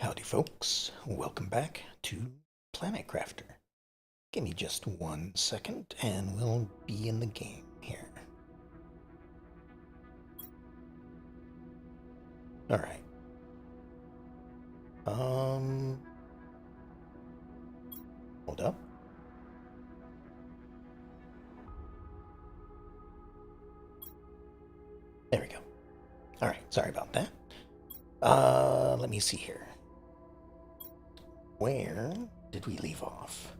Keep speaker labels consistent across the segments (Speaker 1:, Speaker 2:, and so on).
Speaker 1: Howdy, folks. Welcome back to Planet Crafter. Give me just 1 second and we'll be in the game here. Alright. Um. Hold up. There we go. Alright, sorry about that. Let me see here. Where did we leave off?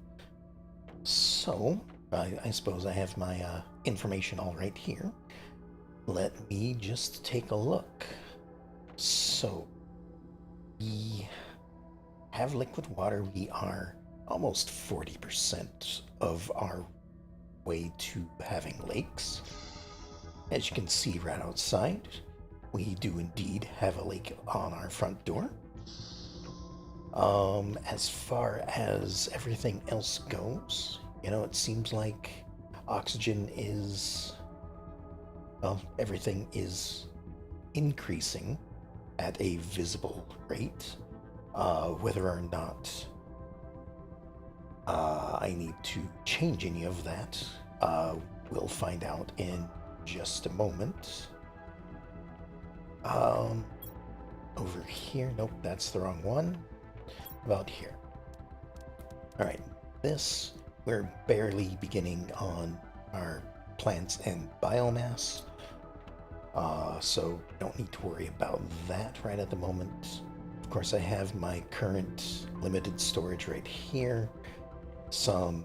Speaker 1: So, I suppose I have my information all right here. Let me just take a look. So, we have liquid water. We are almost 40% of our way to having lakes. As you can see right outside, we do indeed have a lake on our front door. As far as everything else goes, it seems like oxygen is, well, everything is increasing at a visible rate. Whether or not I need to change any of that, we'll find out in just a moment. Over here, nope, that's the wrong one. About here. Alright, we're barely beginning on our plants and biomass. So don't need to worry about that right at the moment. Of course, I have my current limited storage right here. Some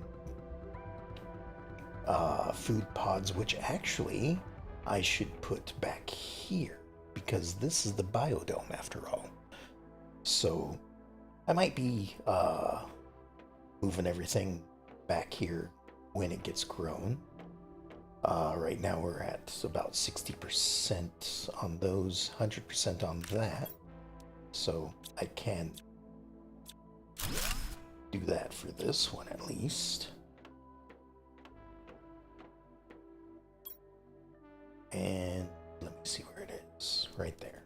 Speaker 1: food pods, which actually I should put back here because this is the biodome after all. So I might be moving everything back here when it gets grown. Right now we're at about 60% on those, 100% on that. So I can do that for this one at least. And let me see where it is. Right there.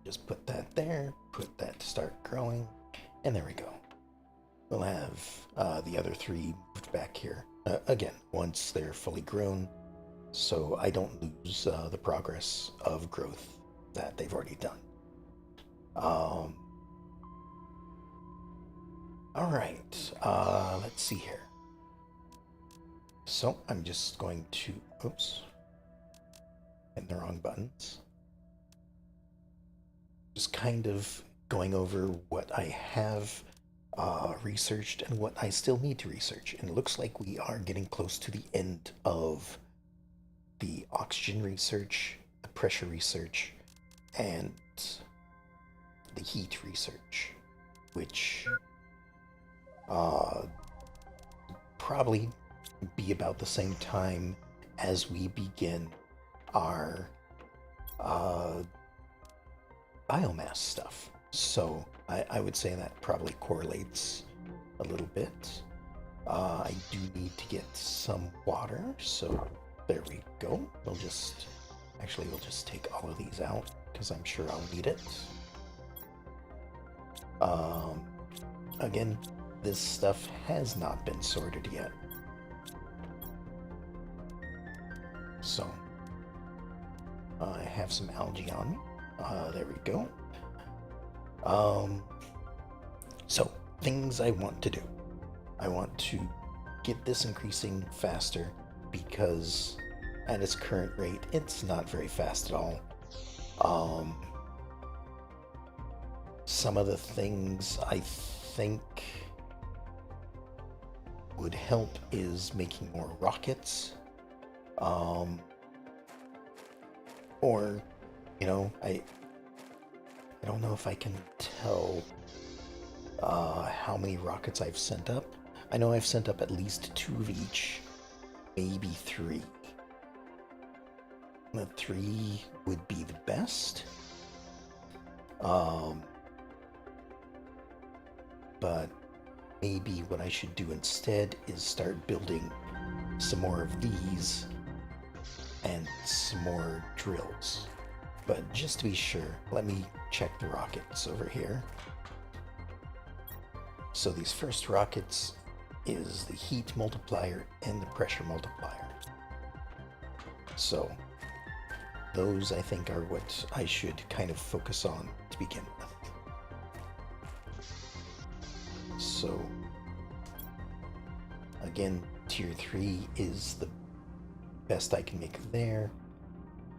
Speaker 1: Just put that there, put that to start growing, and there we go. We'll have the other three moved back here. Again, once they're fully grown, so I don't lose the progress of growth that they've already done. Alright, let's see here. So I'm just going to, oops, hitting the wrong buttons. Just kind of going over what I have researched and what I still need to research. And it looks like we are getting close to the end of the oxygen research, the pressure research, and the heat research, which probably be about the same time as we begin our biomass stuff. So I would say that probably correlates a little bit. I do need to get some water, so there we go. We'll just take all of these out because I'm sure I'll need it. Again, this stuff has not been sorted yet. So I have some algae on me. There we go. So, things I want to do. I want to get this increasing faster because at its current rate, it's not very fast at all. Some of the things I think would help is making more rockets. Or I don't know if I can tell how many rockets I've sent up. I know I've sent up at least 2 of each, maybe 3. The 3 would be the best. But maybe what I should do instead is start building some more of these and some more drills. But just to be sure, let me check the rockets over here. So these first rockets is the heat multiplier and the pressure multiplier. So those, I think, are what I should kind of focus on to begin with. So again, tier 3 is the best I can make there.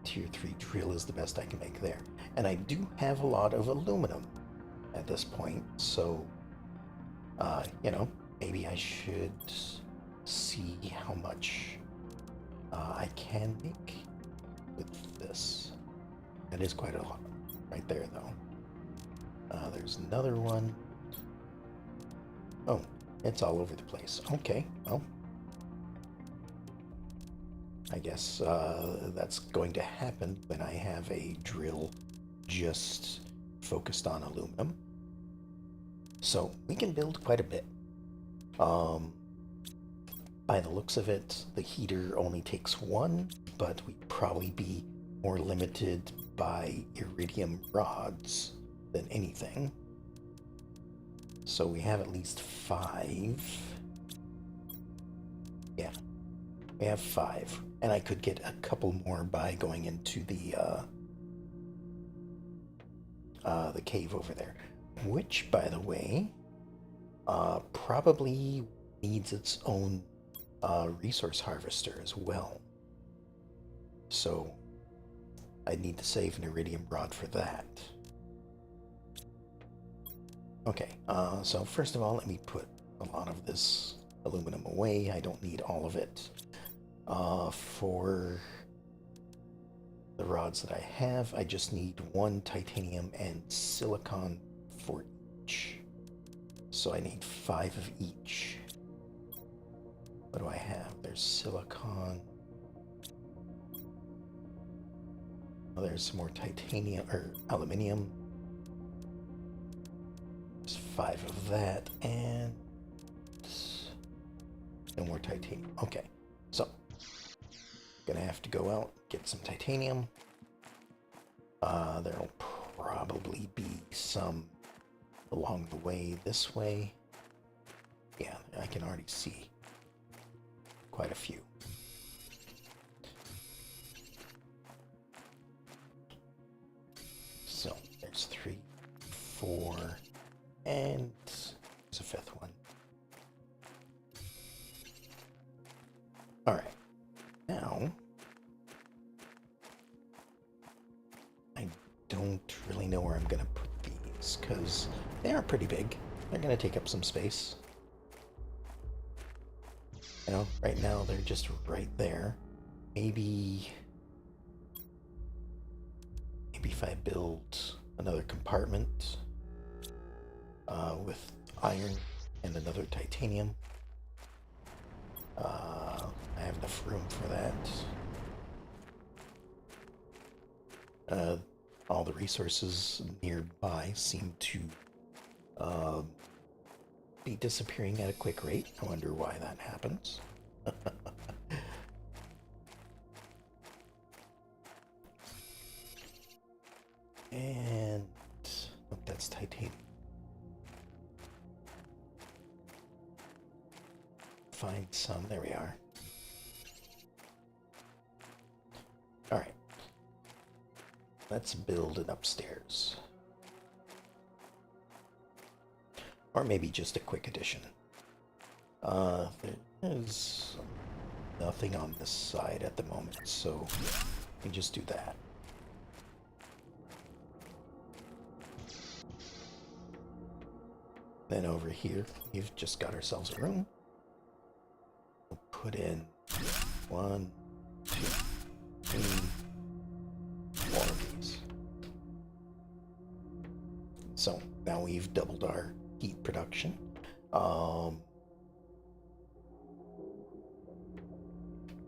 Speaker 1: Tier 3 drill is the best I can make there. And I do have a lot of aluminum at this point, so maybe I should see how much I can make with this. That is quite a lot right there, though. There's another one. Oh, it's all over the place. Okay, well, I guess that's going to happen when I have a drill just focused on aluminum. So we can build quite a bit. By the looks of it, the heater only takes one, but we'd probably be more limited by iridium rods than anything. So we have at least 5. Yeah, we have 5. And I could get a couple more by going into the cave over there. Which, by the way, probably needs its own resource harvester as well. So I need to save an iridium rod for that. Okay, so first of all, let me put a lot of this aluminum away. I don't need all of it. For the rods that I have, I just need 1 titanium and silicon for each. So I need 5 of each. What do I have? There's silicon. Oh, there's some more titanium or aluminium. There's 5 of that and no more titanium. Okay, so gonna have to go out, get some titanium. There'll probably be some along the way this way. Yeah, I can already see quite a few. So there's 3, 4, and there's a 5th one. All right, now I don't really know where I'm gonna put these because they are pretty big. They're gonna take up some space. You know, right now they're just right there. Maybe if I build another compartment with iron and another titanium, I have enough room for that. All the resources nearby seem to be disappearing at a quick rate. I wonder why that happens. And oh, that's titanium. Find some. There we are. All right. Let's build an upstairs. Or maybe just a quick addition. There's nothing on this side at the moment, so we can just do that. Then over here, we've just got ourselves a room. We'll put in 1, 2, 3, 4 of these. So now we've doubled our heat production.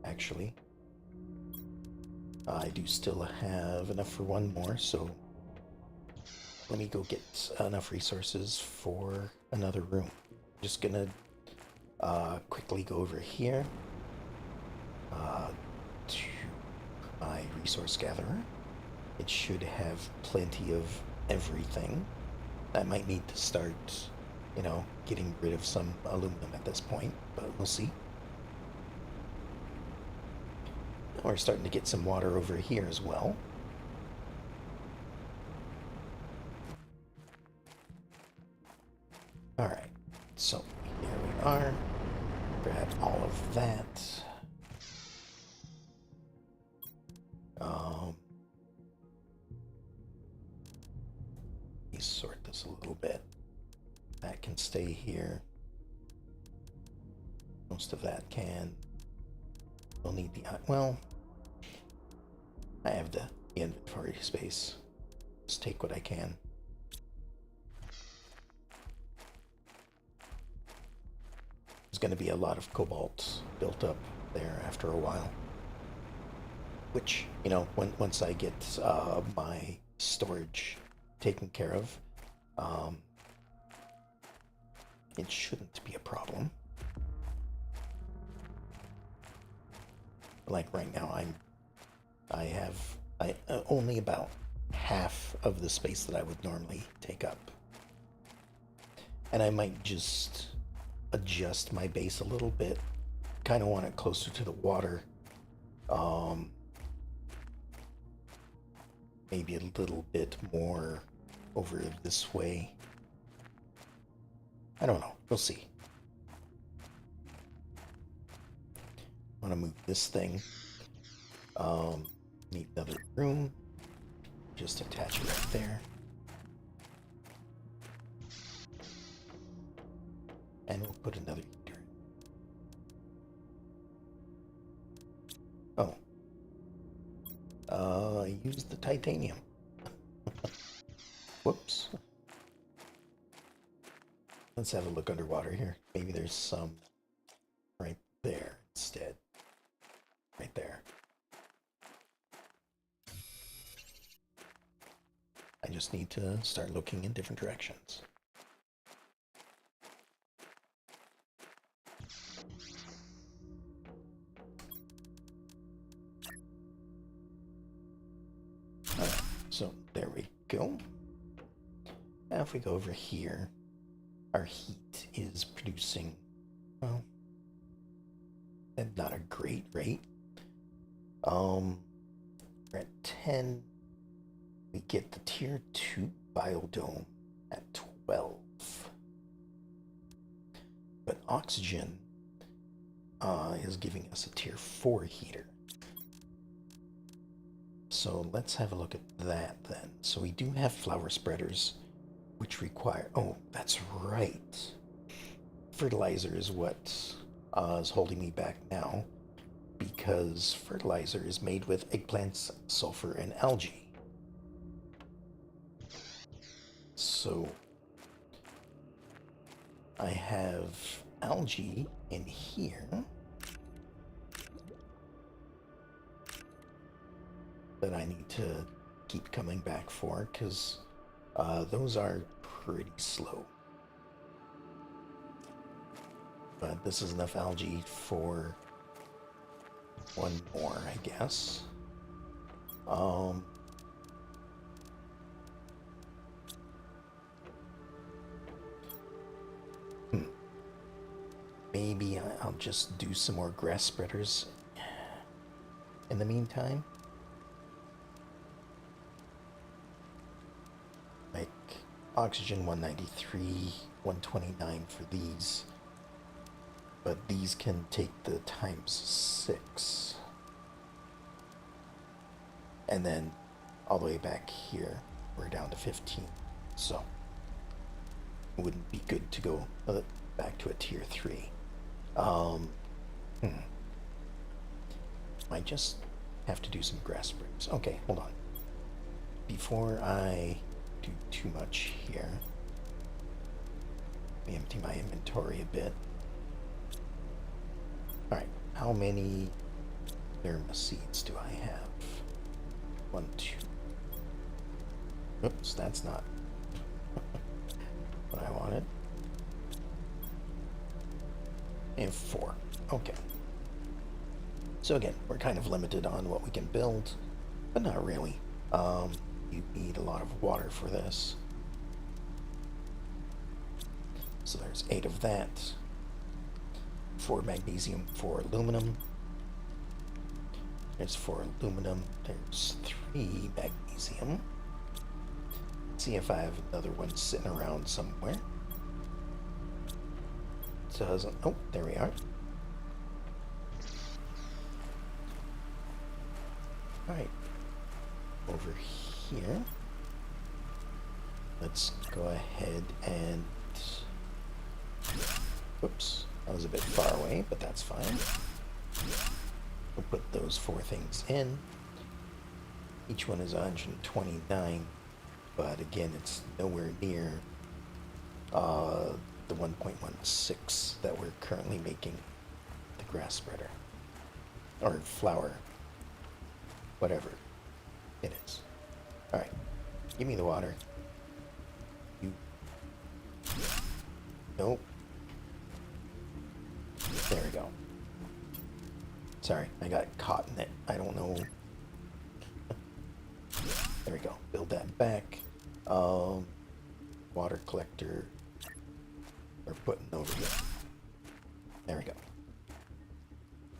Speaker 1: Actually, I do still have enough for one more, so let me go get enough resources for another room. Just gonna quickly go over here to my resource gatherer. It should have plenty of everything. I might need to start, getting rid of some aluminum at this point, but we'll see. We're starting to get some water over here as well. Alright, so here we are. Grab all of that. Let me sort this a little bit. That can stay here. Most of that can. We'll need the... Well, I have the inventory space. Just take what I can. There's going to be a lot of cobalt built up there after a while. Which, once I get my storage taken care of, it shouldn't be a problem. Like right now, I have only about half of the space that I would normally take up. And I might just adjust my base a little bit. Kind of want it closer to the water. Maybe a little bit more over this way. I don't know. We'll see. I want to move this thing. Need another room. Just attach it right there. And we'll put another heater. Oh. I used the titanium. Whoops. Let's have a look underwater here. Maybe there's some right there instead. Right there. I just need to start looking in different directions. Alright, so there we go. Now if we go over here, our heat is producing, well, at not a great rate. We're at 10. We get the tier 2 biodome at 12. But oxygen is giving us a tier 4 heater. So let's have a look at that then. So we do have flower spreaders, which require... Oh, that's right. Fertilizer is what is holding me back now, because fertilizer is made with eggplants, sulfur, and algae. So I have algae in here that I need to keep coming back for, because those are pretty slow. But this is enough algae for one more, I guess. Maybe I'll just do some more grass spreaders in the meantime. Like oxygen 193, 129 for these. But these can take the times 6. And then all the way back here, we're down to 15. So it wouldn't be good to go back to a tier 3. Might just have to do some grass spreaders. Okay, hold on. Before I do too much here, let me empty my inventory a bit. Alright, how many Therma seeds do I have? 1, 2. Oops, that's not what I wanted. And 4. Okay. So again, we're kind of limited on what we can build, but not really. You need a lot of water for this. So there's 8 of that. 4 magnesium, 4 aluminum. There's 4 aluminum. There's 3 magnesium. Let's see if I have another one sitting around somewhere. Doesn't. Oh, there we are. Alright. Over here. Let's go ahead and... Oops. That was a bit far away, but that's fine. We'll put those 4 things in. Each one is 129, but again, it's nowhere near the 1.16 that we're currently making the grass spreader. Or flower. Whatever it is. Alright. Give me the water. You. Nope. There we go. Sorry, I got caught in it. I don't know. There we go. Build that back. Water collector. We're putting over here. There we go.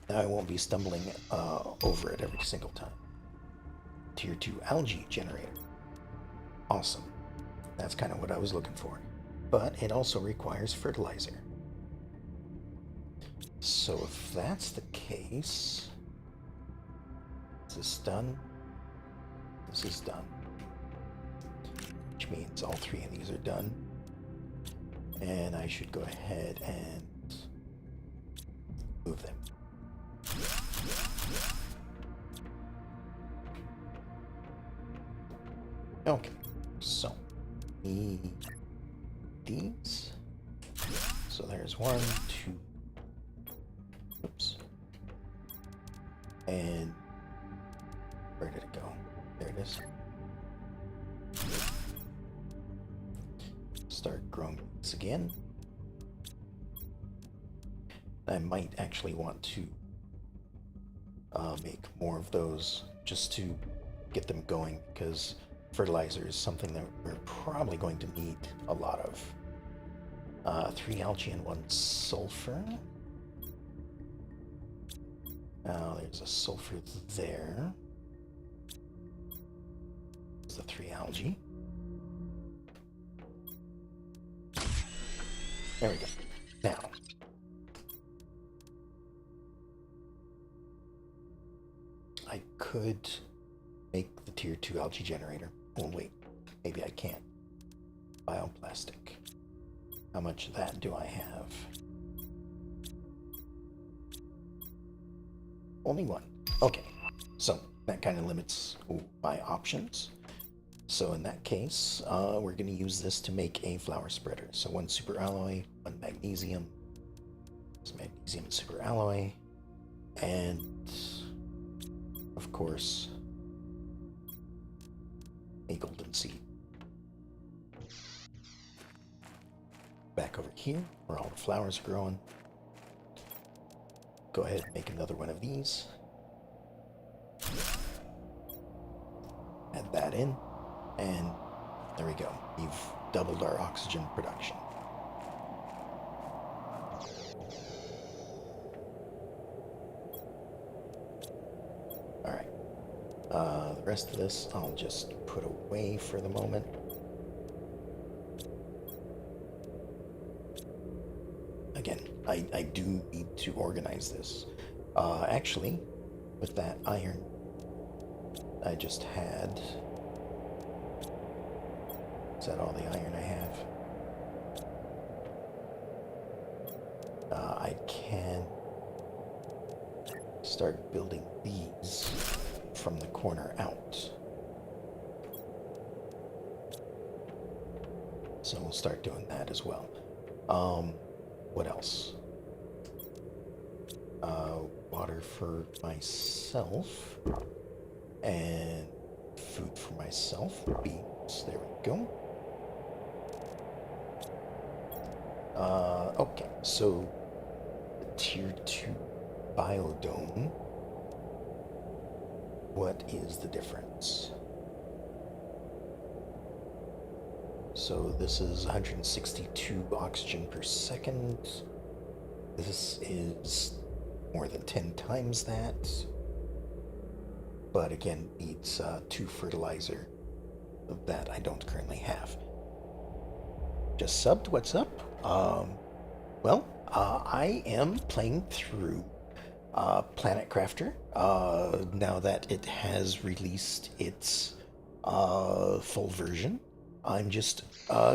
Speaker 1: Now I won't be stumbling over it every single time. Tier 2 algae generator. Awesome. That's kind of what I was looking for. But it also requires fertilizer. So if that's the case, is this done? This is done. Which means all 3 of these are done. And I should go ahead and move them. Okay, so need these. So there's 1, 2. Oops. And where did it go? There it is. Start growing this again. I might actually want to make more of those just to get them going, because fertilizer is something that we're probably going to need a lot of. 3 algae and 1 sulfur. Now there's a sulfur there. There's the 3 algae. There we go. Now, I could make the tier 2 algae generator. Oh wait, maybe I can't. Bioplastic. How much of that do I have? Only 1. Okay, so that kind of limits my options. So in that case, we're going to use this to make a flower spreader. So 1 super alloy, 1 magnesium, some magnesium and super alloy, and of course, a golden seed. Back over here, where all the flowers are growing. Go ahead and make another one of these. Add that in, and there we go. We've doubled our oxygen production. Alright. The rest of this I'll just put away for the moment. Again, I do need to organize this. Actually, with that iron I just had... Is that all the iron I have? I can start building these from the corner out. So we'll start doing that as well. What else? Water for myself and food for myself. Beans. There we go. Okay, so the tier 2 biodome. What is the difference? So this is 162 oxygen per second. This is more than 10 times that. But again, needs 2 fertilizer that I don't currently have. Just subbed, what's up? I am playing through Planet Crafter now that it has released its full version. I'm just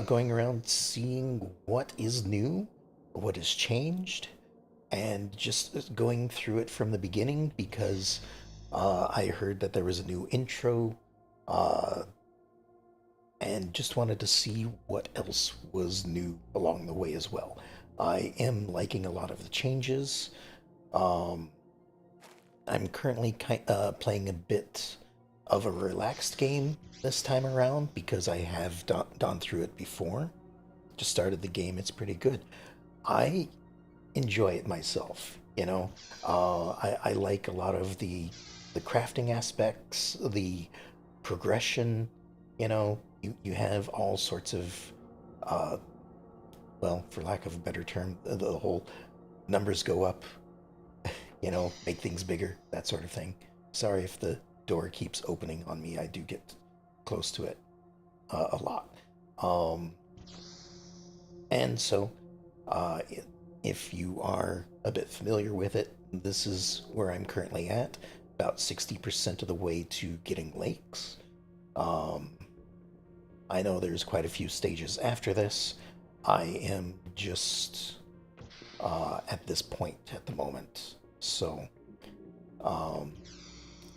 Speaker 1: going around seeing what is new, what has changed, and just going through it from the beginning because I heard that there was a new intro uh, and just wanted to see what else was new along the way as well. I am liking a lot of the changes. Um, I'm currently playing a bit of a relaxed game this time around because I have gone through it before. Just started the game, it's pretty good. I enjoy it myself, you know. I like a lot of the crafting aspects, the progression, you know. You have all sorts of, uh, well, for lack of a better term, the whole numbers go up, you know, make things bigger, that sort of thing. Sorry if the door keeps opening on me. I do get close to it a lot. Um, and so, uh, if you are a bit familiar with it, this is where I'm currently at, about 60% of the way to getting lakes. Um, I know there's quite a few stages after this. I am just at this point at the moment. So, um,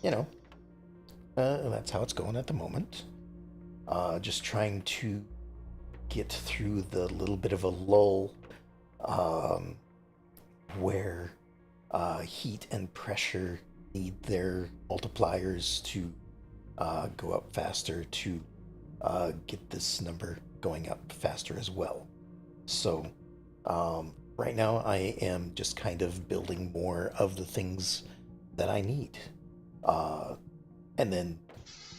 Speaker 1: you know, that's how it's going at the moment. Just trying to get through the little bit of a lull um, where heat and pressure need their multipliers to go up faster to get this number going up faster as well. So, right now I am just kind of building more of the things that I need. Uh, and then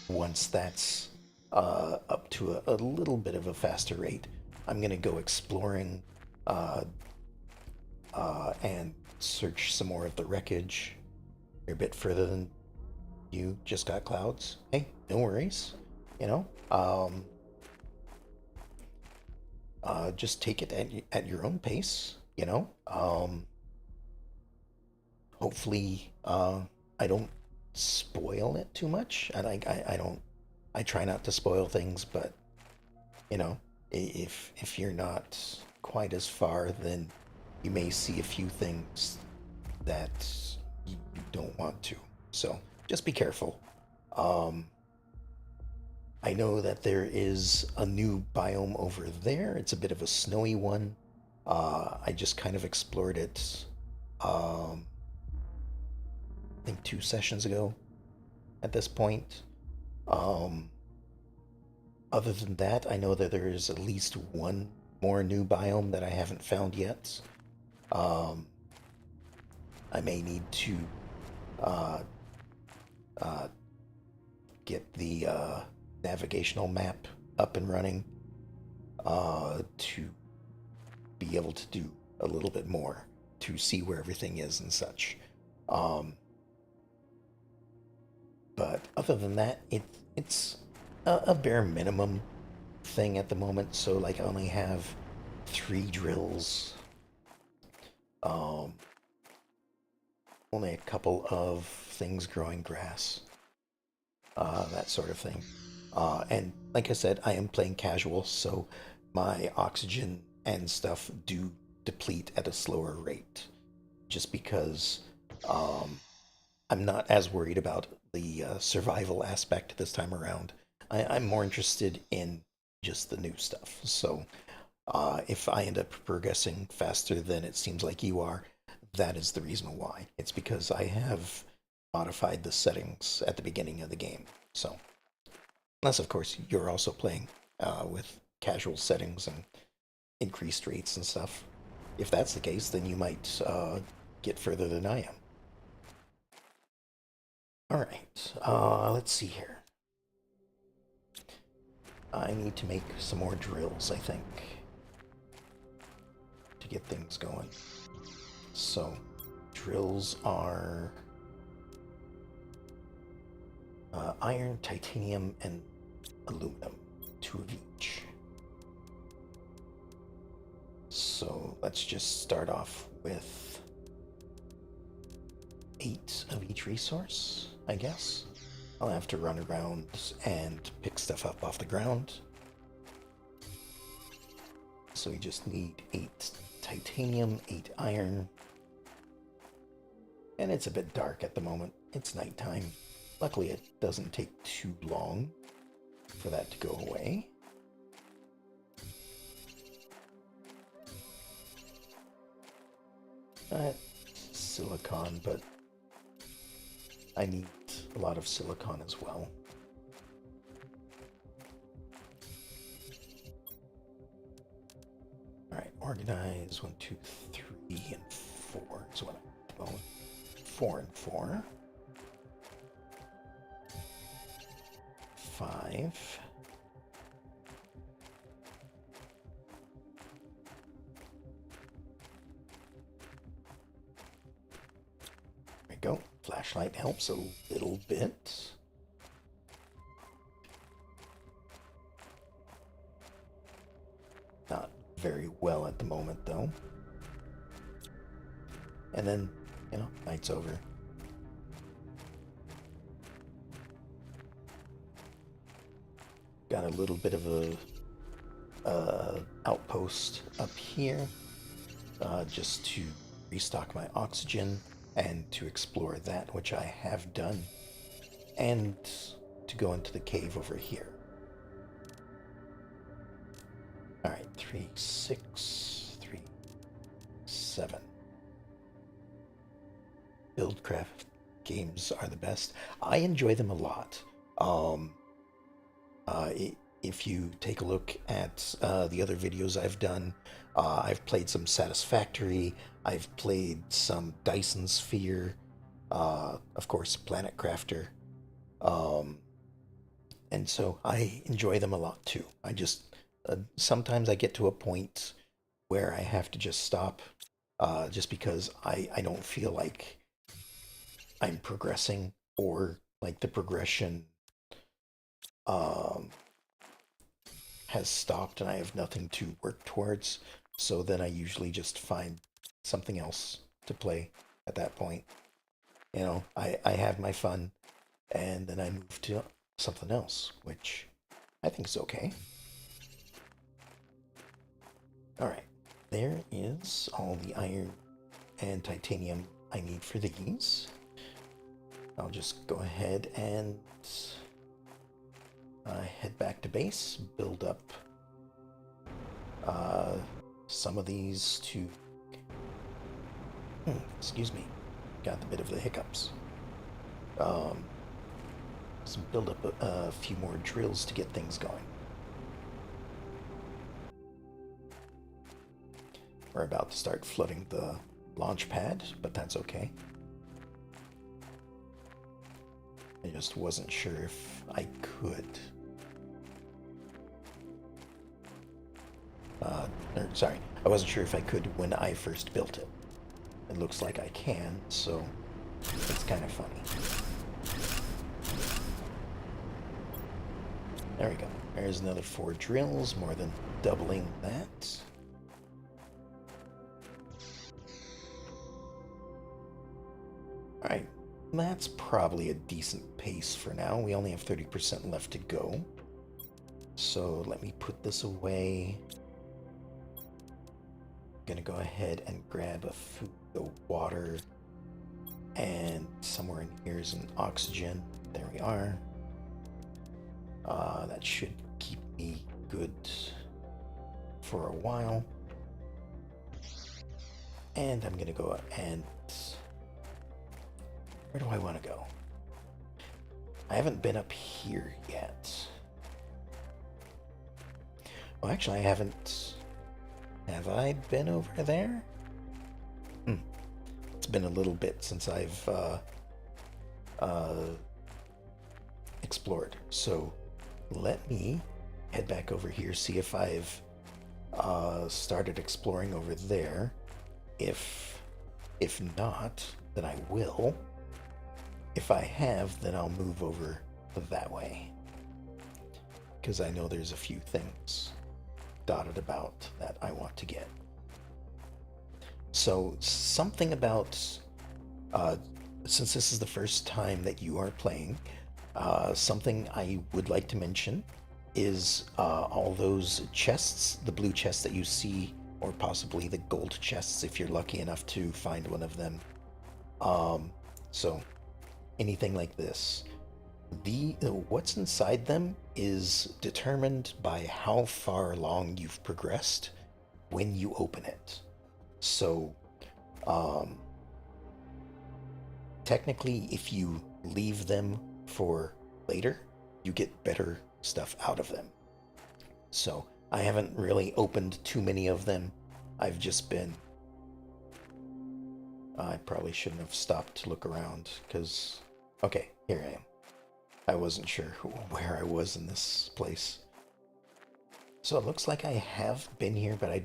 Speaker 1: once that's up to a little bit of a faster rate, I'm going to go exploring uh, and search some more of the wreckage. You're a bit further than you just got clouds. Hey, no worries. You know, just take it at your own pace. You know, hopefully, I don't spoil it too much. And I don't. I try not to spoil things, but you know, if you're not quite as far, then you may see a few things that you don't want to. So just be careful. Um, I know that there is a new biome over there. It's a bit of a snowy one. I just kind of explored it, um, I think 2 sessions ago at this point. Um, Other than that, I know that there is at least one more new biome that I haven't found yet. Um, I may need to uh, uh, get the navigational map up and running to be able to do a little bit more to see where everything is and such. Um, but other than that, it's a bare minimum thing at the moment. So like I only have 3 drills, um, only a couple of things growing grass, that sort of thing. And like I said, I am playing casual, so my oxygen and stuff do deplete at a slower rate, just because um, I'm not as worried about the survival aspect this time around. I'm more interested in just the new stuff. So if I end up progressing faster than it seems like you are, that is the reason why. It's because I have modified the settings at the beginning of the game. So, unless of course you're also playing with casual settings and increased rates and stuff. If that's the case, then you might get further than I am. All right, let's see here. I need to make some more drills, I think, to get things going. So, drills are iron, titanium, and aluminum, 2 of each. So let's just start off with 8 of each resource, I guess. I'll have to run around and pick stuff up off the ground. So we just need 8 titanium, 8 iron. And it's a bit dark at the moment. It's nighttime. Luckily, it doesn't take too long for that to go away. Silicon, but I need a lot of silicon as well. Alright, organize 1, 2, 3, and 4 is what I'm going. 4 and 4. 5. There we go. Flashlight helps a little bit. Not very well at the moment, though. And then, night's over. Got a little bit of a outpost up here, just to restock my oxygen and to explore that, which I have done, and to go into the cave over here. All right, 3, 6, 3, 7. Buildcraft games are the best. I enjoy them a lot. If you take a look at the other videos I've done, I've played some Satisfactory, I've played some Dyson Sphere, of course Planet Crafter, and so I enjoy them a lot too. I just, sometimes I get to a point where I have to just stop, just because I don't feel like I'm progressing, or like the progression has stopped and I have nothing to work towards. So then I usually just find something else to play at that point. I have my fun, and then I move to something else, which I think is okay. Alright, there is all the iron and titanium I need for these. I'll just go ahead and head back to base, build up some of these to... excuse me, got a bit of the hiccups. Build up a few more drills to get things going. We're about to start flooding the launch pad, but that's okay. I just wasn't sure if I could. Sorry, I wasn't sure if I could when I first built it. It looks like I can, so it's kind of funny. There we go. There's another 4 drills, more than doubling that. Alright, that's probably a decent pace for now. We only have 30% left to go. So let me put this away. I'm gonna go ahead and grab a food, a water, and somewhere in here is an oxygen. There we are. That should keep me good for a while. And I'm gonna go and... where do I want to go? I haven't been up here yet. Well, actually, I haven't... Have I been over there? It's been a little bit since I've explored. So let me head back over here, see if I've started exploring over there. If not, then I will. If I have, then I'll move over that way. Because I know there's a few things dotted about that I want to get. So, something about, uh, since this is the first time that you are playing, something I would like to mention is all those chests, the blue chests that you see, or possibly the gold chests if you're lucky enough to find one of them. So, anything like this. The what's inside them is determined by how far along you've progressed when you open it. So, um, technically, if you leave them for later, you get better stuff out of them. So, I haven't really opened too many of them. I've just been. I probably shouldn't have stopped to look around because. Okay, here I am. I wasn't sure where I was in this place. So it looks like I have been here, but I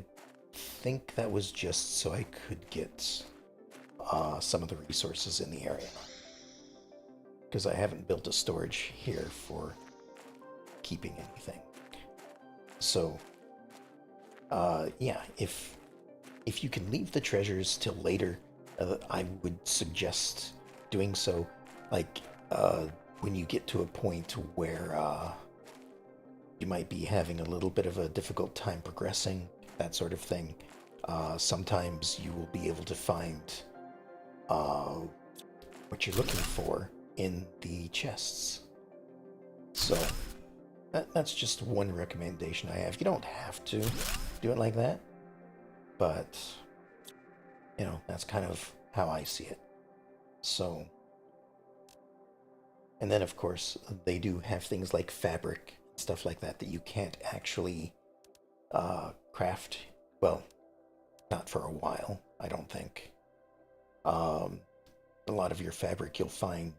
Speaker 1: think that was just so I could get some of the resources in the area. Because I haven't built a storage here for keeping anything. So, yeah, if you can leave the treasures till later, I would suggest doing so. Like, when you get to a point where you might be having a little bit of a difficult time progressing, that sort of thing, sometimes you will be able to find what you're looking for in the chests. So, that's just one recommendation I have. You don't have to do it like that, but, you know, that's kind of how I see it. So, and then, of course, they do have things like fabric, stuff like that, that you can't actually craft. Well, not for a while, I don't think. A lot of your fabric you'll find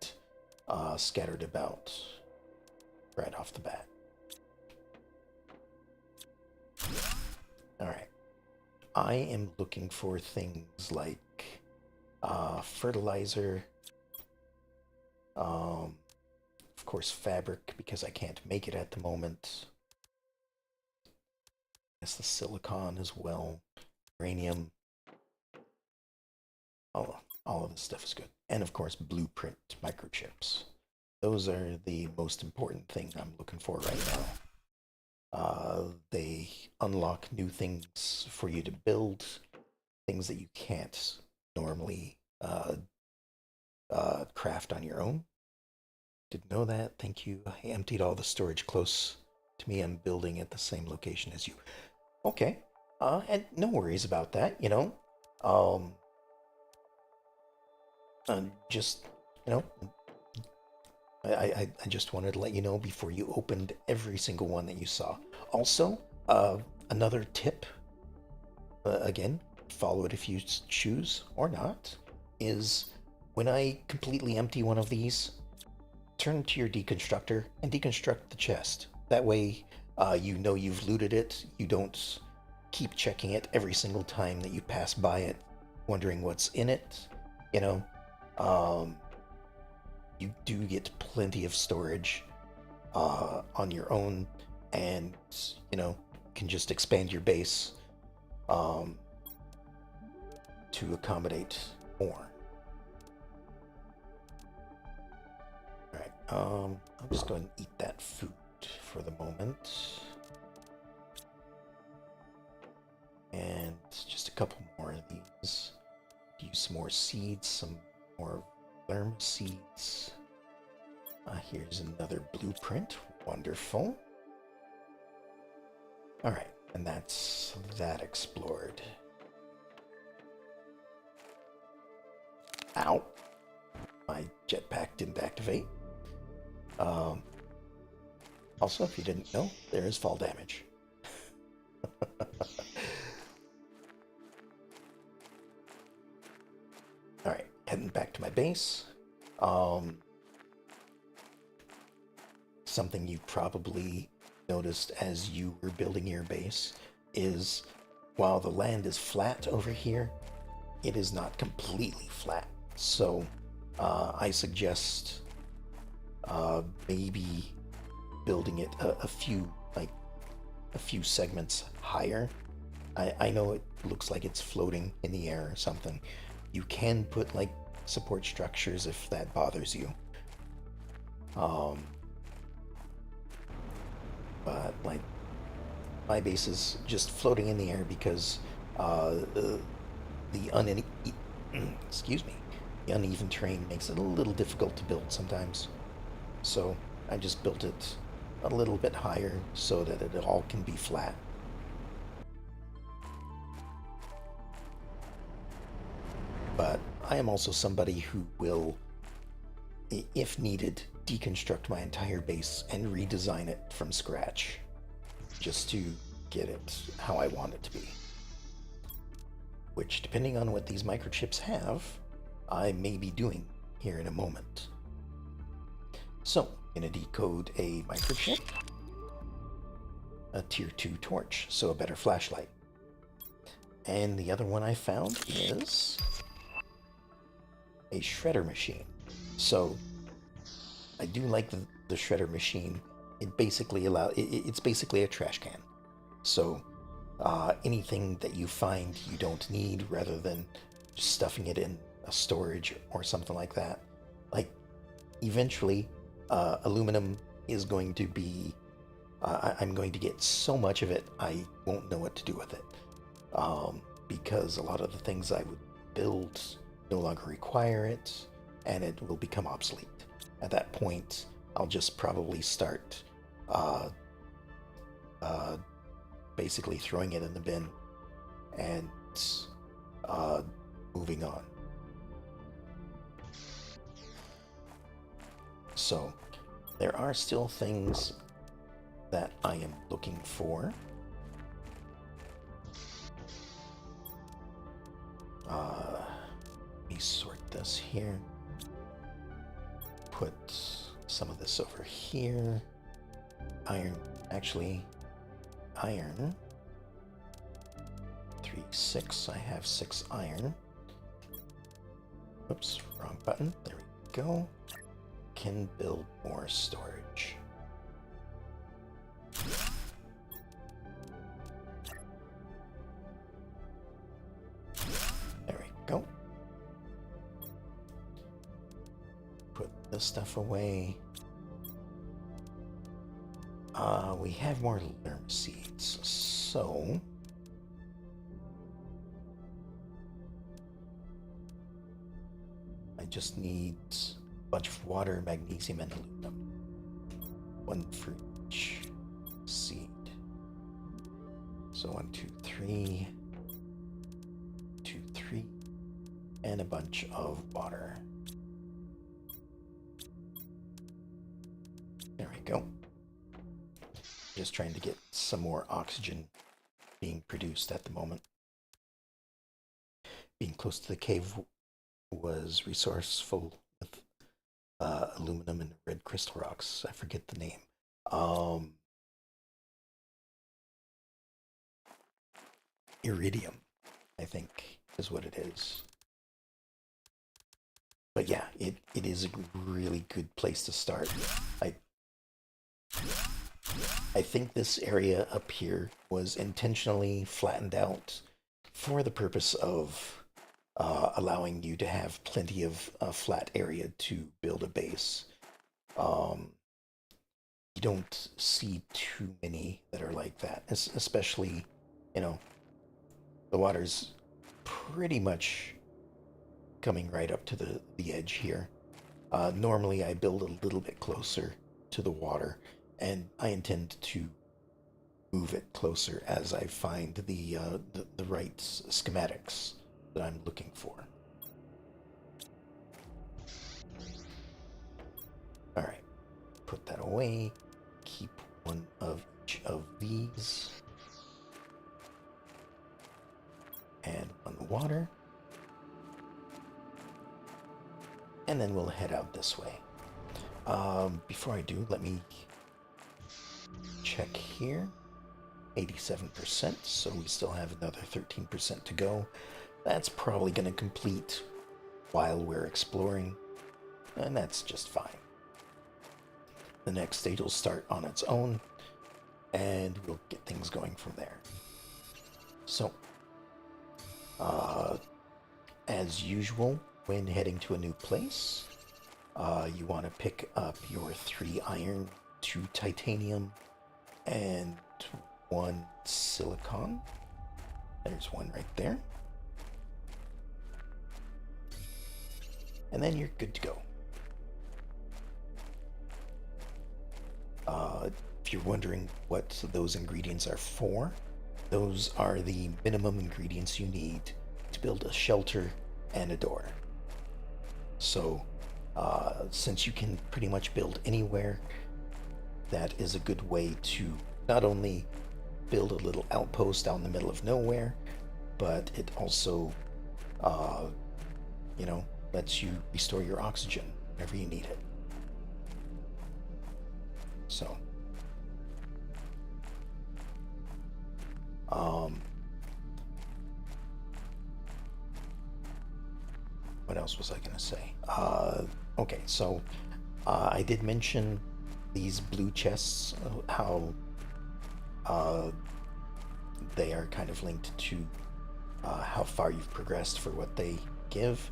Speaker 1: scattered about right off the bat. Alright. I am looking for things like fertilizer, of course, fabric, because I can't make it at the moment. Yes, the silicon as well. Uranium. All of this stuff is good. And of course, blueprint microchips. Those are the most important thing I'm looking for right now. They unlock new things for you to build, things that you can't normally craft on your own. Didn't know that. Thank you. I emptied all the storage close to me. I'm building at the same location as you. Okay. And no worries about that, you know. Just, you know, I just wanted to let you know before you opened every single one that you saw. Also, another tip, again, follow it if you choose or not, is when I completely empty one of these, turn to your deconstructor and deconstruct the chest. That way, you know you've looted it. You don't keep checking it every single time that you pass by it, wondering what's in it. You know, you do get plenty of storage on your own, and you know can just expand your base to accommodate more. Alright, I'm just going to eat that food for the moment. And just a couple more of these. Use some more seeds, some more worm seeds. Here's another blueprint. Wonderful. Alright, and that's that explored. Ow! My jetpack didn't activate. Also, if you didn't know, there is fall damage. Alright, heading back to my base. Something you probably noticed as you were building your base is while the land is flat over here, it is not completely flat. So I suggest maybe building it a few a few segments higher. I know it looks like it's floating in the air or something. You can put like support structures if that bothers you. Um, but like my base is just floating in the air because the uneven excuse me, the uneven terrain makes it a little difficult to build sometimes. So I just built it a little bit higher so that it all can be flat. But I am also somebody who will, if needed, deconstruct my entire base and redesign it from scratch just to get it how I want it to be. Which, depending on what these microchips have, I may be doing here in a moment. So, I'm going to decode a microchip, a tier 2 torch, so a better flashlight. And the other one I found is a shredder machine. So, I do like the shredder machine. It basically it's basically a trash can. So, anything that you find you don't need, rather than just stuffing it in a storage or something like that. Like, eventually, aluminum is going to be. I'm going to get so much of it, I won't know what to do with it. Because a lot of the things I would build no longer require it, and it will become obsolete. At that point, I'll just probably start basically throwing it in the bin and moving on. So, there are still things that I am looking for. Let me sort this here. Put some of this over here. Iron, actually, iron. 3, 6. I have 6 iron. Oops, wrong button. There we go. Can build more storage. There we go. Put this stuff away. We have more lerm seeds, so I just need a bunch of water, magnesium, and aluminum. 1 for each seed. So 1, 2, 3, 2, 3, and a bunch of water. There we go. Just trying to get some more oxygen being produced at the moment. Being close to the cave was resourceful with aluminum and red crystal rocks. I forget the name. Iridium, I think, is what it is. But yeah, it is a really good place to start. I think this area up here was intentionally flattened out for the purpose of allowing you to have plenty of flat area to build a base. You don't see too many that are like that, especially, the water's pretty much coming right up to the edge here. Normally I build a little bit closer to the water, and I intend to move it closer as I find the right schematics that I'm looking for. All right, put that away. Keep one of each of these, and one water, and then we'll head out this way. Before I do, let me check here. 87%, so we still have another 13% to go. That's probably going to complete while we're exploring, and that's just fine. The next stage will start on its own, and we'll get things going from there. So, as usual, when heading to a new place, you want to pick up your 3 iron, 2 titanium, and 1 silicon. There's one right there. And then you're good to go. If you're wondering what those ingredients are for, those are the minimum ingredients you need to build a shelter and a door. So, since you can pretty much build anywhere, that is a good way to not only build a little outpost out in the middle of nowhere, but it also, lets you restore your oxygen whenever you need it. So, what else was I gonna say? Okay, so I did mention these blue chests, how they are kind of linked to how far you've progressed for what they give.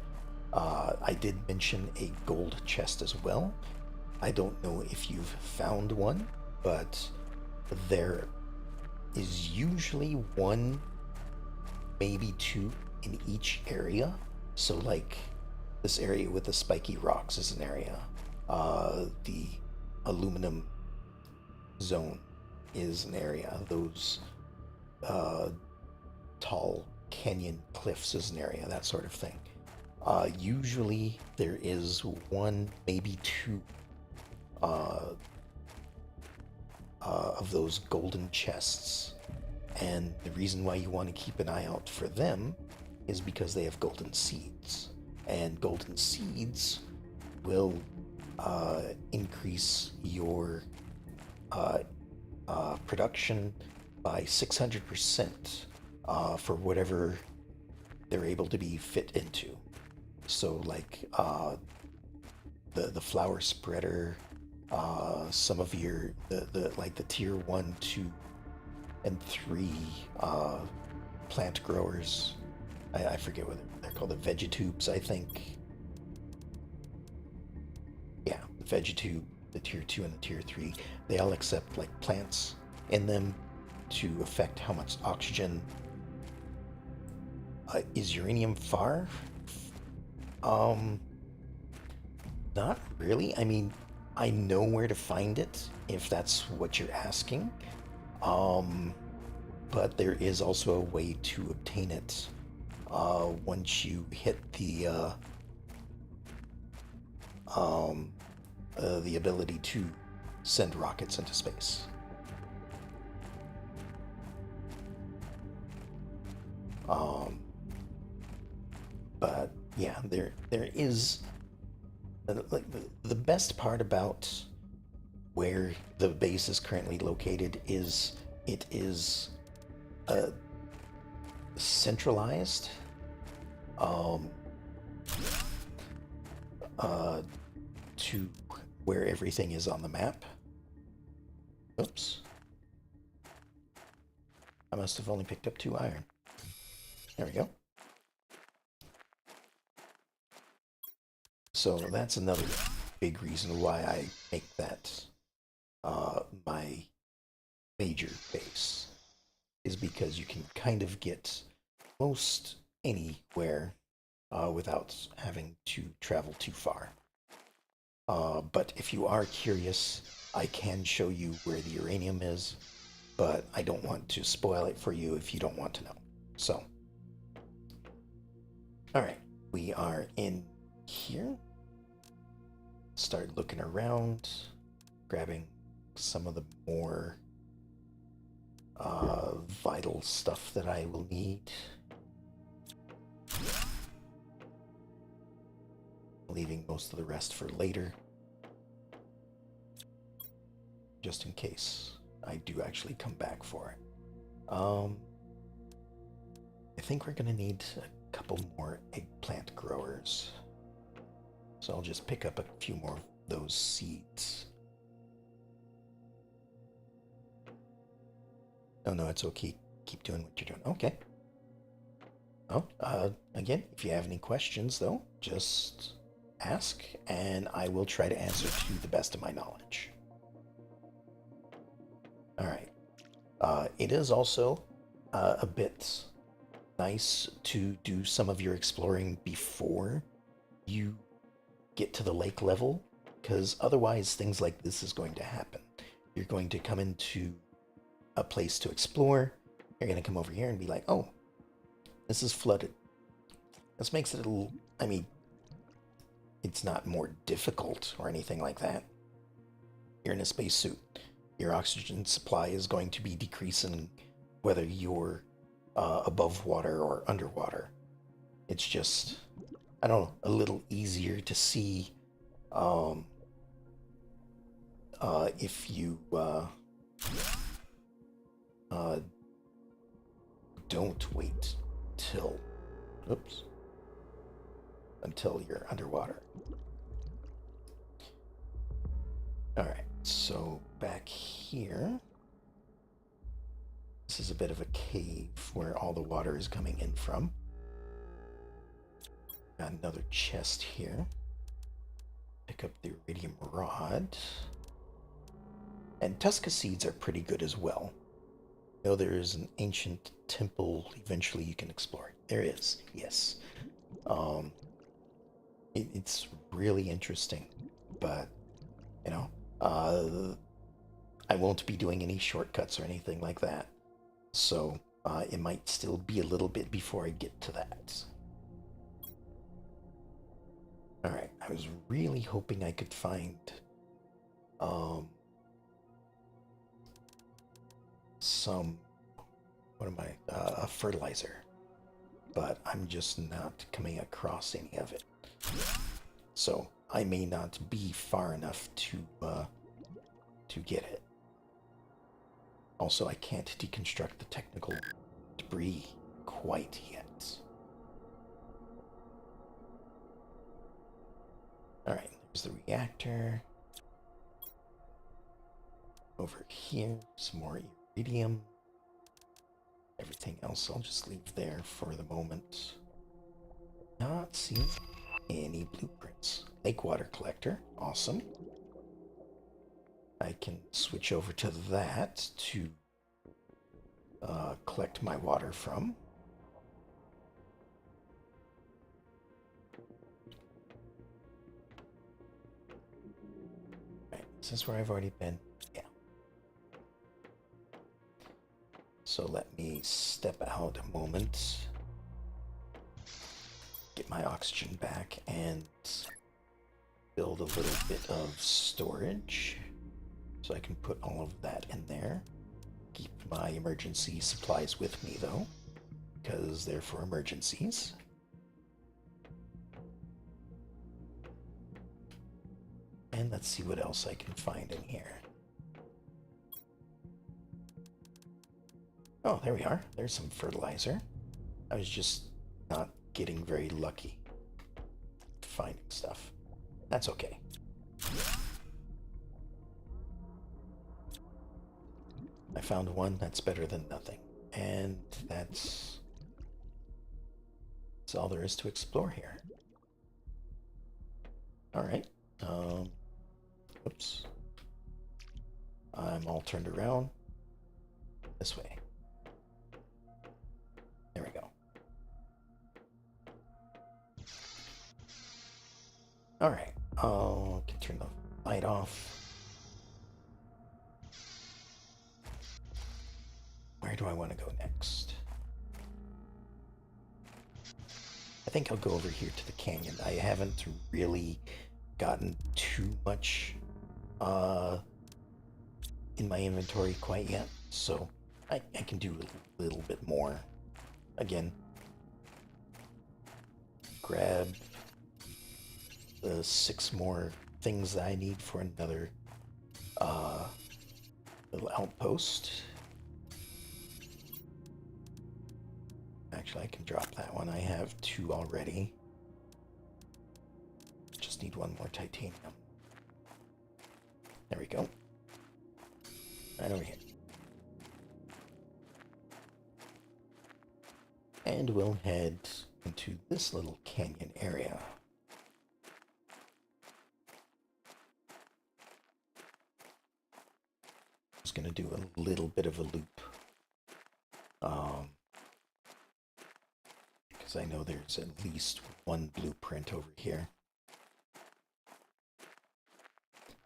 Speaker 1: I did mention a gold chest as well. I don't know if you've found one, but there is usually 1, maybe 2 in each area. So like this area with the spiky rocks is an area. The aluminum zone is an area. Those tall canyon cliffs is an area, that sort of thing. Usually there is 1, maybe 2 of those golden chests. And the reason why you want to keep an eye out for them is because they have golden seeds. And golden seeds will increase your production by 600% for whatever they're able to be fit into. So like the flower spreader, some of your the tier 1, 2, and 3 plant growers. I forget what they're called, the vegetubes, I think. Yeah, the vegetube, the tier 2 and the tier 3, they all accept like plants in them to affect how much oxygen. Is uranium far? Not really. I mean, I know where to find it, if that's what you're asking. But there is also a way to obtain it once you hit the ability to send rockets into space. But yeah, there is like the best part about where the base is currently located is it is centralized to where everything is on the map. Oops. I must have only picked up 2 iron. There we go. So that's another big reason why I make that my major base, is because you can kind of get most anywhere without having to travel too far. But if you are curious, I can show you where the uranium is, but I don't want to spoil it for you if you don't want to know. So, alright, we are in here. Start looking around, grabbing some of the more vital stuff that I will need. Leaving most of the rest for later, just in case. I do actually come back for it. I think we're gonna need a couple more eggplant growers. So I'll just pick up a few more of those seeds. Oh no, it's okay. Keep doing what you're doing. Okay. Oh, again, if you have any questions, though, just ask, and I will try to answer to the best of my knowledge. All right. It is also a bit nice to do some of your exploring before you get to the lake level, because otherwise things like this is going to happen. You're going to come into a place to explore, you're going to come over here and be like, oh, this is flooded. This makes it a little, I mean, it's not more difficult or anything like that. You're in a spacesuit. Your oxygen supply is going to be decreasing whether you're above water or underwater. It's just, I don't know, a little easier to see if you don't wait till, oops, until you're underwater. All right, so back here, this is a bit of a cave where all the water is coming in from. Got another chest here. Pick up the iridium rod. And Tuska seeds are pretty good as well. I know there is an ancient temple eventually you can explore. There is, yes. It's really interesting, but, you know, I won't be doing any shortcuts or anything like that. So, it might still be a little bit before I get to that. Alright, I was really hoping I could find, some, what am I, a fertilizer. But I'm just not coming across any of it. So, I may not be far enough to get it. Also, I can't deconstruct the technical debris quite yet. Alright, there's the reactor. Over here, some more iridium. Everything else I'll just leave there for the moment. Not seeing any blueprints. Lake water collector, awesome. I can switch over to that to collect my water from. Right, is this where I've already been? Yeah. So let me step out a moment, get my oxygen back, and build a little bit of storage. So I can put all of that in there. Keep my emergency supplies with me, though, because they're for emergencies. And let's see what else I can find in here. Oh, there we are. There's some fertilizer. I was just not getting very lucky finding stuff. That's okay. I found one that's better than nothing. And that's all there is to explore here. Alright. Oops. I'm all turned around. This way. There we go. Alright. I can turn the light off. Where do I want to go next? I think I'll go over here to the canyon. I haven't really gotten too much in my inventory quite yet, so I can do a little bit more. Again, grab the 6 more things that I need for another Little outpost. Actually, I can drop that one. I have 2 already. Just need 1 more titanium. There we go. Right over here. And we'll head into this little canyon area. Just gonna do a little bit of a loop. Because I know there's at least 1 blueprint over here.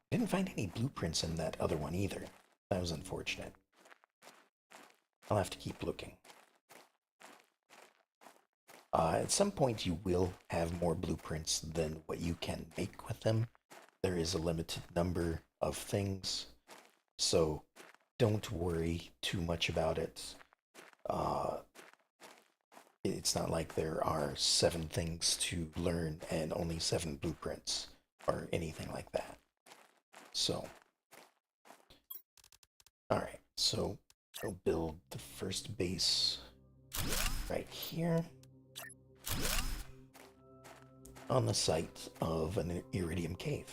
Speaker 1: Didn't find any blueprints in that other one either. That was unfortunate. I'll have to keep looking. At some point you will have more blueprints than what you can make with them. There is a limited number of things, so don't worry too much about it. It's not like there are 7 things to learn and only 7 blueprints or anything like that. So, alright, so I'll build the first base right here on the site of an iridium cave.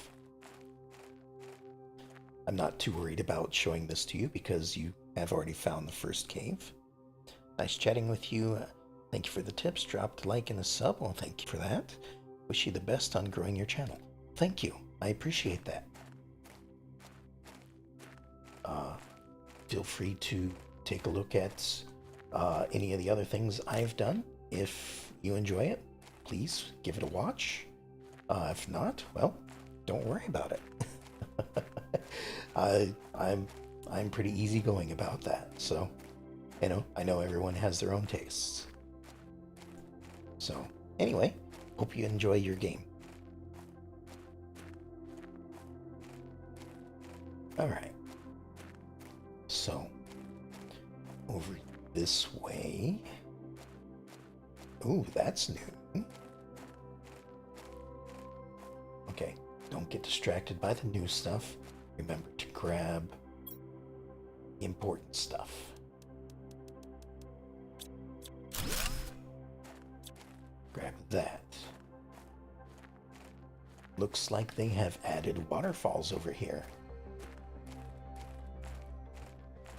Speaker 1: I'm not too worried about showing this to you because you have already found the first cave. Nice chatting with you. Thank you for the tips. Dropped a like and a sub. Well, thank you for that. Wish you the best on growing your channel. Thank you. I appreciate that. Feel free to take a look at any of the other things I've done. If you enjoy it, please give it a watch. If not, well, don't worry about it. I'm pretty easygoing about that. So, you know, I know everyone has their own tastes. So, anyway, hope you enjoy your game. Alright. So, over this way. Ooh, that's new. Okay, don't get distracted by the new stuff. Remember to grab the important stuff. Grab that. Looks like they have added waterfalls over here.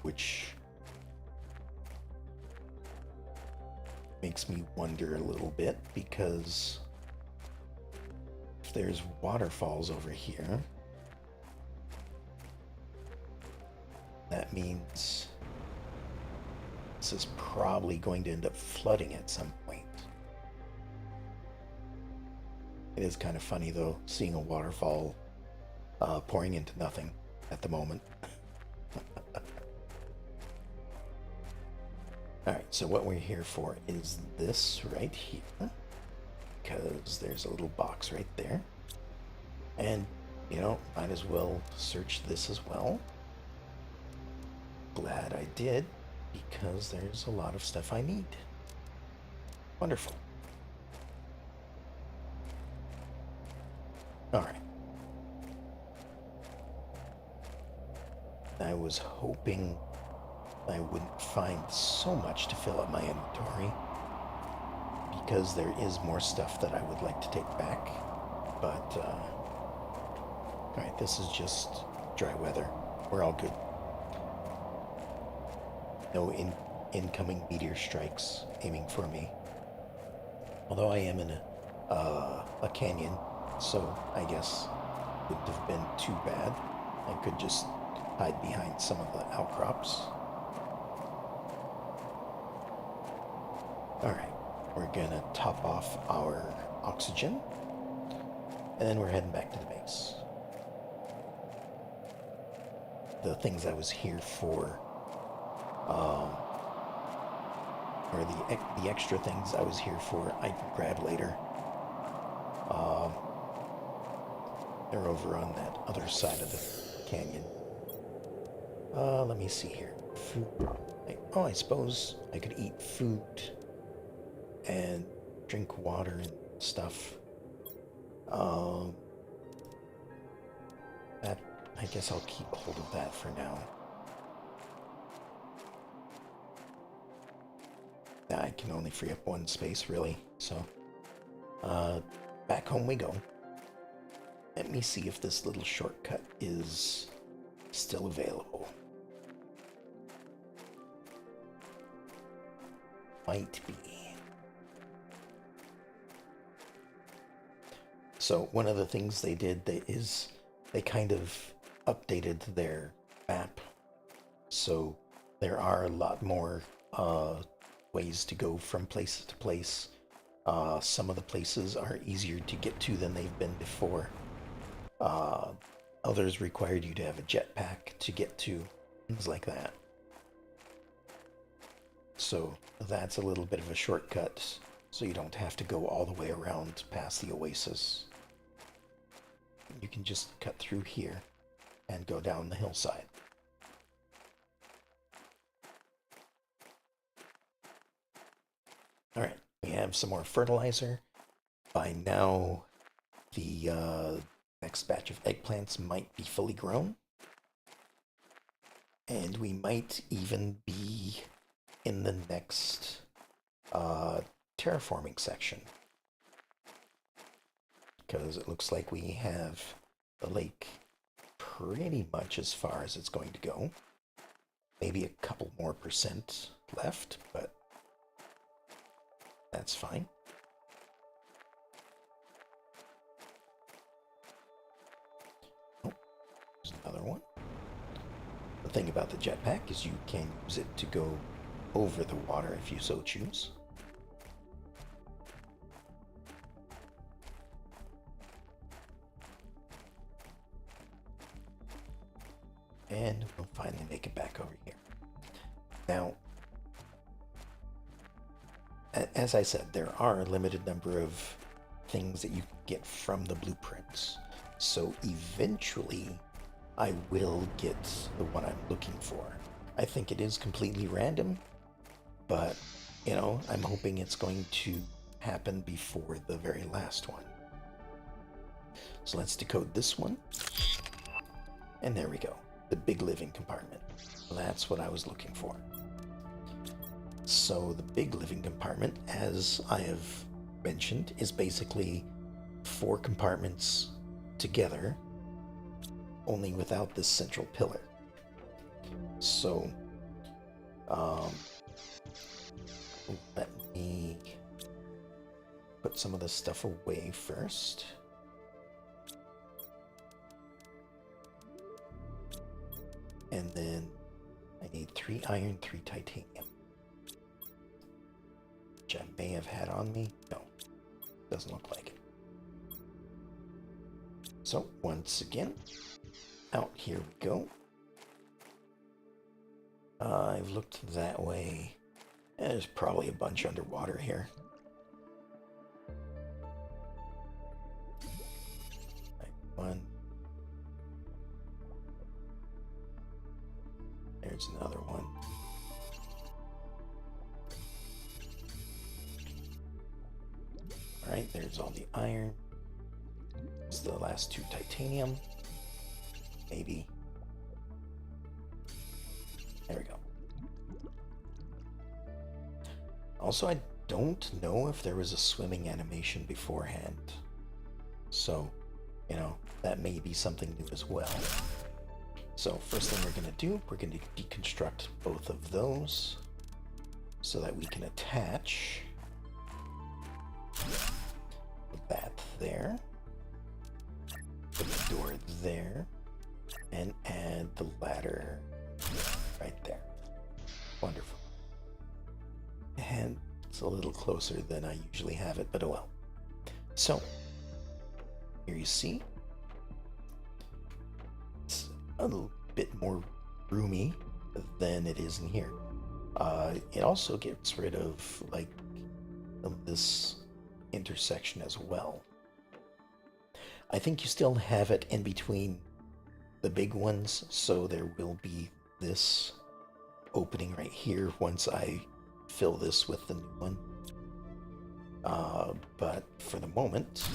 Speaker 1: Which makes me wonder a little bit, because if there's waterfalls over here, that means this is probably going to end up flooding at some point. It is kind of funny though, seeing a waterfall pouring into nothing at the moment. Alright, so what we're here for is this right here, because there's a little box right there. And, you know, might as well search this as well. Glad I did, because there's a lot of stuff I need. Wonderful. Alright. I was hoping I wouldn't find so much to fill up my inventory, because there is more stuff that I would like to take back. But, alright, this is just dry weather. We're all good. No incoming meteor strikes aiming for me. Although I am in a canyon, so I guess it wouldn't have been too bad. I could just hide behind some of the outcrops. Alright, we're gonna top off our oxygen, and then we're heading back to the base. The things I was here for, or the extra things I was here for, I can grab later. They're over on that other side of the canyon. Let me see here. Food. I suppose I could eat food and drink water and stuff. That, I guess I'll keep hold of that for now. I can only free up one space, really. So, back home we go. Let me see if this little shortcut is still available. Might be. So one of the things they did is they kind of updated their map. So there are a lot more ways to go from place to place. Some of the places are easier to get to than they've been before. Others required you to have a jetpack to get to, things like that. So that's a little bit of a shortcut, so you don't have to go all the way around past the oasis. You can just cut through here and go down the hillside. Alright, we have some more fertilizer. By now, the next batch of eggplants might be fully grown. And we might even be in the next terraforming section. Because it looks like we have the lake pretty much as far as it's going to go. Maybe a couple more percent left, but that's fine. Oh, there's another one. The thing about the jetpack is you can use it to go over the water if you so choose. And we'll finally make it back over here. Now, as I said, there are a limited number of things that you get from the blueprints. So eventually, I will get the one I'm looking for. I think it is completely random, but, you know, I'm hoping it's going to happen before the very last one. So let's decode this one. And there we go. The big living compartment. That's what I was looking for. So the big living compartment, as I have mentioned, is basically 4 compartments together, only without this central pillar. So, let me put some of this stuff away first. And then I need 3 iron, 3 titanium. Which I may have had on me. No, doesn't look like it. So, once again, out here we go. I've looked that way. There's probably a bunch underwater here. Right, 1. There's another one. Alright, there's all the iron. It's the last 2 titanium. Maybe. There we go. Also, I don't know if there was a swimming animation beforehand. So, you know, that may be something new as well. So, first thing we're going to do, we're going to deconstruct both of those so that we can attach that there, put the door there, and add the ladder right there. Wonderful. And it's a little closer than I usually have it, but oh well. So, here you see, it's a little bit more roomy than it is in here. It also gets rid of, like, this intersection as well. I think you still have it in between the big ones, so there will be this opening right here once I fill this with the new one. But for the moment,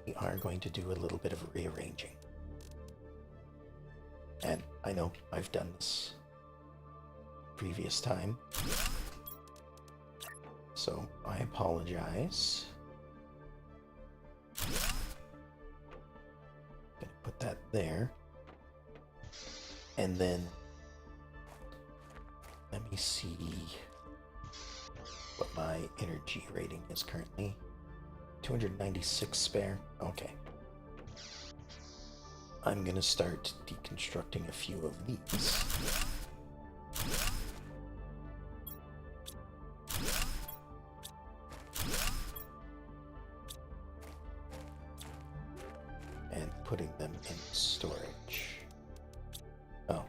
Speaker 1: we are going to do a little bit of rearranging. And I know I've done this previous time. So I apologize. Gonna put that there. And then let me see what my energy rating is currently. 296 spare. Okay. I'm gonna start deconstructing a few of these. And putting them in storage. Oh,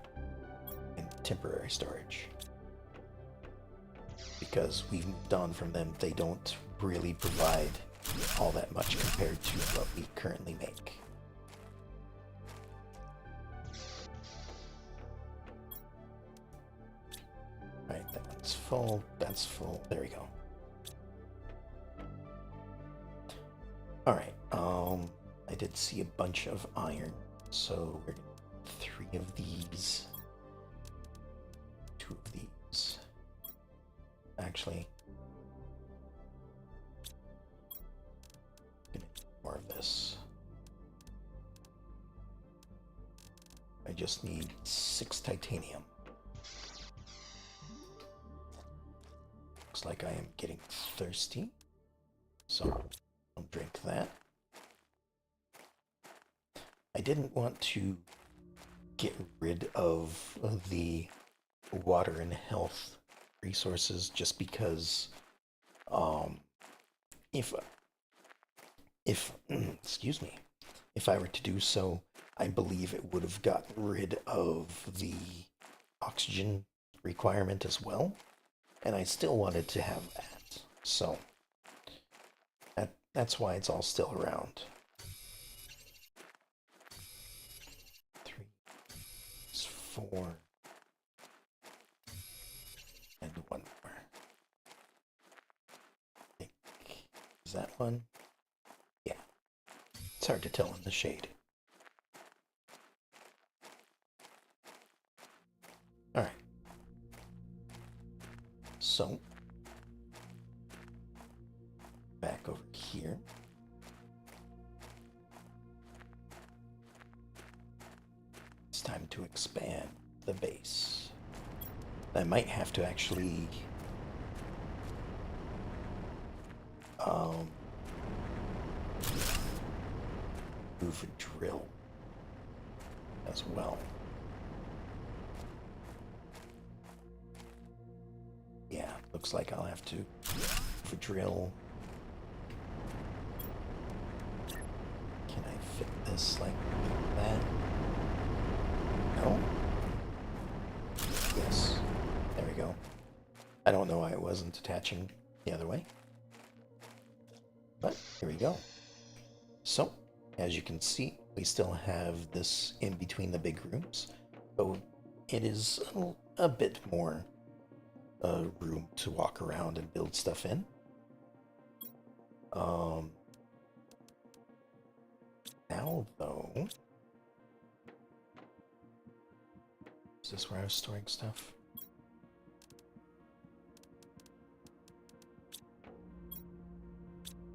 Speaker 1: in temporary storage. Because we've moved on from them, they don't really provide all that much compared to what we currently make. Alright, that one's full, that's full, there we go. Alright, I did see a bunch of iron, so we're gonna do 3 of these, 2 of these. Actually, gonna do more of this. I just need 6 titanium. Looks like I am getting thirsty, so I'll drink that. I didn't want to get rid of the water and health resources just because if excuse me, if I were to do so, I believe it would have gotten rid of the oxygen requirement as well, and I still wanted to have that, so that's why it's all still around. 3, 4, and 1 more. I think, is that one? Yeah. It's hard to tell in the shade. Alright. So, back over here. It's time to expand the base. I might have to actually move a drill as well. Yeah, looks like I'll have to move a drill. Can I fit this like that? No? Yes. There we go. I don't know why it wasn't attaching the other way. But here we go. So, as you can see, we still have this in between the big rooms, but it is a bit more room to walk around and build stuff in. Now though, is this where I was storing stuff?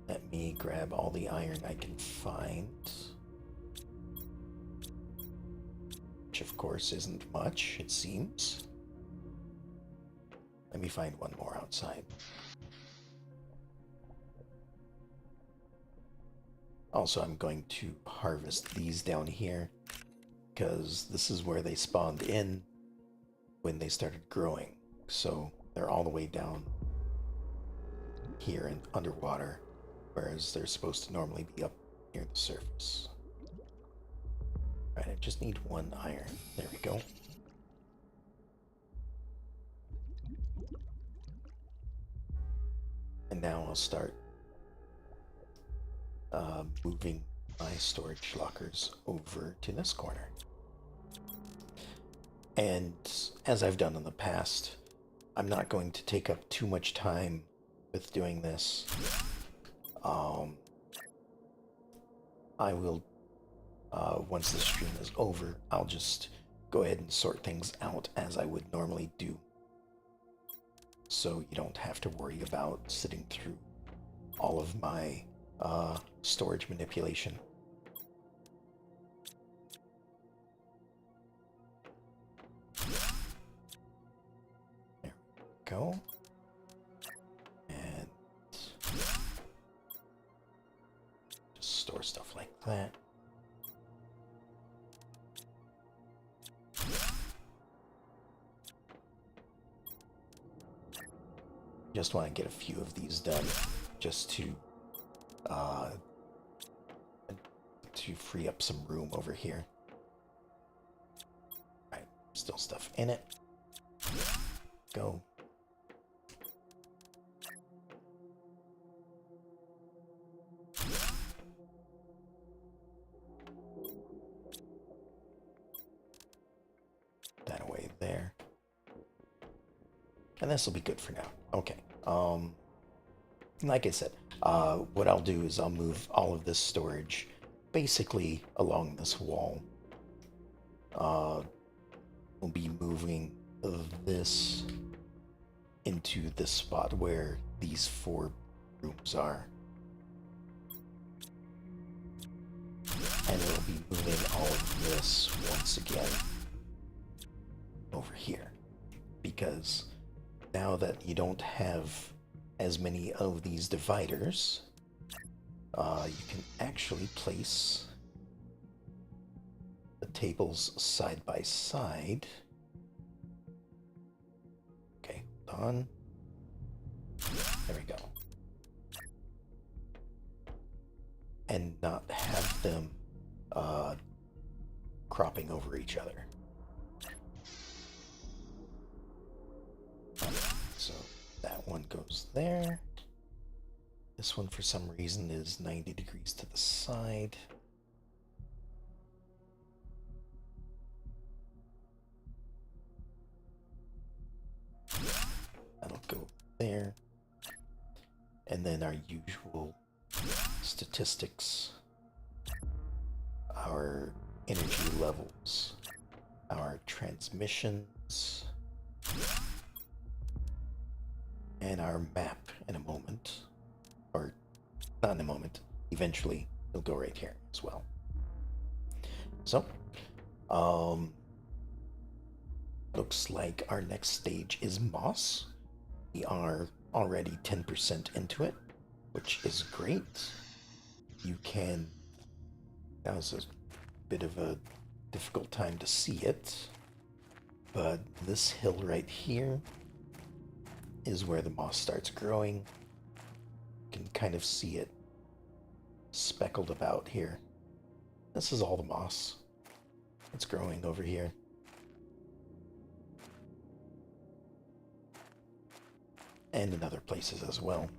Speaker 1: Let me grab all the iron I can find. Which of course isn't much, it seems. Let me find one more outside. Also, I'm going to harvest these down here because this is where they spawned in when they started growing. So they're all the way down here and underwater, whereas they're supposed to normally be up near the surface. Right, I just need 1 iron. There we go. And now I'll start moving my storage lockers over to this corner. And as I've done in the past, I'm not going to take up too much time with doing this. I will, once the stream is over, I'll just go ahead and sort things out as I would normally do so you don't have to worry about sitting through all of my storage manipulation. There we go. And just store stuff like that. Just want to get a few of these done, just to free up some room over here. Right, still stuff in it. Go. That away there. And this will be good for now. Okay. Like I said, what I'll do is I'll move all of this storage basically along this wall. We'll be moving this into the spot where these 4 rooms are. And we'll be moving all of this once again over here. Because now that you don't have as many of these dividers, you can actually place the tables side by side. Okay, hold on. There we go. And not have them cropping over each other. So that one goes there. This one, for some reason, is 90 degrees to the side. That'll go there. And then our usual statistics, our energy levels, our transmissions, and our map in a moment. Or not in a moment, eventually it'll go right here as well. So, looks like our next stage is Moss. We are already 10% into it, which is great. You can... That was a bit of a difficult time to see it, but this hill right here is where the moss starts growing. You can kind of see it speckled about here. This is all the moss. It's growing over here. And in other places as well.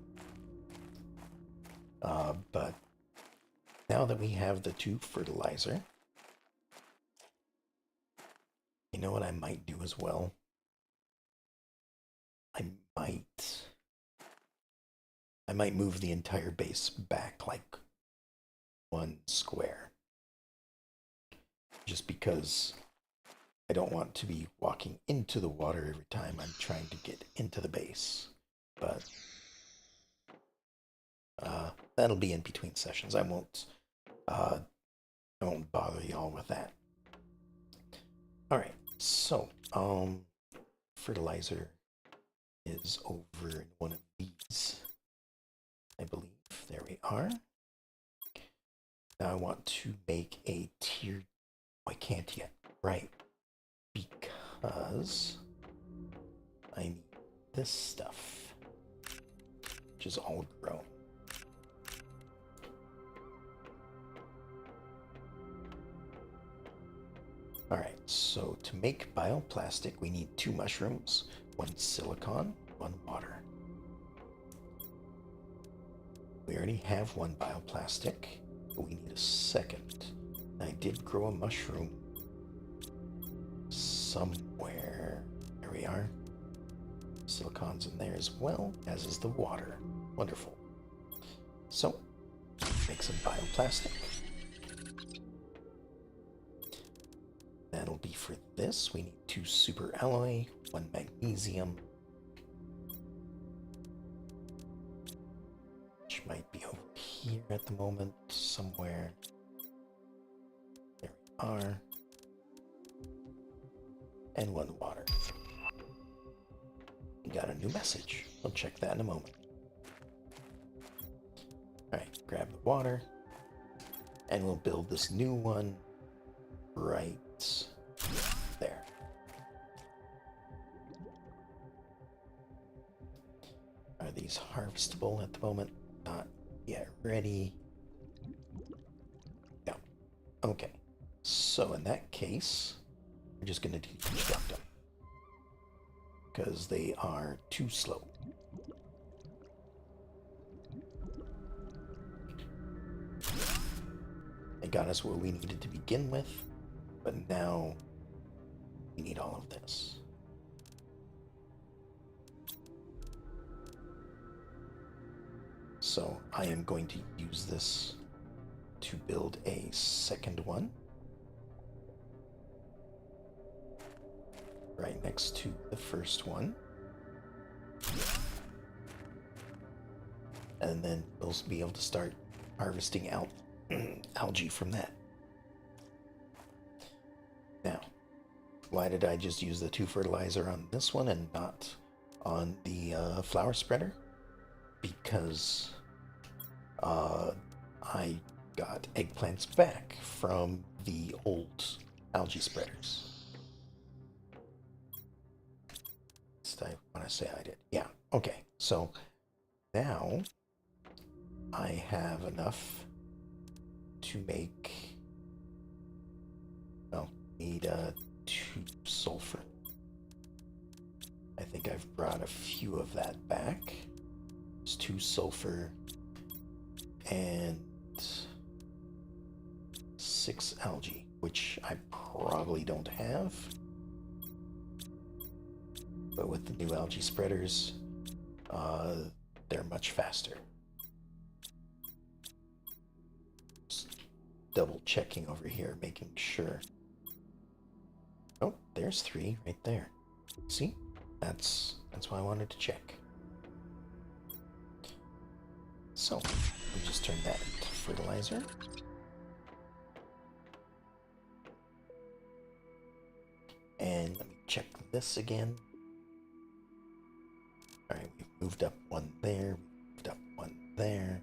Speaker 1: But now that we have the 2 fertilizer, you know what I might do as well? I might move the entire base back like 1 square. Just because I don't want to be walking into the water every time I'm trying to get into the base. But that'll be in between sessions. I won't bother y'all with that. Alright, so fertilizer is over in one of these, I believe. There we are. Now I want to make a tier... Oh, I can't yet. Right. Because I need this stuff, which is all grown. Alright, so to make bioplastic, we need 2 mushrooms, 1 silicon, 1 water. We already have 1 bioplastic, but we need a second. I did grow a mushroom somewhere. There we are. Silicon's in there as well, as is the water. Wonderful. So, make some bioplastic. That'll be for this. We need 2 super alloy, 1 magnesium, here at the moment, somewhere. There we are. And 1 water. We got a new message. We'll check that in a moment. Alright, grab the water. And we'll build this new one right there. Are these harvestable at the moment? Not yet ready. No. Okay. So in that case, we're just going to deconstruct them. Because they are too slow. They got us what we needed to begin with, but now we need all of this. So I am going to use this to build a second one. Right next to the first one. And then we'll be able to start harvesting out algae from that. Now, why did I just use the 2 fertilizer on this one and not on the flower spreader? Because I got eggplants back from the old algae spreaders. I want to say I did. Yeah, okay. So now I have enough to make, well, need 2 sulfur. I think I've brought a few of that back. It's 2 sulfur and 6 algae, which I probably don't have. But with the new algae spreaders, they're much faster. Just double checking over here, making sure. Oh, there's 3 right there. See? That's why I wanted to check. So, we just turn that into fertilizer. And let me check this again. Alright, we've moved up 1 there, moved up 1 there.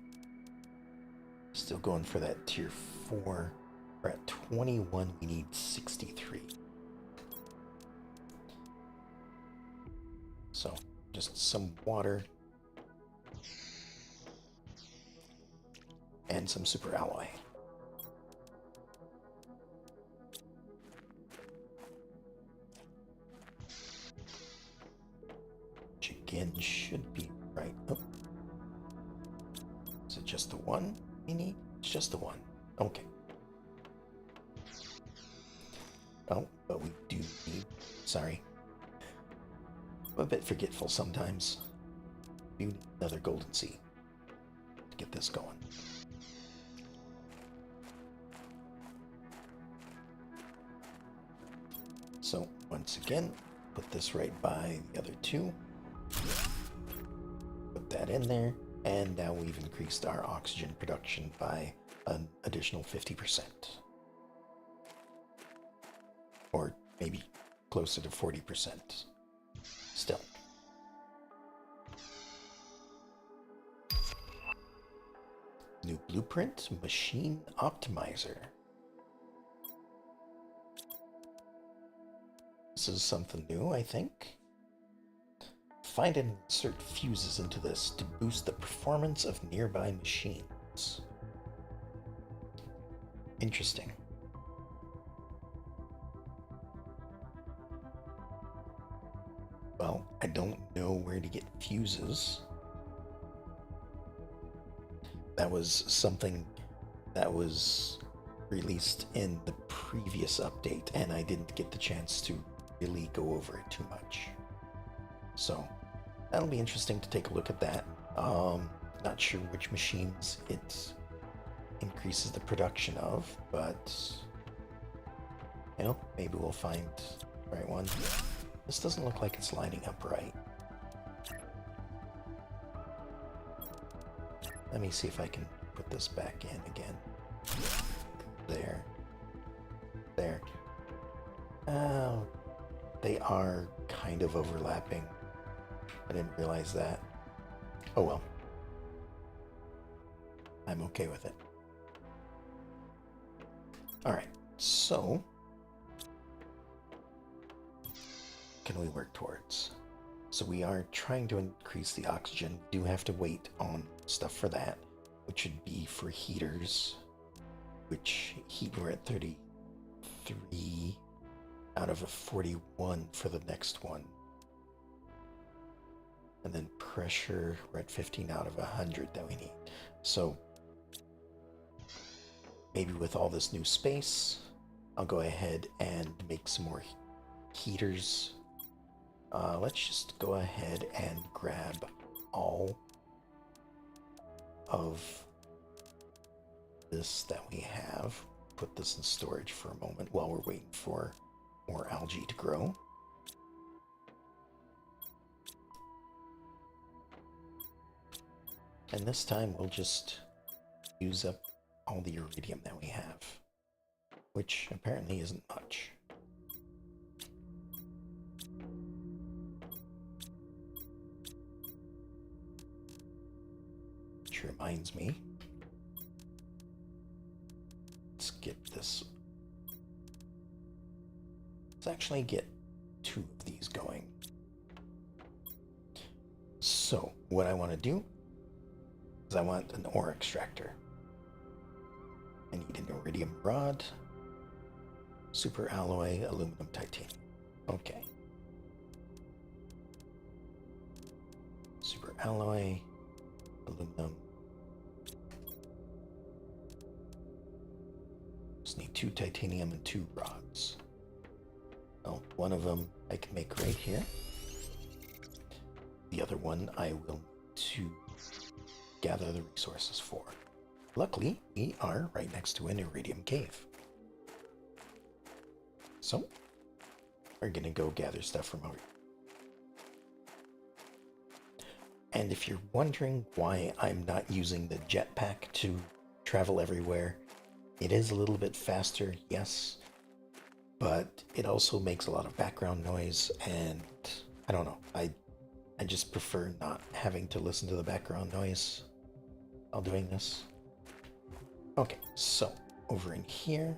Speaker 1: Still going for that tier 4. We're at 21, we need 63. So, just some water. And some super alloy. Which again should be right. Oh. Is it just the 1 we need? It's just the 1. Okay. Oh, but we do need... Sorry. I'm a bit forgetful sometimes. We need another golden seed to get this going. So, once again, put this right by the other 2. Put that in there, and now we've increased our oxygen production by an additional 50%. Or maybe closer to 40%. Still. New blueprint, machine optimizer. This is something new, I think. Find and insert fuses into this to boost the performance of nearby machines. Interesting. Well, I don't know where to get fuses. That was something that was released in the previous update, and I didn't get the chance to really go over it too much. So, that'll be interesting to take a look at that. Not sure which machines it increases the production of, but, you know, maybe we'll find the right one. This doesn't look like it's lining up right. Let me see if I can put this back in again. There. There. Oh, they are kind of overlapping. I didn't realize that. Oh well. I'm okay with it. Alright, so can we work towards? So we are trying to increase the oxygen. We do have to wait on stuff for that, which should be for heaters, which we're at 33 out of a 41 for the next one. And then pressure, we're at 15 out of 100 that we need. So maybe with all this new space, I'll go ahead and make some more heaters. Let's just go ahead and grab all of this that we have. Put this in storage for a moment while we're waiting for more algae to grow. And this time we'll just use up all the iridium that we have, which apparently isn't much. Which reminds me, let's get this. Let's actually get 2 of these going. So what I want to do is I want an ore extractor. I need an iridium rod, super alloy, aluminum, titanium. Okay. Super alloy, aluminum. Just need 2 titanium and 2 rods. Well, one of them I can make right here. The other one I will need to gather the resources for. Luckily, we are right next to an iridium cave. So, we're gonna go gather stuff from over here. And if you're wondering why I'm not using the jetpack to travel everywhere, it is a little bit faster, yes, but it also makes a lot of background noise, and I don't know, I just prefer not having to listen to the background noise while doing this. Okay, so over in here,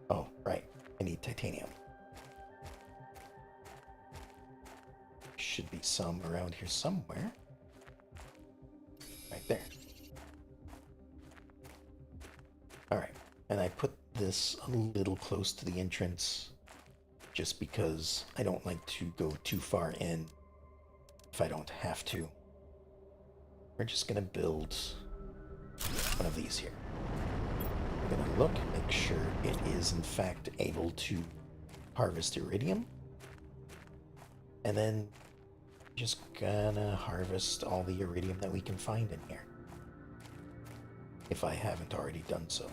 Speaker 1: oh, right, I need titanium. Should be some around here somewhere. Right there. Alright, and I put this a little close to the entrance just because I don't like to go too far in if I don't have to. We're just gonna build one of these here. I'm gonna look, make sure it is in fact able to harvest iridium, and then just gonna harvest all the iridium that we can find in here, if I haven't already done so.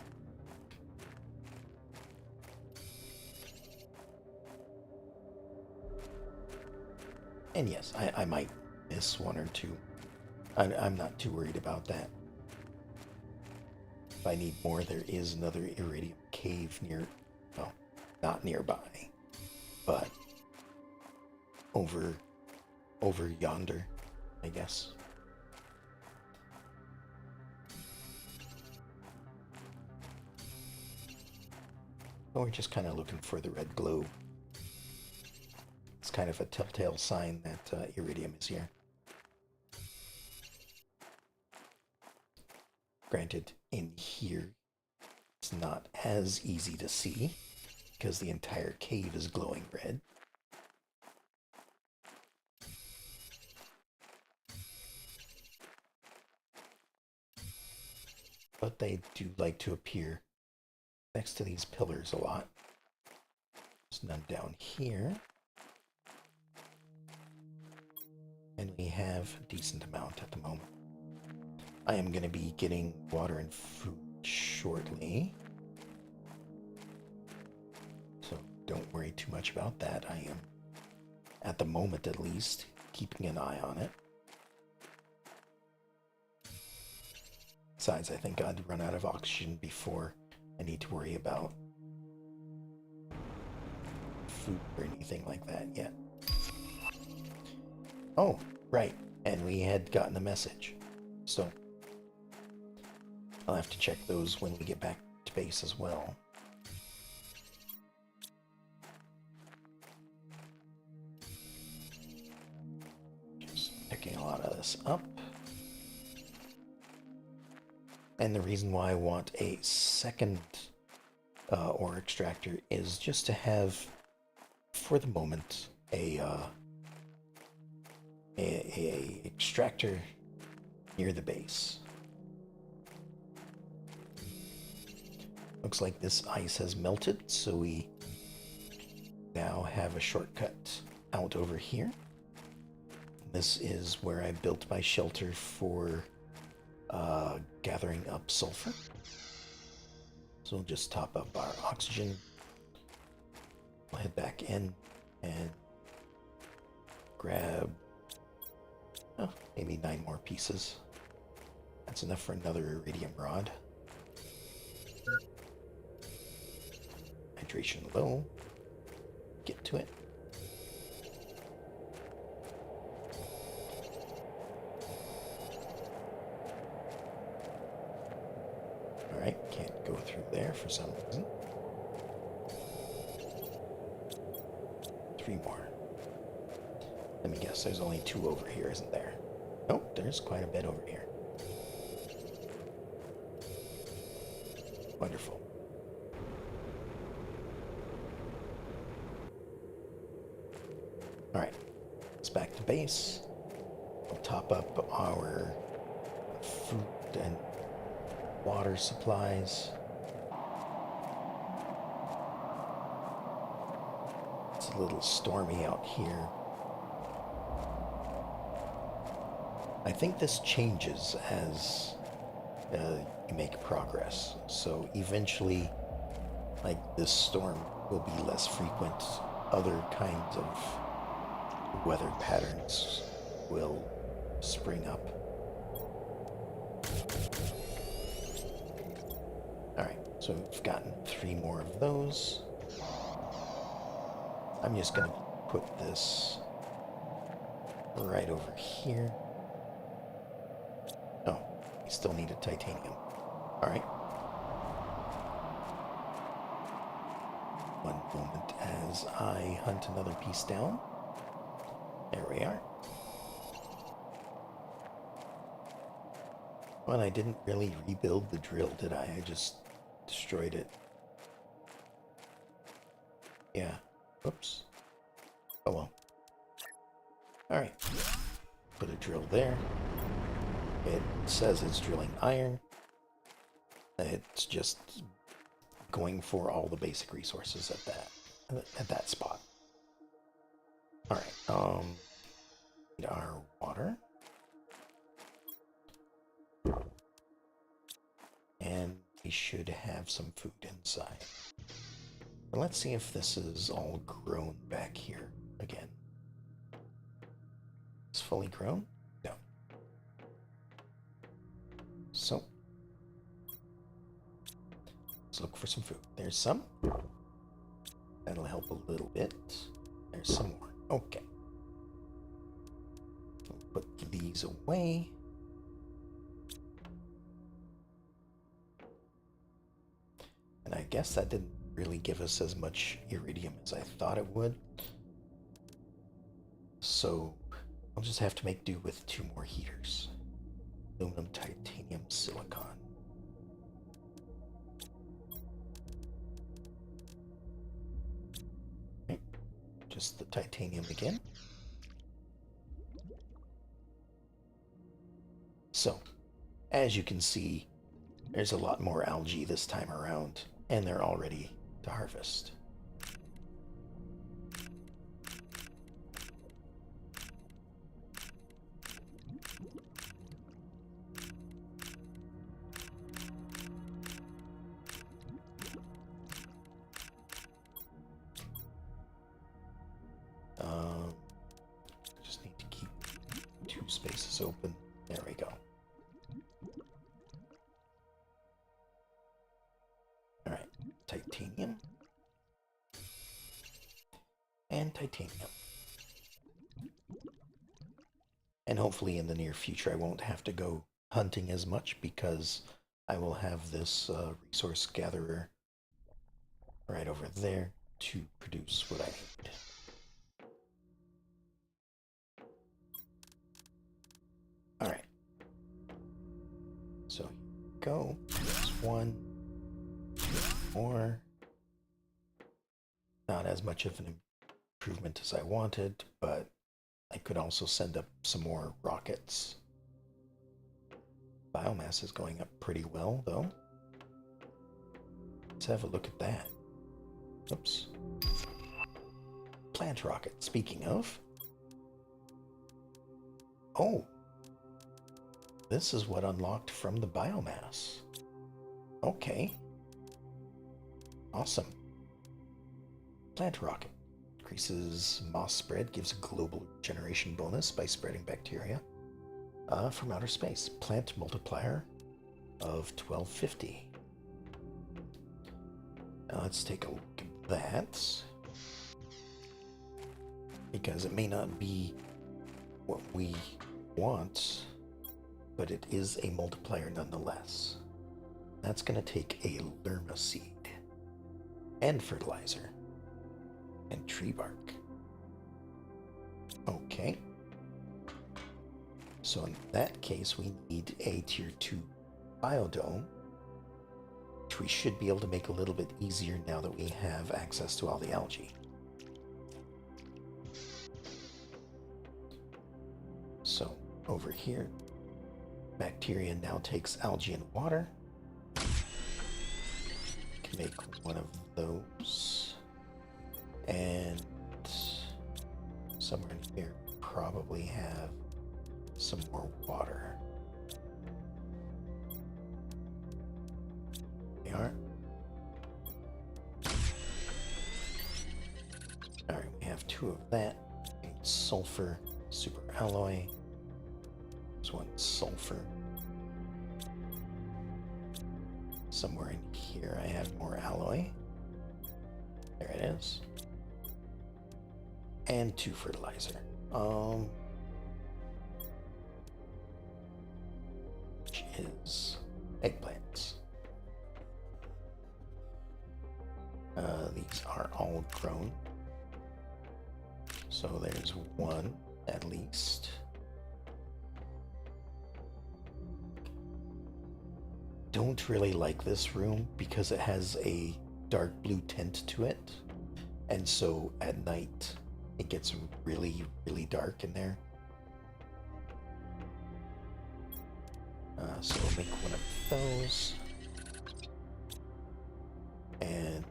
Speaker 1: And yes, I might miss 1 or 2. I'm not too worried about that. If I need more, there is another iridium cave near, well, not nearby, but over yonder, I guess. So we're just kind of looking for the red glow. It's kind of a telltale sign that iridium is here. Granted, in here, it's not as easy to see because the entire cave is glowing red. But they do like to appear next to these pillars a lot. There's none down here. And we have a decent amount at the moment. I am going to be getting water and food shortly, so don't worry too much about that. I am, at the moment at least, keeping an eye on it. Besides, I think I'd run out of oxygen before I need to worry about food or anything like that yet. Oh, right. And we had gotten a message. So I'll have to check those when we get back to base as well. Just picking a lot of this up. And the reason why I want a second ore extractor is just to have, for the moment, a extractor near the base. Looks like this ice has melted, so we now have a shortcut out over here. This is where I built my shelter for gathering up sulfur. So we'll just top up our oxygen. We'll head back in and grab maybe 9 more pieces. That's enough for another iridium rod. Hydration low. Get to it. Alright, can't go through there for some reason. 3 more. Let me guess, there's only 2 over here, isn't there? Nope, there's quite a bit over here. Wonderful. Alright, let's back to base. We'll top up our food and water supplies. It's a little stormy out here. I think this changes as you make progress. So eventually, like, this storm will be less frequent. Other kinds of weather patterns will spring up. Alright, so we've gotten 3 more of those. I'm just gonna put this right over here. Oh, we still need a titanium. Alright. One moment as I hunt another piece down. There we are. Well, I didn't really rebuild the drill, did I? I just destroyed it. Yeah. Whoops. Oh well. Alright. Put a drill there. It says it's drilling iron. It's just going for all the basic resources at that spot. Alright, need our water. And we should have some food inside. But let's see if this is all grown back here again. It's fully grown? No. So, let's look for some food. There's some. That'll help a little bit. There's some more. Okay. We'll put these away. And I guess that didn't really give us as much iridium as I thought it would. So I'll just have to make do with 2 more heaters. Aluminum, titanium, silicon. Okay. Just the titanium again. So, as you can see, there's a lot more algae this time around, and they're all ready to harvest. Just need to keep 2 spaces open. There we go. and titanium. And hopefully in the near future I won't have to go hunting as much because I will have this resource gatherer right over there to produce what I need. Alright. So here we go. There's one. Two more. Not as much of an improvement as I wanted, but I could also send up some more rockets. Biomass is going up pretty well, though. Let's have a look at that. Oops. Plant rocket, speaking of. Oh. This is what unlocked from the biomass. Okay. Awesome. Plant rocket. Increases moss spread, gives a global generation bonus by spreading bacteria from outer space. Plant multiplier of 1250. Now let's take a look at that. Because it may not be what we want, but it is a multiplier nonetheless. That's going to take a Lerma seed and fertilizer and tree bark. Okay. So in that case, we need a tier 2 biodome, which we should be able to make a little bit easier now that we have access to all the algae. So over here, bacteria now takes algae and water. Can make one of those. And somewhere in here, probably have some more water. They are. Alright, we have 2 of that. Sulfur, super alloy. There's 1 sulfur. Somewhere in here I have more alloy. There it is. And 2 fertilizer. Which is eggplants. These are all grown. So there's 1 at least. Don't really like this room because it has a dark blue tint to it. And so at night it gets really, really dark in there. So we'll make 1 of those. And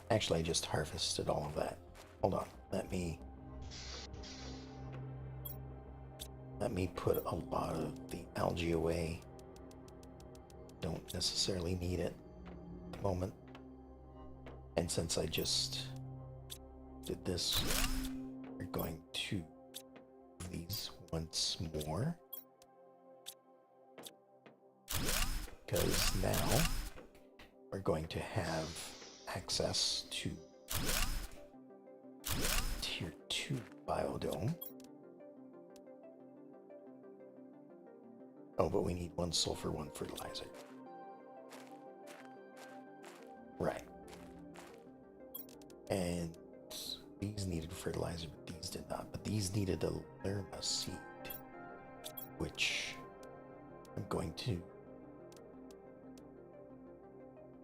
Speaker 1: actually, I just harvested all of that. Hold on, let me put a lot of the algae away. Don't necessarily need it at the moment. And since I just did this, we're going to do these once more. Because now we're going to have access to tier 2 biodome. Oh, but we need 1 sulfur, 1 fertilizer. Right. And these needed fertilizer, but these did not. But these needed a Lerma seed, which I'm going to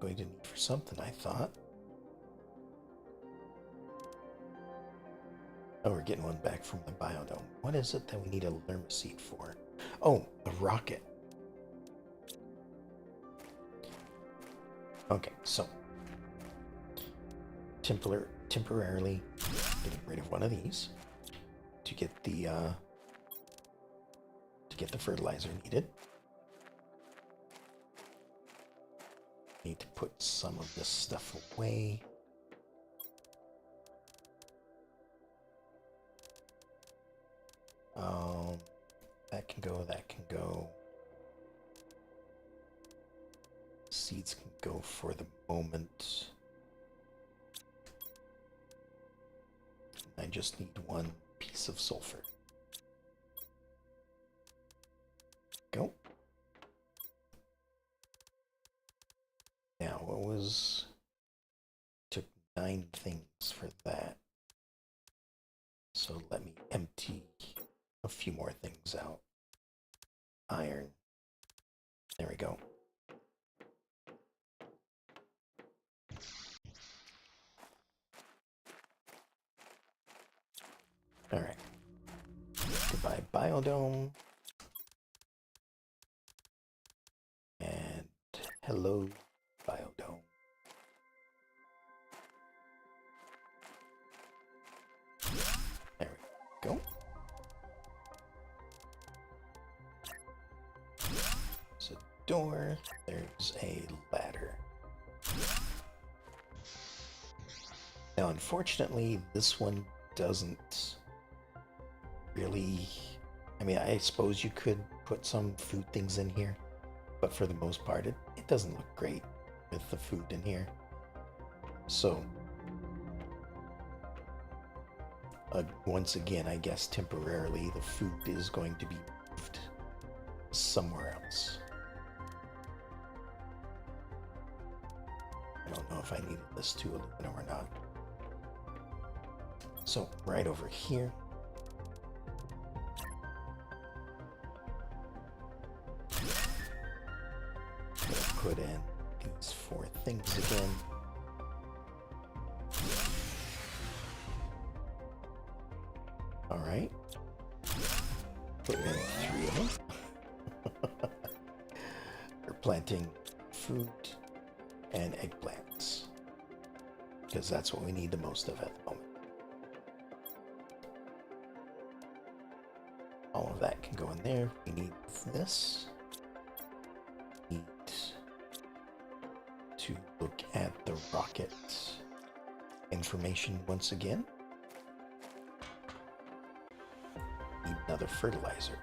Speaker 1: need for something, I thought. Oh, we're getting 1 back from the biodome. What is it that we need a Lerma seed for? Oh, a rocket. Okay, so temporarily getting rid of 1 of these to get the fertilizer needed. Need to put some of this stuff away. That can go, that can go. Seeds can go for the moment. I just need one piece of sulfur. Go. Now, what was... Took 9 things for that. So let me empty a few more things out. Iron. There we go. Alright. Goodbye, Biodome. And hello, Biodome. There we go. There's a door. There's a ladder. Now, unfortunately, this one doesn't really... I mean, I suppose you could put some food things in here, but for the most part, it doesn't look great with the food in here. So, once again, I guess temporarily the food is going to be moved somewhere else. I don't know if I needed this 2 aluminum or not. So, right over here. Put in these 4 things again. Alright. Put in 3 of them. We're planting food and eggplants, because that's what we need the most of at the moment. All of that can go in there. We need this. We need to look at the rocket information once again. Need another fertilizer.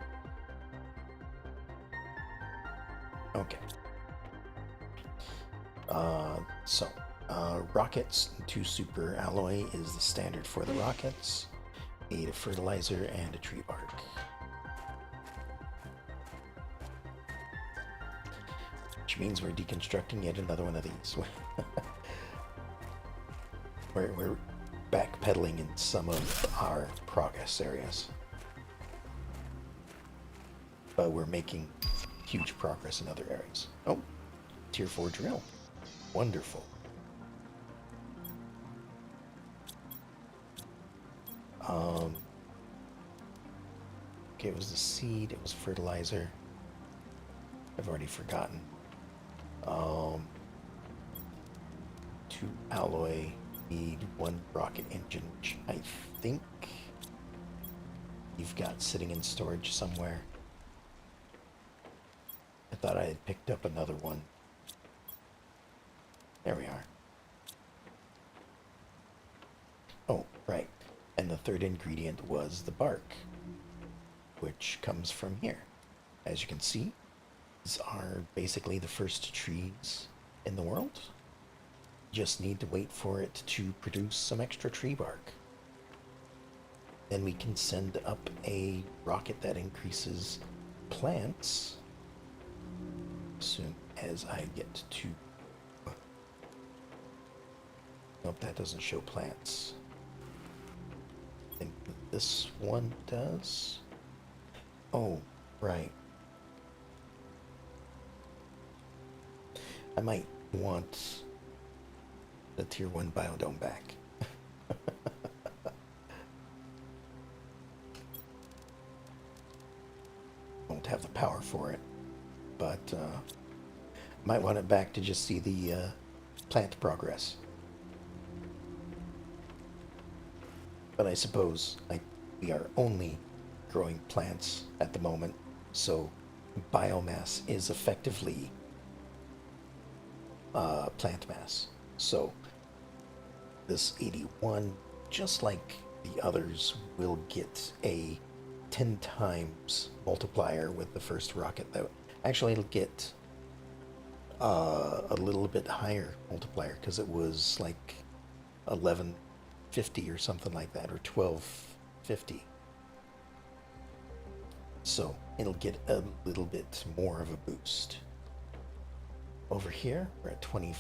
Speaker 1: Okay. Rockets 2 super alloy is the standard for the rockets. Need a fertilizer and a tree bark. Which means we're deconstructing yet another one of these. we're backpedaling in some of our progress areas. But we're making huge progress in other areas. Oh, tier 4 drill. Wonderful. Okay, it was the seed, it was fertilizer. I've already forgotten. 2 alloy, need 1 rocket engine, which I think you've got sitting in storage somewhere. I thought I had picked up another one. There we are. Oh, right. And the 3rd ingredient was the bark, which comes from here. As you can see, these are basically the first trees in the world. Just need to wait for it to produce some extra tree bark. Then we can send up a rocket that increases plants as soon as I get to... Nope, that doesn't show plants. I think this one does. Oh, right. I might want the tier 1 biodome back. Won't have the power for it, but might want it back to just see the plant progress. But I suppose we are only growing plants at the moment, so biomass is effectively plant mass. So this 81, just like the others, will get a 10 times multiplier with the first rocket. That actually it'll get a little bit higher multiplier because it was like 1150 or something like that, or 1250. So it'll get a little bit more of a boost. Over here, we're at 26%.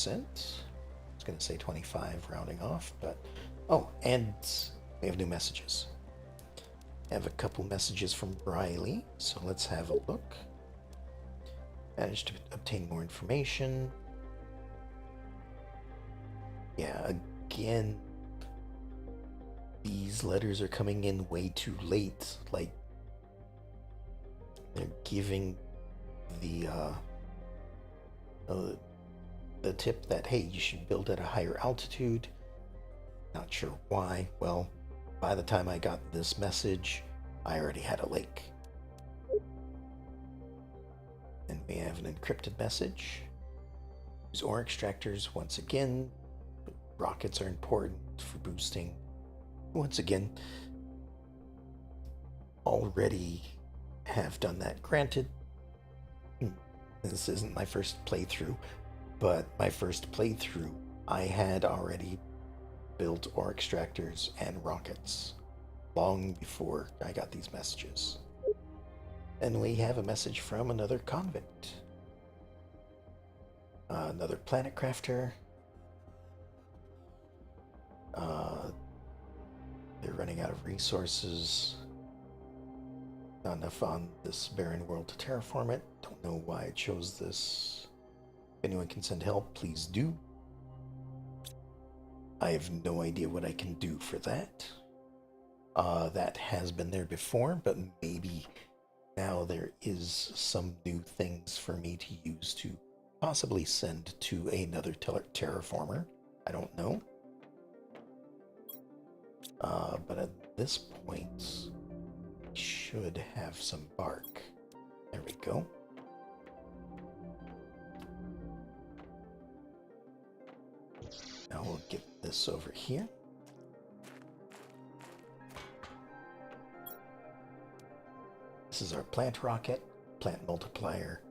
Speaker 1: I was going to say 25 rounding off, but... Oh, and we have new messages. I have a couple messages from Riley, so let's have a look. Managed to obtain more information. Yeah, again, these letters are coming in way too late. Like, they're giving the tip that, hey, you should build at a higher altitude. Not sure why. Well, by the time I got this message, I already had a lake. And we have an encrypted message. Use ore extractors once again. Rockets are important for boosting. Once again, already have done that. Granted, this isn't my first playthrough, but my first playthrough, I had already built ore extractors and rockets long before I got these messages. And we have a message from another convict. Another planet crafter. They're running out of resources. Not enough on this barren world to terraform it. Don't know why it chose this. If anyone can send help, please do. I have no idea what I can do for that. That has been there before, but maybe now there is some new things for me to use to possibly send to another terraformer. I don't know. But at this point, we should have some bark. There we go. Now we'll get this over here. This is our plant rocket. Plant multiplier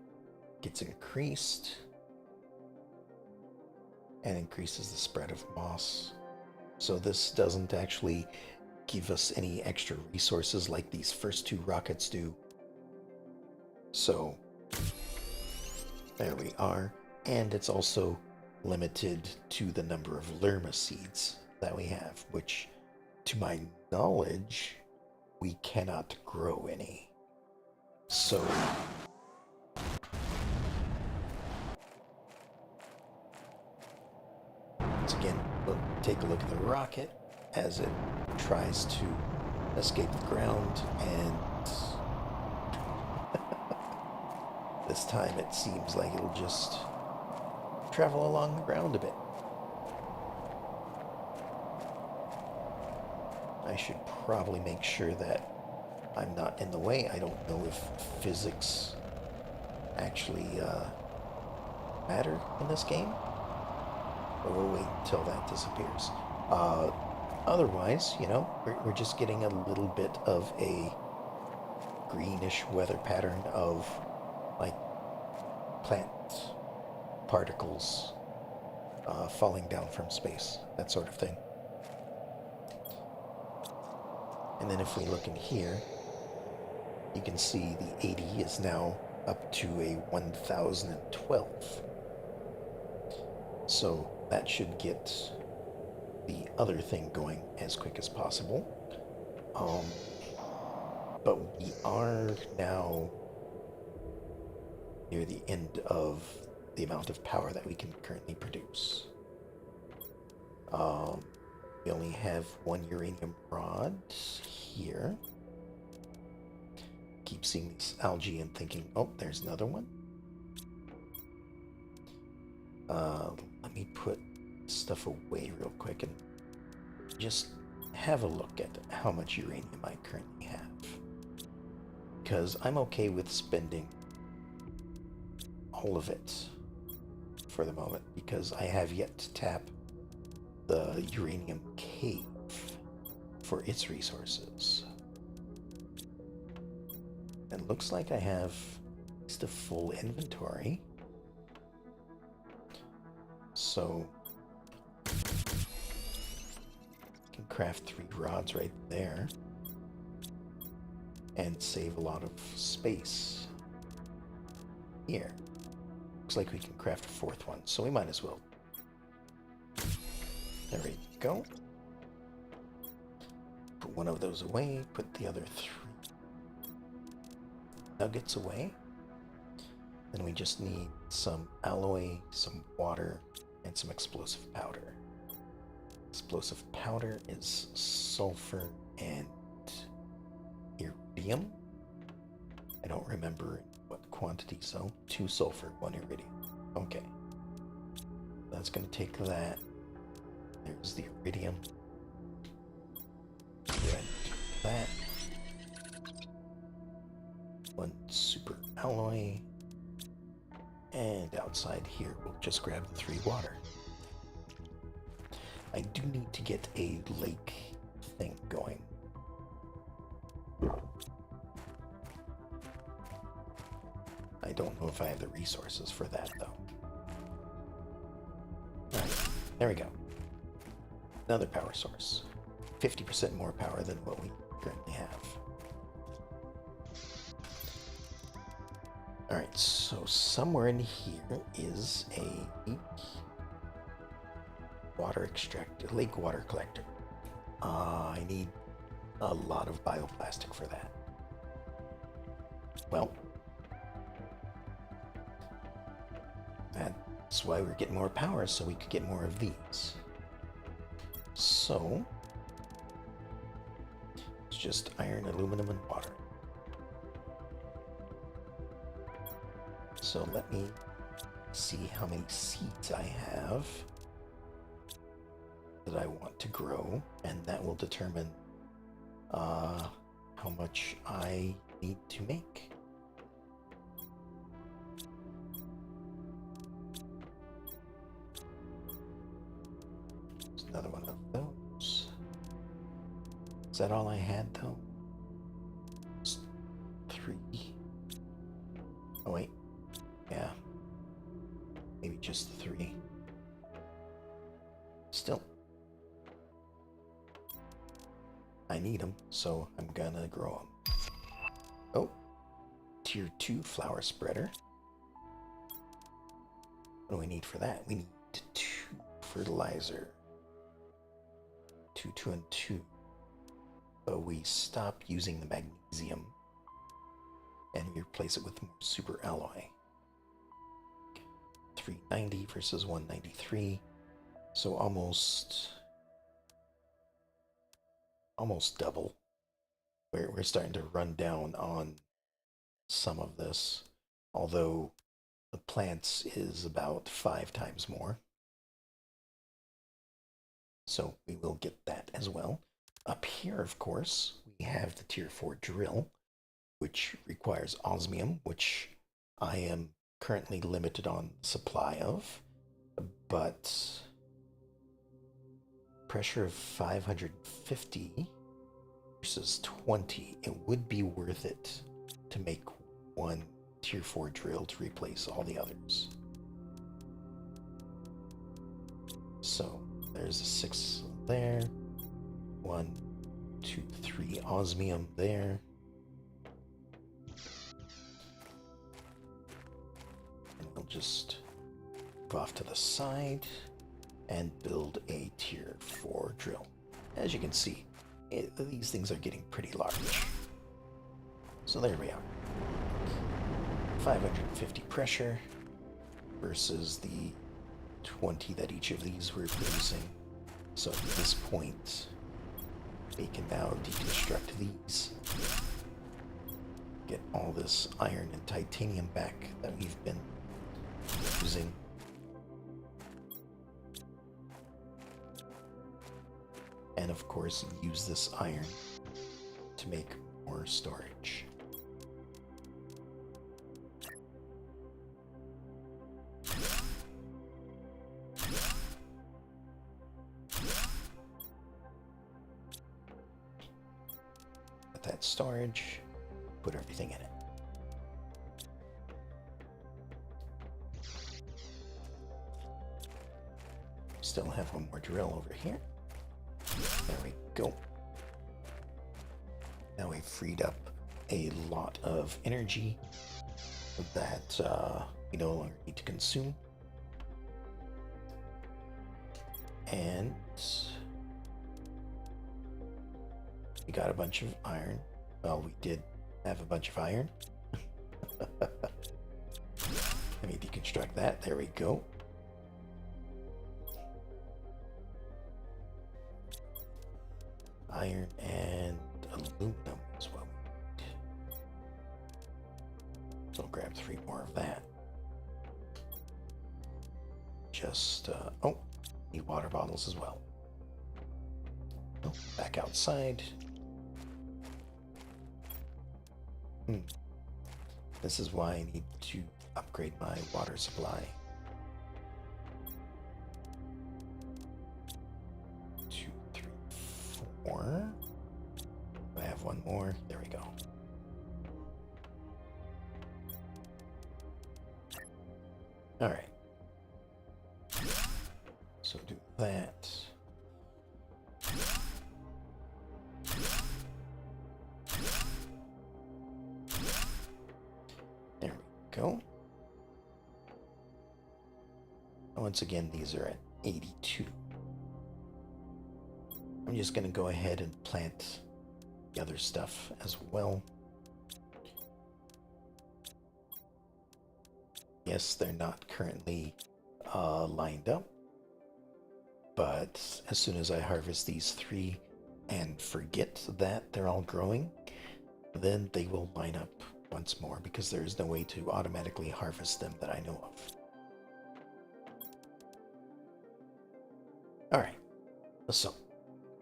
Speaker 1: gets increased and increases the spread of moss. So this doesn't actually give us any extra resources like these first two rockets do. So there we are. And it's also limited to the number of Lerma seeds that we have, which, to my knowledge, we cannot grow any. So once again, we'll take a look at the rocket as it tries to escape the ground, and this time it seems like it'll just travel along the ground a bit. I should probably make sure that I'm not in the way. I don't know if physics actually matter in this game. But we'll wait until that disappears. Otherwise, you know, we're just getting a little bit of a greenish weather pattern of, like, plant particles falling down from space, that sort of thing. And then if we look in here, you can see the 80 is now up to a 1012. So that should get the other thing going as quick as possible. But we are now near the end of the amount of power that we can currently produce. We only have one uranium rod here. Keep seeing this algae and thinking, oh, there's another one. Let me put stuff away real quick and just have a look at how much uranium I currently have. Because I'm okay with spending all of it for the moment, because I have yet to tap the uranium cave for its resources. It looks like I have at least a full inventory. So I can craft 3 rods right there and save a lot of space here. Looks like we can craft a 4th one, so we might as well. There we go. Put one of those away, put the other 3 nuggets away. Then we just need some alloy, some water, and some explosive powder. Explosive powder is sulfur and iridium. I don't remember what quantity, so 2 sulfur, 1 iridium. Okay. That's going to take that. There's the iridium. Good. That. 1 super alloy. And outside here, we'll just grab the 3 water. I do need to get a lake thing going. I don't know if I have the resources for that, though. Alright, there we go. Another power source. 50% more power than what we currently have. Alright, so somewhere in here is a water extractor, lake water collector. I need a lot of bioplastic for that. Well, that's why we're getting more power, so we could get more of these. So, it's just iron, aluminum, and water. So let me see how many seeds I have that I want to grow, and that will determine how much I need to make. There's another one of those. Is that all I had, though? It's 3. Oh, wait. Yeah. Maybe just 3. Still. I need them, so I'm gonna grow them. Oh. Tier 2 flower spreader. What do we need for that? We need 2 fertilizer. 2, 2, and 2. So we stop using the magnesium and we replace it with more super alloy. 390 versus 193. So almost double. We're starting to run down on some of this, although the plants is about 5 times more. So we will get that as well. Up here, of course, we have the tier 4 drill, which requires osmium, which I am currently limited on supply of, but pressure of 550 versus 20, it would be worth it to make 1 tier 4 drill to replace all the others. So there's a 6 there, 1, 2, 3 osmium there. And we'll just go off to the side and build a tier 4 drill. As you can see, these things are getting pretty large. So there we are. 550 pressure versus the 20 that each of these were producing. So at this point, we can now deconstruct these. Get all this iron and titanium back that we've been using. And of course, use this iron to make more storage. Put that storage, put everything in it. Still have one more drill over here. There we go. Now we've freed up a lot of energy that we no longer need to consume. And we got a bunch of iron. Well, we did have a bunch of iron. Let me deconstruct that. There we go. Iron and aluminum as well. So I'll grab 3 more of that. Just, oh, need water bottles as well. Oh, back outside. This is why I need to upgrade my water supply. 2, 3, 4. I have one more. There we go. All right. So do that. There we go. Once again, these are at 82. I'm just going to go ahead and plant the other stuff as well. Yes, they're not currently lined up, but as soon as I harvest these 3 and forget that they're all growing, then they will line up once more, because there is no way to automatically harvest them that I know of. Alright, so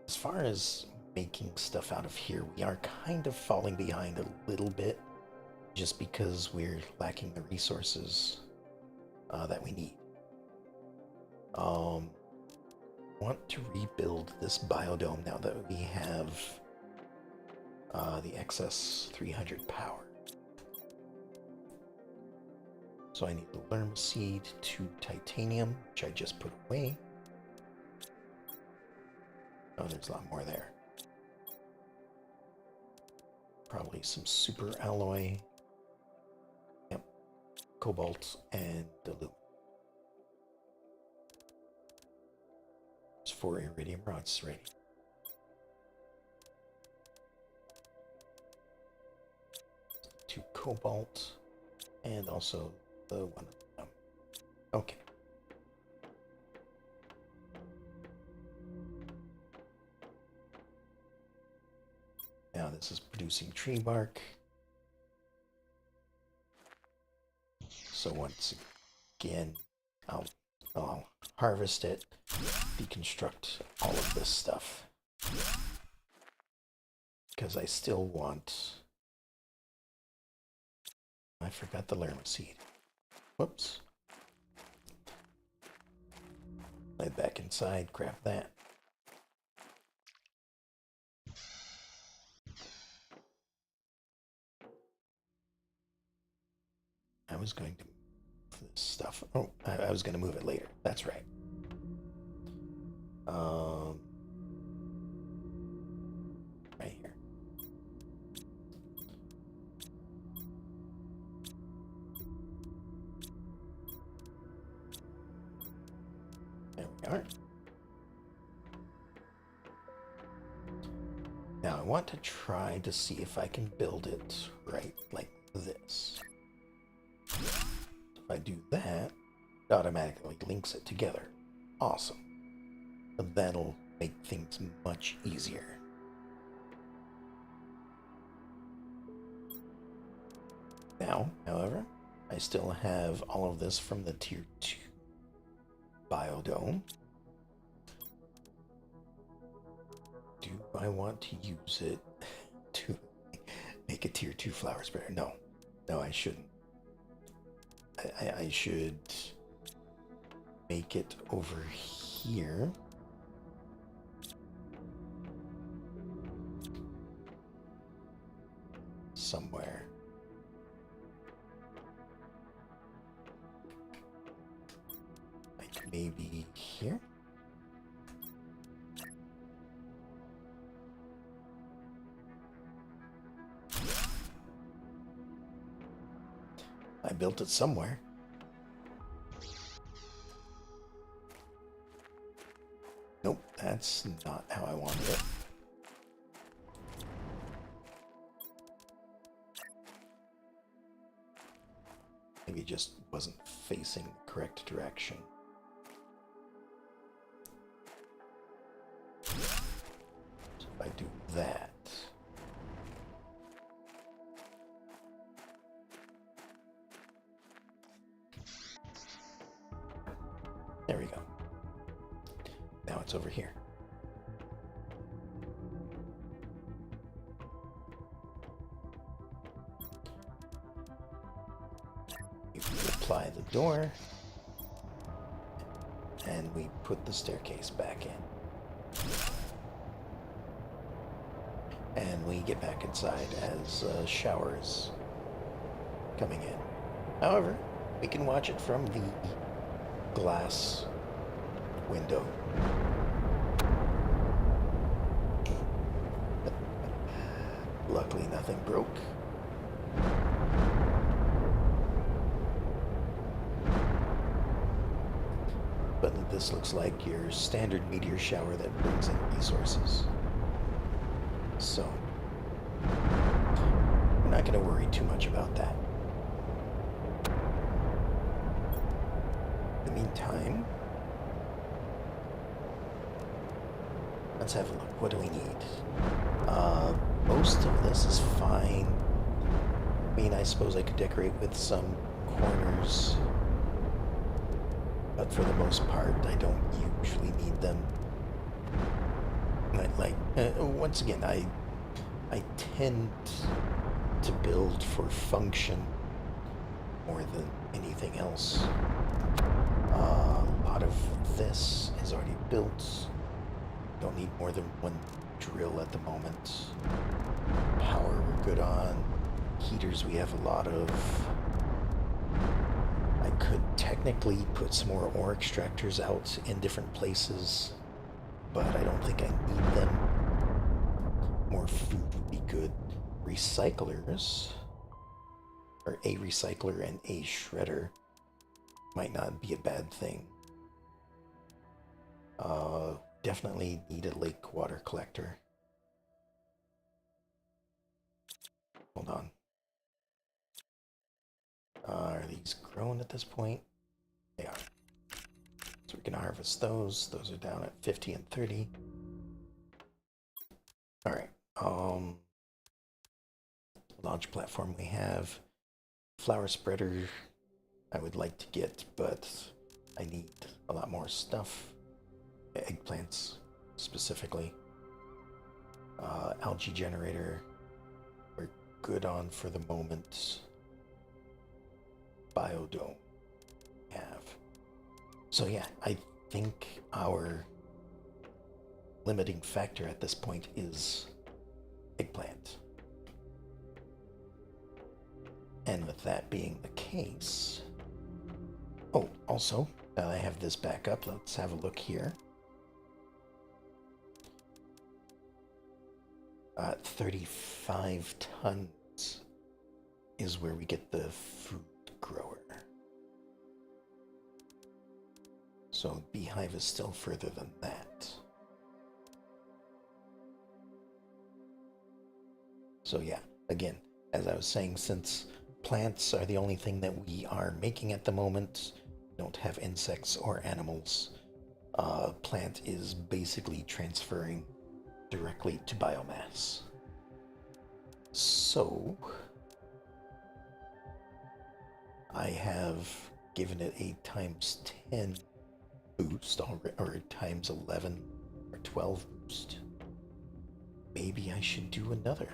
Speaker 1: as far as making stuff out of here, we are kind of falling behind a little bit, just because we're lacking the resources that we need. Want to rebuild this biodome now that we have the excess 300 power. So I need the lerma seed, 2 titanium, which I just put away. Oh, there's a lot more there. Probably some super alloy. Yep. Cobalt and aluminum. There's 4 iridium rods ready. Two cobalt and also the one. Okay. Now this is producing tree bark. So once again, I'll harvest it, deconstruct all of this stuff, because I still want... I forgot the lerma seed. Whoops. Head back inside, grab that. I was going to move this stuff. Oh, I was going to move it later. That's right. Right here. There we are. Now I want to try to see if I can build it right like this. If I do that, it automatically links it together. Awesome. But that'll make things much easier. Now, however, I still have all of this from the tier 2 biodome. Do I want to use it to make a tier 2 flower spreader? No. No, I shouldn't. I should make it over here. Somewhere. Like maybe here? I built it somewhere. Nope, that's not how I wanted it. Maybe it just wasn't facing the correct direction. So if I do that... There we go. Now it's over here. We apply the door, and we put the staircase back in. And we get back inside as shower is coming in. However, we can watch it from the glass window. Luckily, nothing broke. But this looks like your standard meteor shower that brings in resources. So, we're not going to worry too much about that. In the meantime, let's have a look. What do we need? Most of this is fine. I mean, I suppose I could decorate with some corners, but for the most part, I don't usually need them. Once again, I tend to build for function more than anything else. A lot of this is already built. Don't need more than one drill at the moment. Power we're good on. Heaters we have a lot of. I could technically put some more ore extractors out in different places, but I don't think I need them. More food would be good. Recyclers, or a recycler and a shredder, might not be a bad thing. Definitely need a lake water collector. Hold on. Are these grown at this point? They are. So we can harvest those. Those are down at 50 and 30. Alright. Launch platform we have. Flower spreader I would like to get, but I need a lot more stuff. Eggplants, specifically. Algae generator, we're good on for the moment. Biodome, we have. So yeah, I think our limiting factor at this point is eggplant. And with that being the case... Oh, also, now I have this back up, let's have a look here. 35 tons is where we get the food grower. So Beehive is still further than that. So yeah, again, as I was saying, since plants are the only thing that we are making at the moment, don't have insects or animals, plant is basically transferring directly to biomass. So I have given it a times 10 boost already, or times 11 or 12 boost. Maybe I should do another.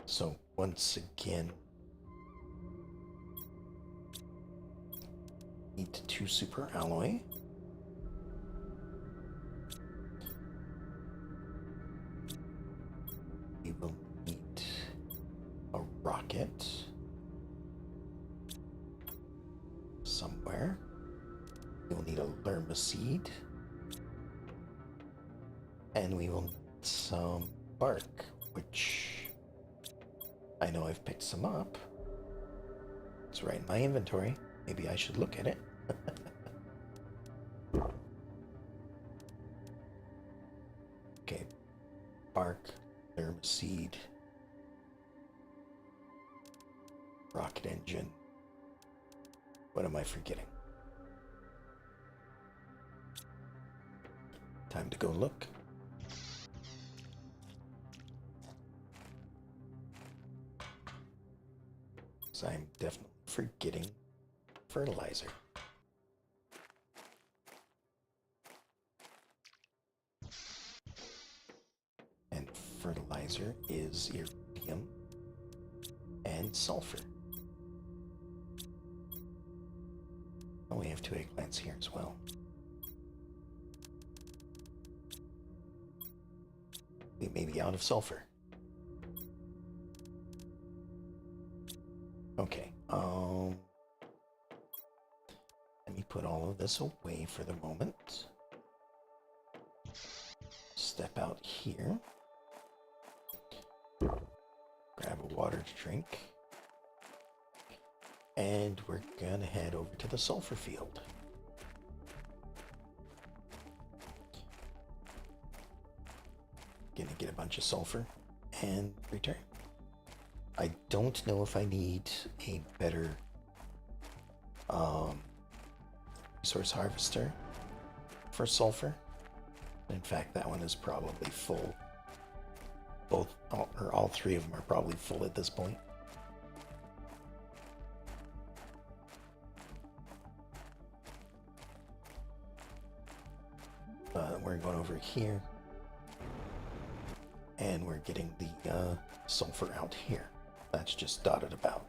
Speaker 1: So once again, need 2 super alloy. We will need a rocket somewhere. We will need a lerma seed. And we will need some bark, which I know I've picked some up. It's right in my inventory. Maybe I should look at it. Okay. Bark, thermoseed, rocket engine. What am I forgetting? Time to go look. So I'm definitely forgetting fertilizer. And fertilizer is iridium and sulfur. Oh, we have 2 eggplants here as well. We may be out of sulfur. Okay, let me put all of this away for the moment. Step out here. Grab a water to drink. And we're gonna head over to the sulfur field. Gonna get a bunch of sulfur and return. I don't know if I need a better resource harvester for sulfur. In fact, that one is probably full. All 3 of them are probably full at this point. We're going over here, and we're getting the sulfur out here. That's just dotted about.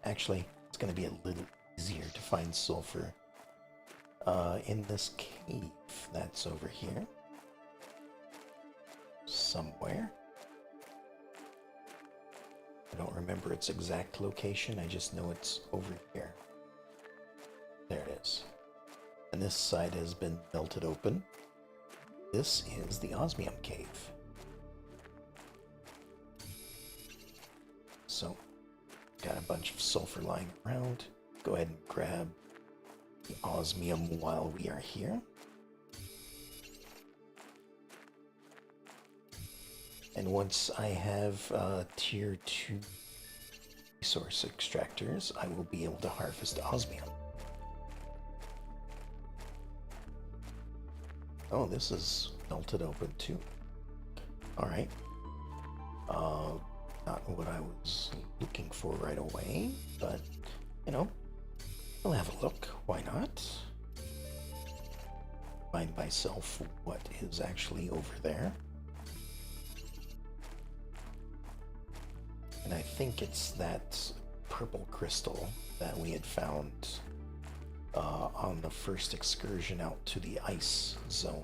Speaker 1: Actually, it's going to be a little easier to find sulfur in this cave that's over here. Somewhere. I don't remember its exact location, I just know it's over here. There it is. And this side has been melted open. This is the osmium cave. So, got a bunch of sulfur lying around. Go ahead and grab the osmium while we are here. And once I have tier 2 resource extractors, I will be able to harvest osmium. Oh, this is melted open too. Alright. Not what I was looking for right away, but, you know, we'll have a look. Why not? Find myself what is actually over there. And I think it's that purple crystal that we had found on the first excursion out to the ice zone.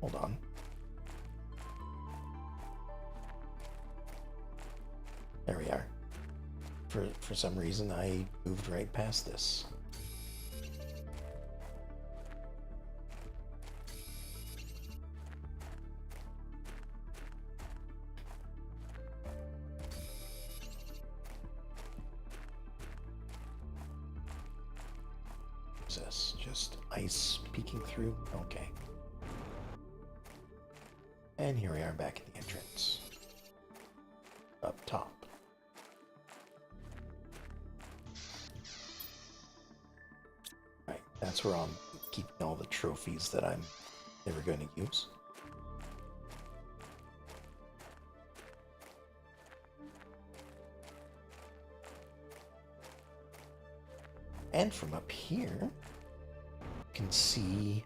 Speaker 1: Hold on. There we are. For some reason, I moved right past this. What's this? Just ice peeking through? Okay. And here we are back at the entrance. Up top. Right, that's where I'm keeping all the trophies that I'm never going to use. And from up here, you can see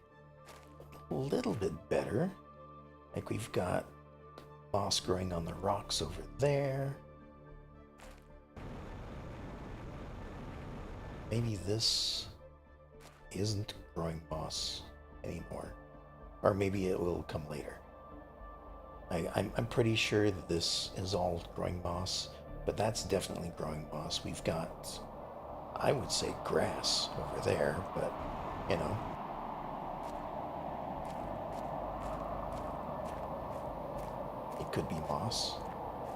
Speaker 1: a little bit better. Like we've got moss growing on the rocks over there. Maybe this isn't growing moss anymore. Or maybe it will come later. I'm pretty sure that this is all growing moss, but that's definitely growing moss. We've got, I would say, grass over there, but, you know. It could be moss.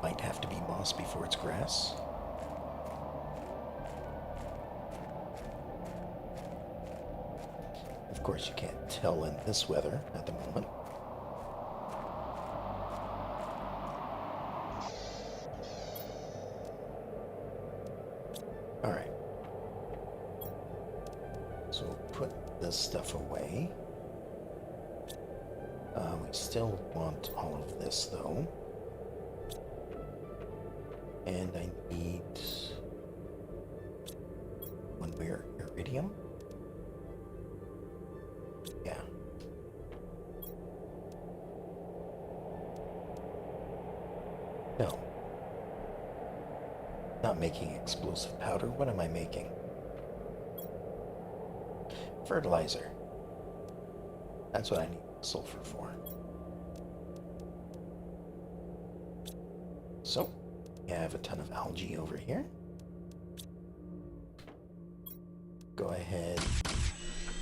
Speaker 1: Might have to be moss before it's grass. Of course, you can't tell in this weather at the moment. Alright. So we'll put this stuff away. We still want all of this, though. And I need one more iridium. Yeah. No. Not making explosive powder. What am I making? Fertilizer. That's what I need sulfur for. So, we have a ton of algae over here. Go ahead,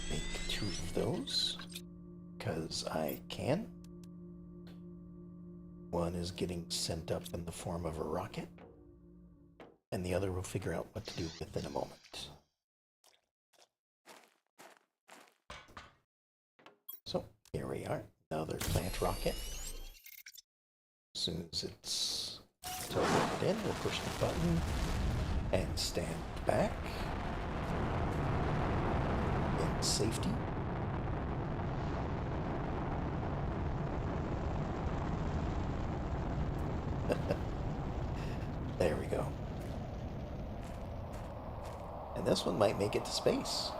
Speaker 1: make 2 of those, because I can. One is getting sent up in the form of a rocket, and the other we'll figure out what to do with in a moment. So, here we are, another plant rocket. As soon as it's tilted in, we'll push the button and stand back in safety. There we go. And this one might make it to space.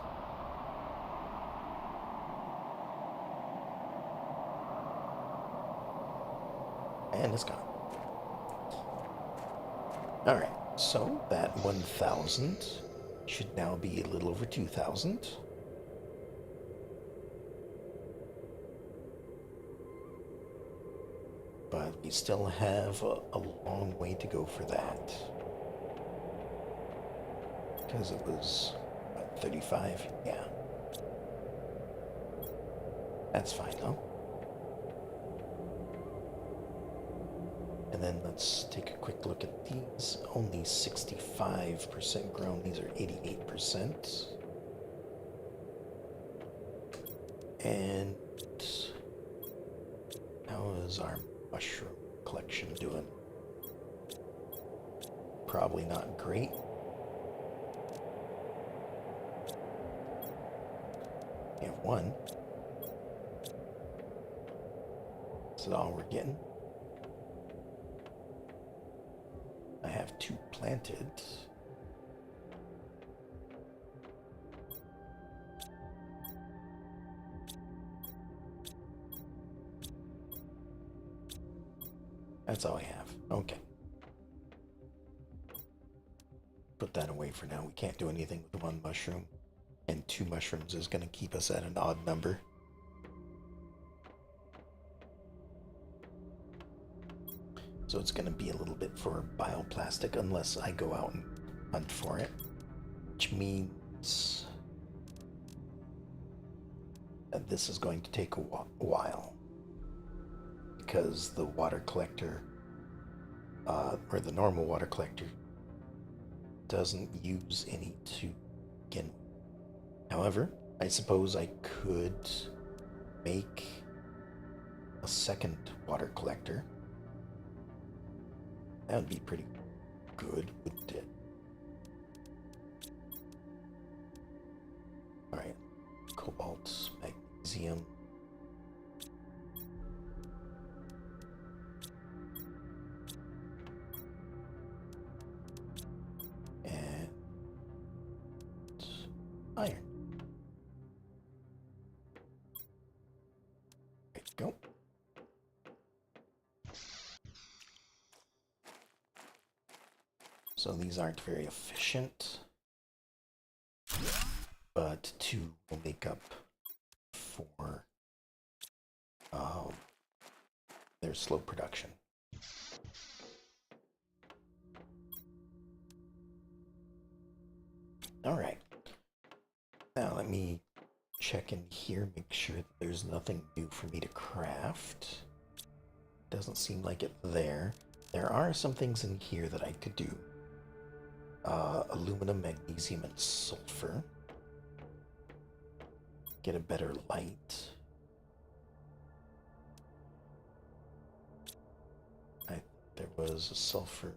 Speaker 1: And it's gone. Alright, so that 1,000 should now be a little over 2,000. But we still have a long way to go for that. Because it was, what, 35? Yeah. That's fine, though. And then let's take a quick look at these. Only 65% grown. These are 88%. And how is our mushroom collection doing? Probably not great. We have 1. Is that all we're getting? I have 2 planted. That's all I have. Okay. Put that away for now. We can't do anything with 1 mushroom. And 2 mushrooms is going to keep us at an odd number. So it's going to be a little bit for bioplastic unless I go out and hunt for it. Which means that this is going to take a while. Because the water collector, or the normal water collector, doesn't use any to begin with. However, I suppose I could make a second water collector. That would be pretty good, wouldn't it? Alright. Cobalt, magnesium. And iron. There you go. So these aren't very efficient, but 2 will make up for their slow production. All right. Now let me check in here, make sure that there's nothing new for me to craft. Doesn't seem like it there. There are some things in here that I could do. Aluminum, magnesium, and sulfur. Get a better light. There was a sulfur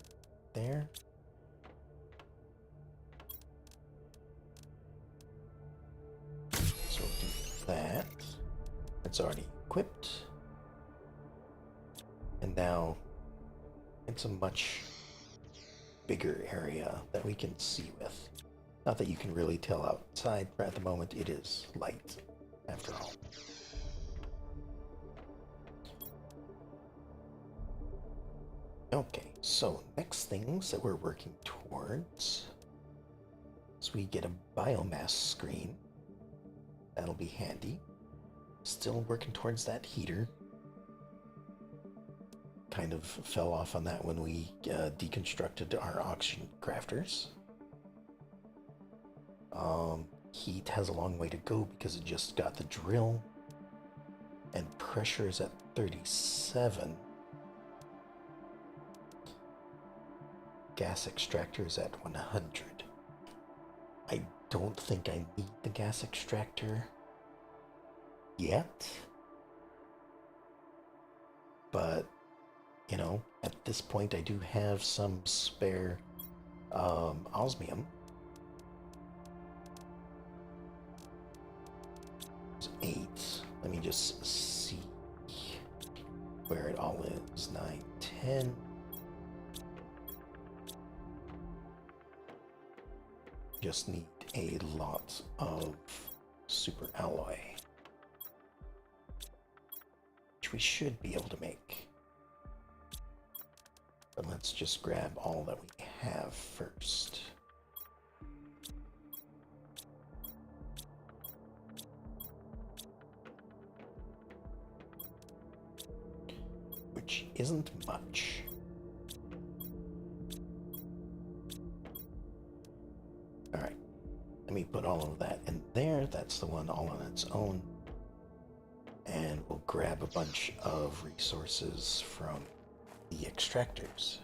Speaker 1: there. So we'll do that. It's already equipped. And now it's a much bigger area that we can see with. Not that you can really tell outside, but at the moment it is light, after all. Okay, so next things that we're working towards is we get a biomass screen. That'll be handy. Still working towards that heater. Kind of fell off on that when we deconstructed our oxygen crafters. Heat has a long way to go because it just got the drill. And pressure is at 37. Gas extractor is at 100. I don't think I need the gas extractor yet. But, you know, at this point I do have some spare osmium. There's 8. Let me just see where it all is. 9, 10. Just need a lot of super alloy, which we should be able to make. But let's just grab all that we have first. Which isn't much. Alright, let me put all of that in there. That's the one all on its own. And we'll grab a bunch of resources from the extractors.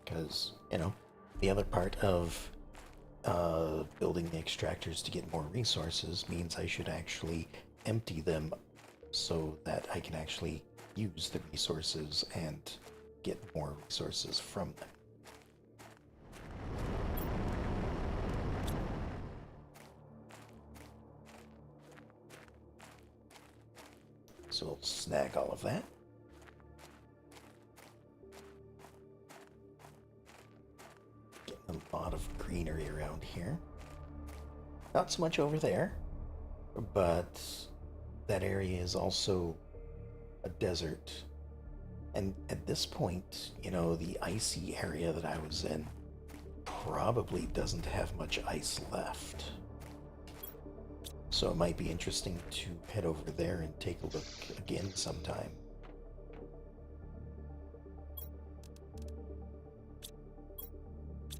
Speaker 1: Because, you know, the other part of building the extractors to get more resources means I should actually empty them so that I can actually use the resources and get more resources from them. So we'll snag all of that. Getting a lot of greenery around here. Not so much over there, but that area is also a desert. And at this point, you know, the icy area that I was in probably doesn't have much ice left. So it might be interesting to head over there and take a look again sometime.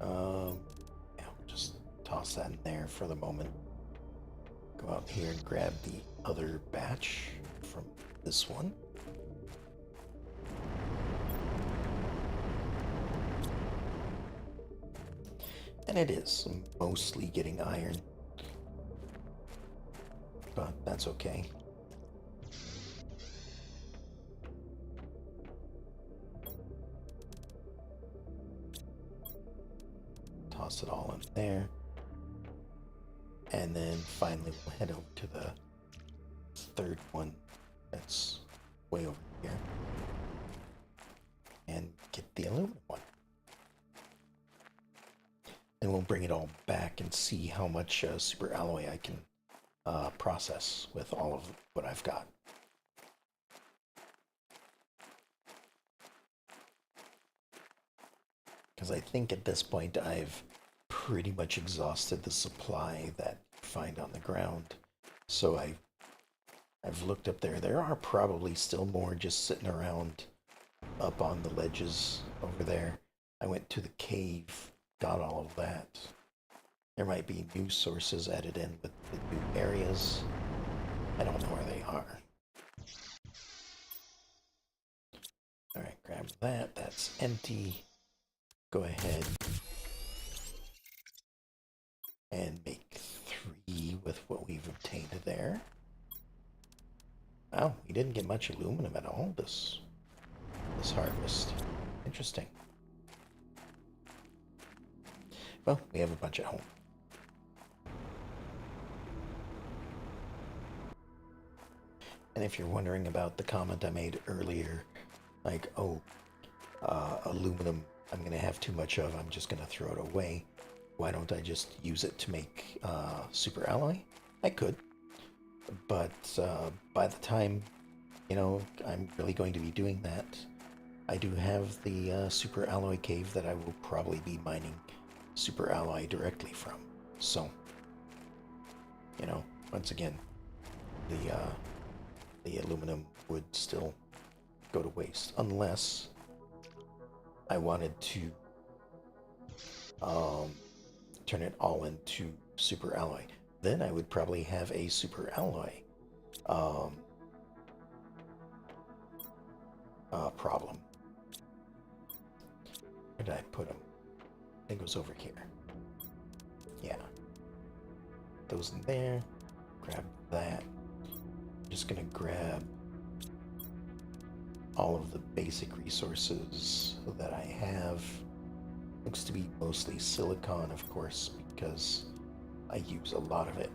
Speaker 1: Yeah, just toss that in there for the moment. Go out here and grab the other batch from this one. And it is mostly getting iron. But that's okay. Toss it all in there. And then finally we'll head over to the third one that's way over here. And get the aluminum one. And we'll bring it all back and see how much super alloy I can process with all of what I've got. Because I think at this point I've pretty much exhausted the supply that you find on the ground. So I've looked up there. There are probably still more just sitting around up on the ledges over there. I went to the cave, got all of that. There might be new sources added in with the new areas. I don't know where they are. that. That's empty. Go ahead and make 3 with what we've obtained there. Wow, we didn't get much aluminum at all this harvest. Interesting. Well, we have a bunch at home. And if you're wondering about the comment I made earlier, like, oh, aluminum, I'm going to have too much of, I'm just going to throw it away. Why don't I just use it to make super alloy? I could. But by the time, I'm really going to be doing that, I do have the super alloy cave that I will probably be mining super alloy directly from. So, once again, the aluminum would still go to waste unless I wanted to turn it all into super alloy. Then I would probably have a super alloy problem. Where did I put them? I think it was over here. Yeah. Those in there. Grab that. I'm just gonna grab all of the basic resources that I have. Looks to be mostly silicon, of course, because I use a lot of it.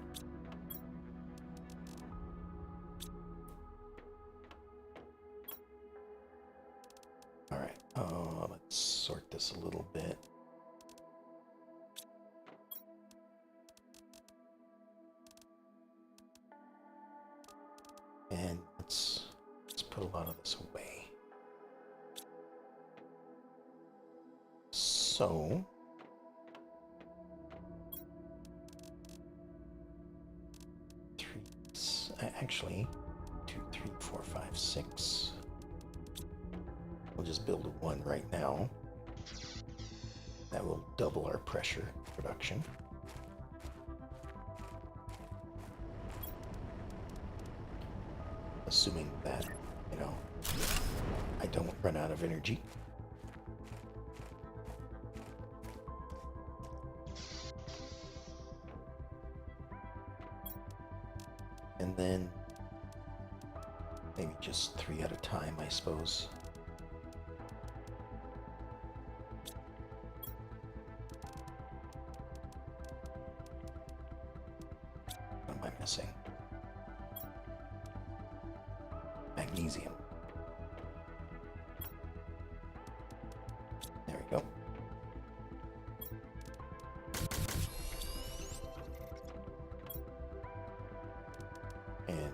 Speaker 1: Alright, let's sort this a little bit. And let's put a lot of this away. So, actually, 2, 3, 4, 5, 6. We'll just build 1 right now. That will double our pressure production. Assuming that, I don't run out of energy. And then maybe just 3 at a time, I suppose. What am I missing? Magnesium. There we go. And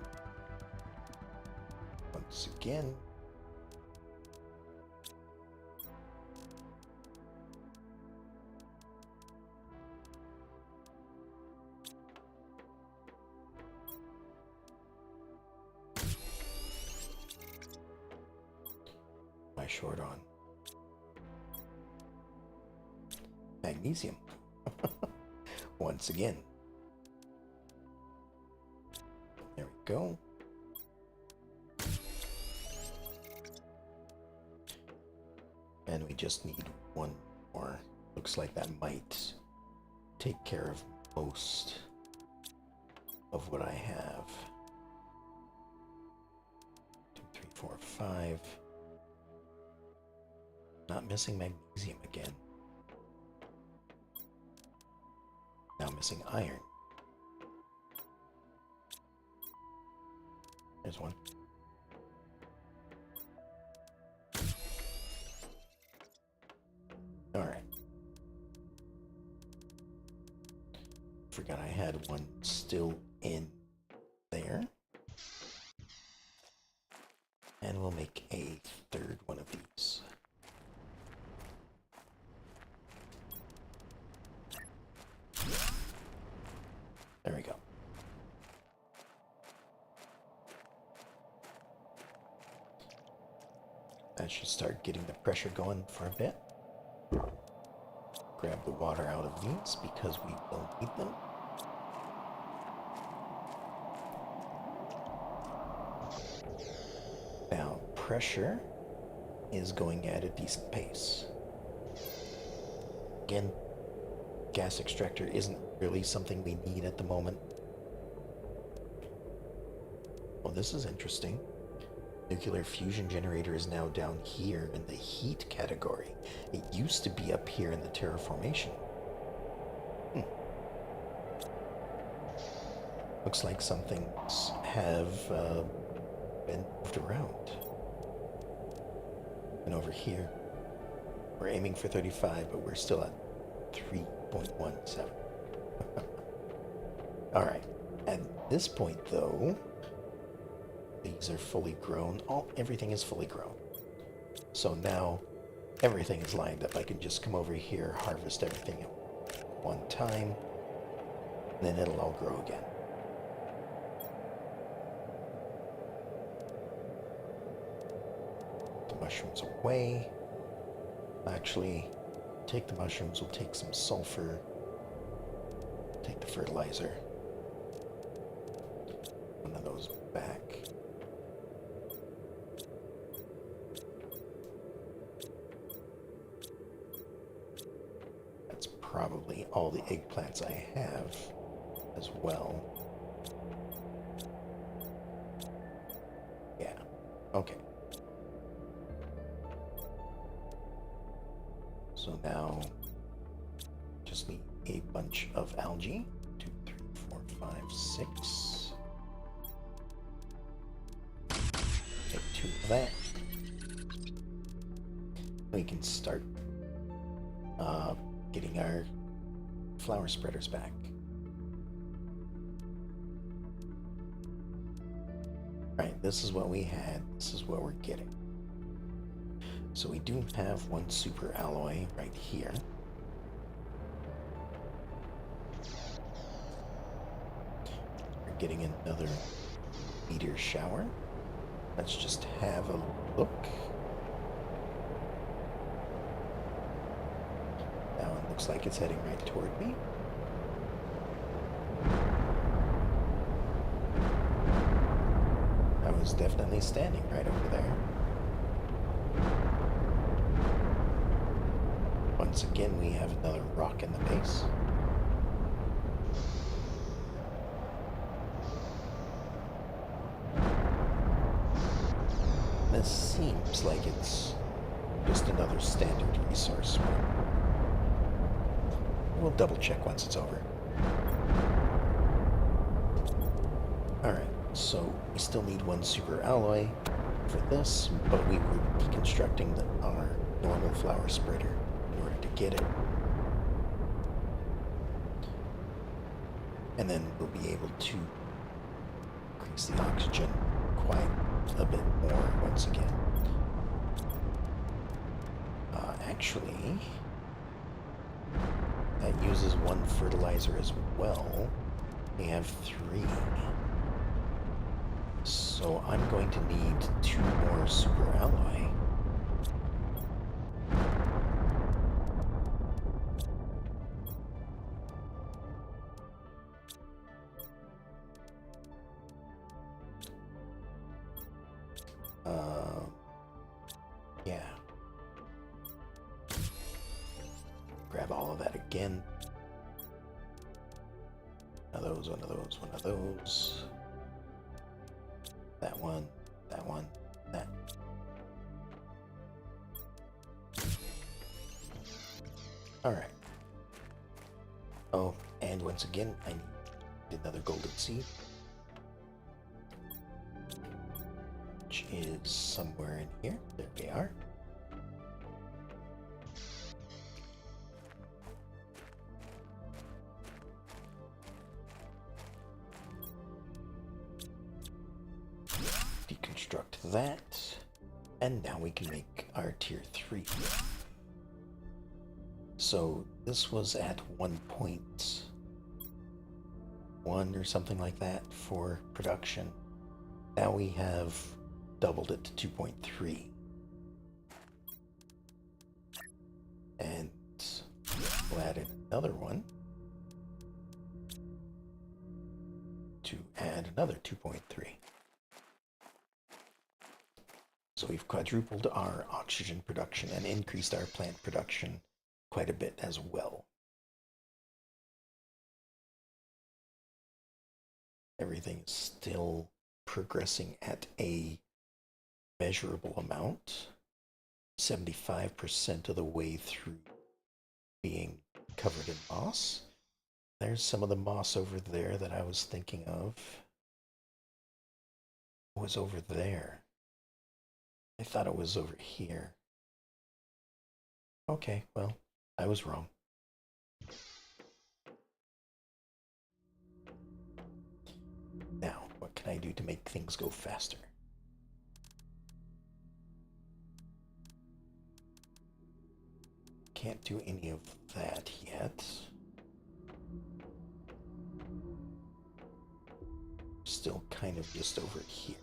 Speaker 1: once again, short on magnesium. Once again. There we go. And we just need 1 more. Looks like that might take care of most of what I have. 2, 3, 4, 5. Not missing magnesium again. Now missing iron. There's 1. Alright. Forgot I had 1 still in there. And we'll make a 3rd one of these. There we go. That should start getting the pressure going for a bit. Grab the water out of these because we will need them. Now, pressure is going at a decent pace. Again, gas extractor isn't really something we need at the moment. Well, this is interesting. Nuclear fusion generator is now down here in the heat category. It used to be up here in the terraformation. Looks like some things have been moved around. And over here, we're aiming for 35, but we're still at 3.17. Alright, at this point though, these are fully grown. Everything is fully grown. So now everything is lined up. I can just come over here, harvest everything at one time, and then it'll all grow again. The mushrooms away. Actually, take the mushrooms, we'll take some sulfur, take the fertilizer. One of those back. That's probably all the eggplants I have as well. Yeah, okay. So now, just need a bunch of algae. 2, 3, 4, 5, 6. Take 2 of that. We can start getting our flower spreaders back. Right, this is what we had. This is what we're getting. So we do have one super alloy right here. We're getting another meteor shower. Let's just have a look. That one looks like it's heading right toward me. I was definitely standing right over there. Once again, we have another rock in the base. This seems like it's just another standard resource one. We'll double check once it's over. Alright, so we still need one super alloy for this, but we were deconstructing our normal flower spreader in order to get it. And then we'll be able to increase the oxygen quite a bit more once again. Actually, that uses one fertilizer as well. We have 3. So I'm going to need 2 more super alloy. Yeah. Grab all of that again. One of those, one of those, one of those. That one, that. Alright. Oh, and once again, I need another golden seed. Which is somewhere in here. There we are. Deconstruct that. And now we can make our tier 3. So this was at 1.1 or something like that for production. Now we have doubled it to 2.3. And we'll add in another one to add another 2.3. So So we've quadrupled our oxygen production and increased our plant production quite a bit as well. Everything is still progressing at a measurable amount. 75% of the way through being covered in moss. There's some of the moss over there that I was thinking of. It was over there. I thought it was over here. Okay, well, I was wrong. Now, what can I do to make things go faster? Can't do any of that yet. Still kind of just over here.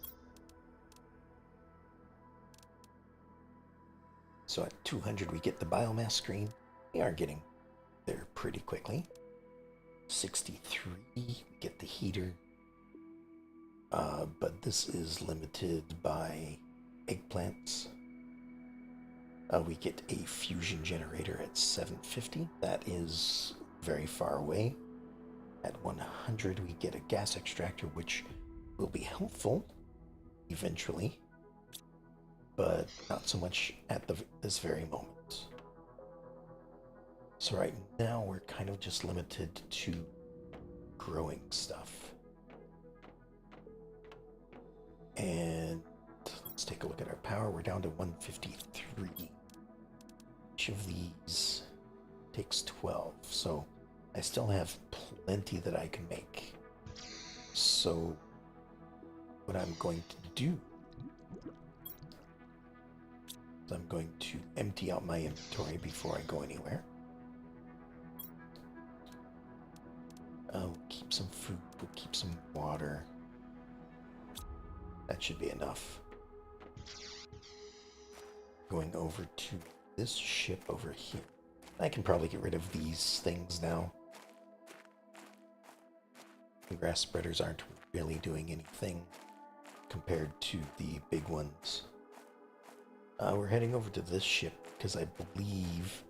Speaker 1: So at 200 we get the biomass screen. We are getting there pretty quickly. 63 we get the heater. But this is limited by eggplants. We get a fusion generator at 750. That is very far away. At 100 we get a gas extractor, which will be helpful eventually, but not so much at this very moment. So right now we're kind of just limited to growing stuff. And let's take a look at our power. We're down to 153. Each of these takes 12, so I still have plenty that I can make. So what I'm going to do is I'm going to empty out my inventory before I go anywhere. We'll keep some food, we'll keep some water. That should be enough. Going over to this ship over here. I can probably get rid of these things now. The grass spreaders aren't really doing anything compared to the big ones. We're heading over to this ship because I believe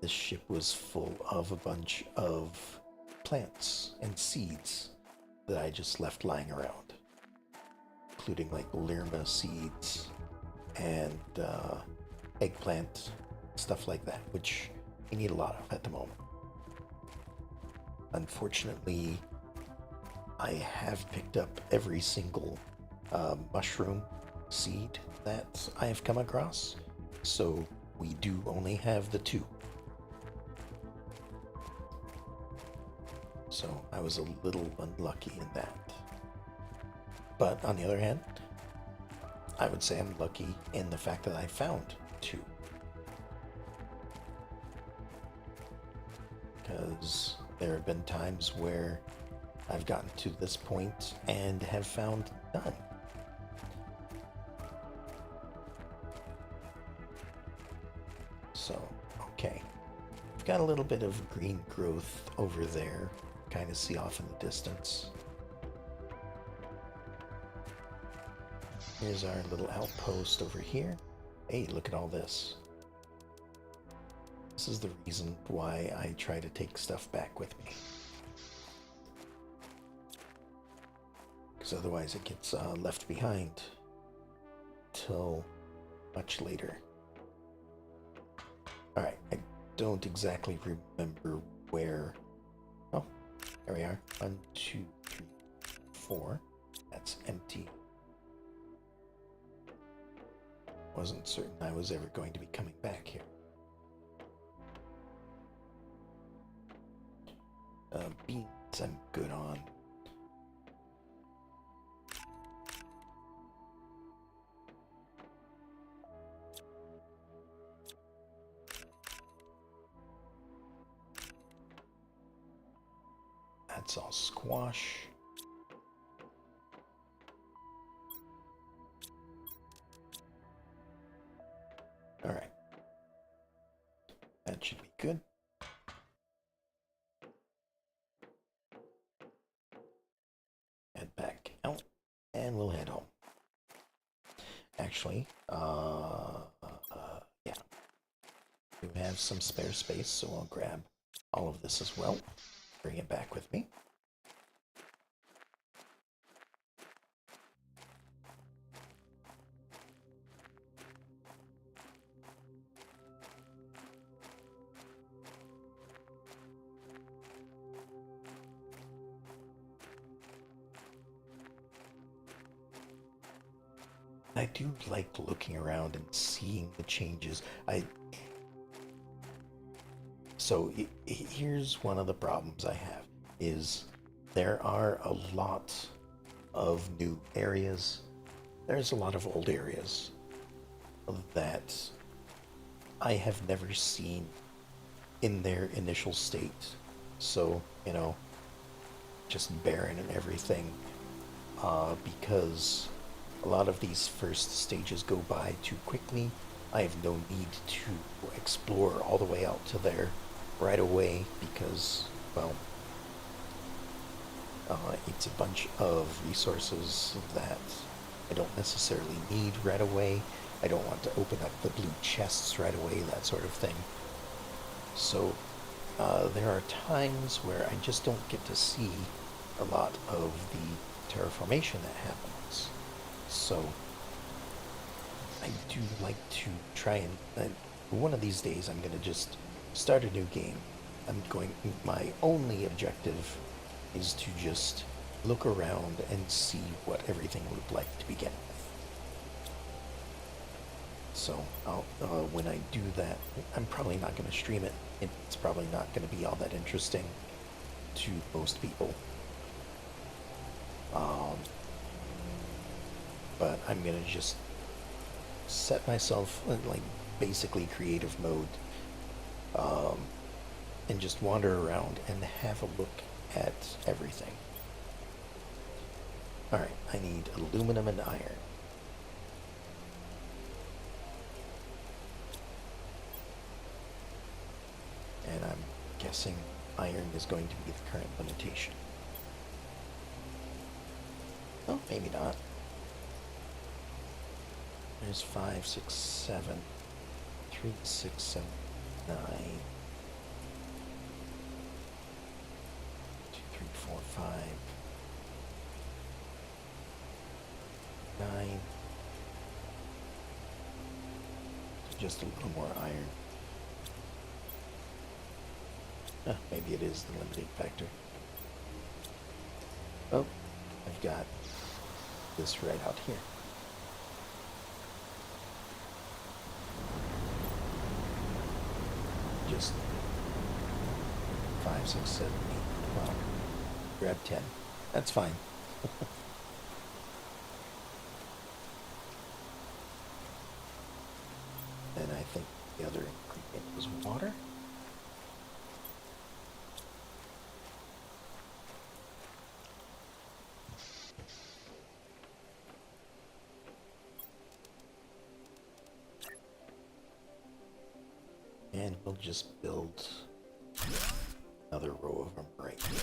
Speaker 1: this ship was full of a bunch of plants and seeds that I just left lying around, including like Lirma seeds and eggplant, stuff like that, which we need a lot of at the moment. Unfortunately, I have picked up every single mushroom seed that I have come across, so we do only have the 2. So I was a little unlucky in that. But on the other hand, I would say I'm lucky in the fact that I found 2. Because there have been times where I've gotten to this point and have found none. So, okay. We've got a little bit of green growth over there. Kind of see off in the distance. Here's our little outpost over here. Hey, look at all this. This is the reason why I try to take stuff back with me. Because otherwise it gets left behind till much later. Alright, I don't exactly remember where... Oh, there we are. 1, 2, 3, 4. That's empty. Wasn't certain I was ever going to be coming back here. Beans I'm good on. That's all squash. All right. That should be good. Head back out, and we'll head home. Actually, actually. Yeah. We have some spare space, so I'll grab all of this as well. Bring it back with me. I do like looking around and seeing the changes. Here's one of the problems I have is there are a lot of new areas. There's a lot of old areas that I have never seen in their initial state. So, just barren and everything. Because a lot of these first stages go by too quickly. I have no need to explore all the way out to there right away because, well, it's a bunch of resources that I don't necessarily need right away. I don't want to open up the blue chests right away, that sort of thing. So there are times where I just don't get to see a lot of the terraformation that happens. So I do like to try and one of these days I'm going to just start a new game. My only objective is to just look around and see what everything looked like to begin with. So when I do that, I'm probably not going to stream it. It's probably not going to be all that interesting to most people. But I'm going to just set myself in, like, basically creative mode, and just wander around and have a look at everything. Alright, I need aluminum and iron. And I'm guessing iron is going to be the current limitation. Oh, maybe not. There's 5, 6, 7, 3, 6, 7, 9, 2, 3, 4, 5, 9. Just a little more iron. Maybe it is the limiting factor. Oh, I've got this right out here. Just 5, 6, 7, 8. Well, grab 10. That's fine. And I think the other ingredient was water. And we'll just build another row of them right here.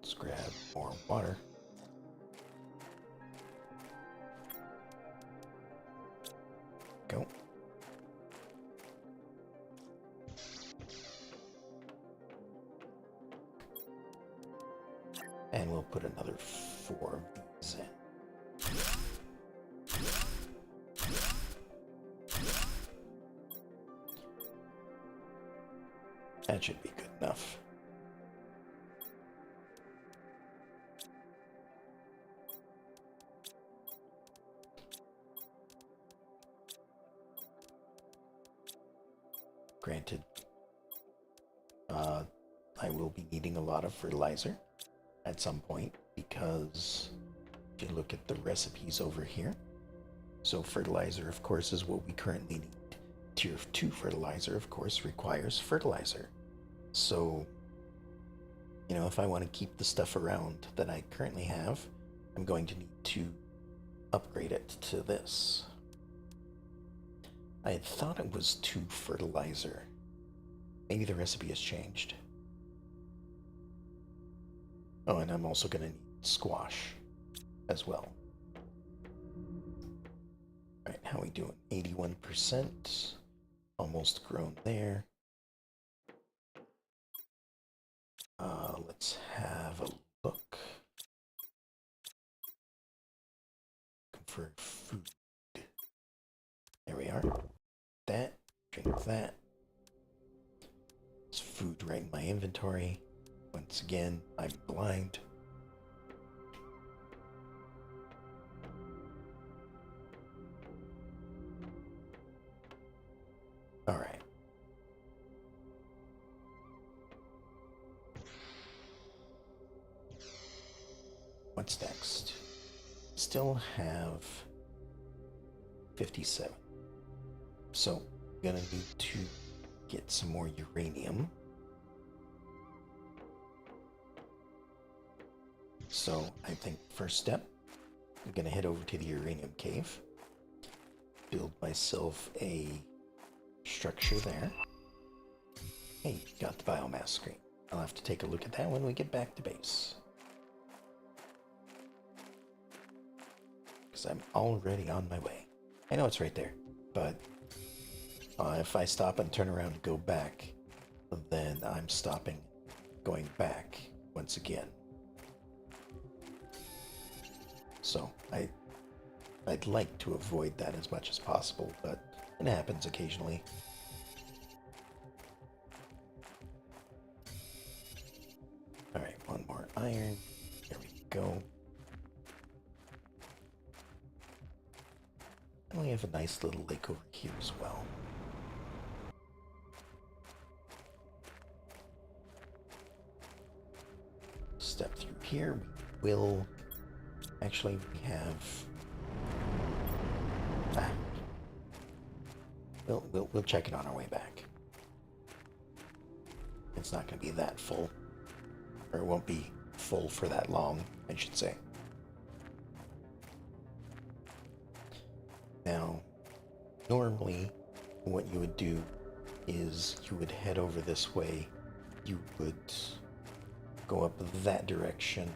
Speaker 1: Let's grab more water. Go. And we'll put another 4 of these in. That should be good enough. Granted, I will be needing a lot of fertilizer at some point, because if you look at the recipes over here, so fertilizer, of course, is what we currently need. Tier 2 fertilizer, of course, requires fertilizer. So, if I want to keep the stuff around that I currently have, I'm going to need to upgrade it to this. I had thought it was 2 fertilizer, Maybe the recipe has changed. Oh, and I'm also gonna need squash as well. Alright, how we doing? 81%. Almost grown there. Let's have a look for food. There we are. That, drink that. There's food right in my inventory. Once again, I'm blind. Alright. What's next? Still have 57. So, gonna need to get some more uranium. So, I think first step, I'm gonna head over to the uranium cave. Build myself a structure there. Hey, got the biomass screen. I'll have to take a look at that when we get back to base. Because I'm already on my way. I know it's right there, but if I stop and turn around and go back, then I'm stopping, going back once again. So I'd like to avoid that as much as possible, but it happens occasionally. Alright, one more iron. There we go. And we have a nice little lake over here as well. Step through here. We will... Actually, we have... We'll check it on our way back. It's not going to be that full. Or it won't be full for that long, I should say. Now, normally, what you would do is you would head over this way. You would go up that direction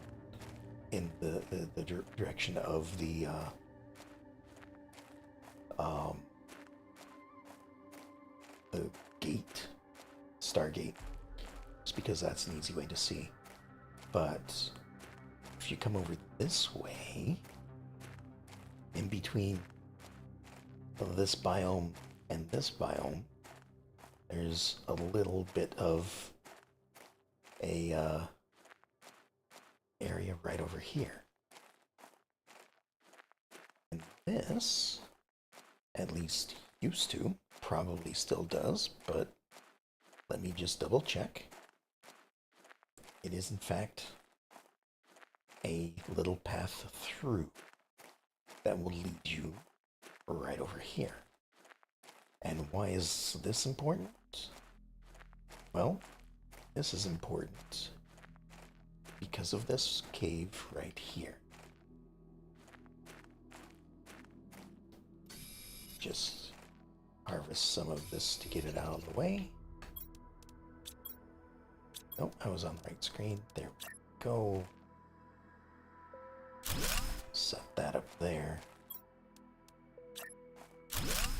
Speaker 1: in the direction of the gate, Stargate, just because that's an easy way to see. But if you come over this way, in between this biome and this biome, there's a little bit of a area right over here. And this, at least used to, probably still does, but let me just double check. It is in fact a little path through that will lead you right over here. And why is this important? Well, this is important because of this cave right here. Just harvest some of this to get it out of the way. Nope, I was on the right screen. There we go. Set that up there.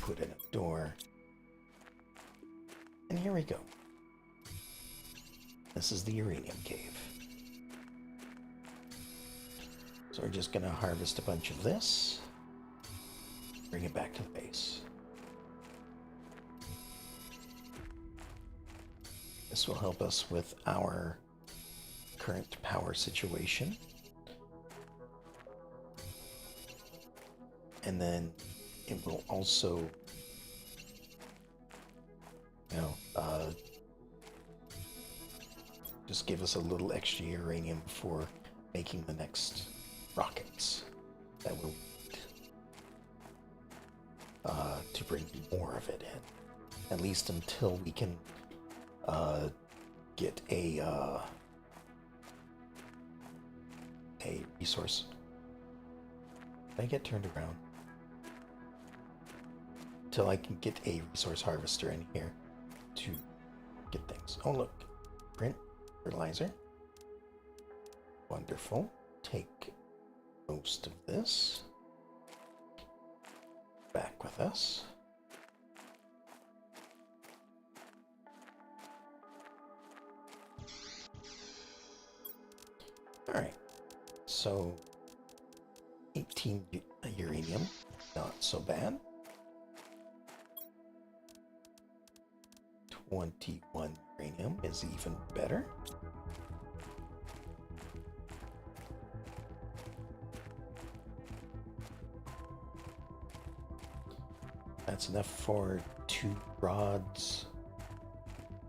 Speaker 1: Put in a door. And here we go. This is the uranium cave. So we're just going to harvest a bunch of this. Bring it back to the base. This will help us with our current power situation. And then it will also, just give us a little extra uranium for making the next rockets that we'll need to bring more of it in, at least until we can get a resource. Did I get turned around? Till I can get a resource harvester in here to get things. Oh, look. Print. Fertilizer. Wonderful. Take most of this back with us. Alright. So, 18 uranium. Not so bad. 21 uranium is even better. That's enough for 2 rods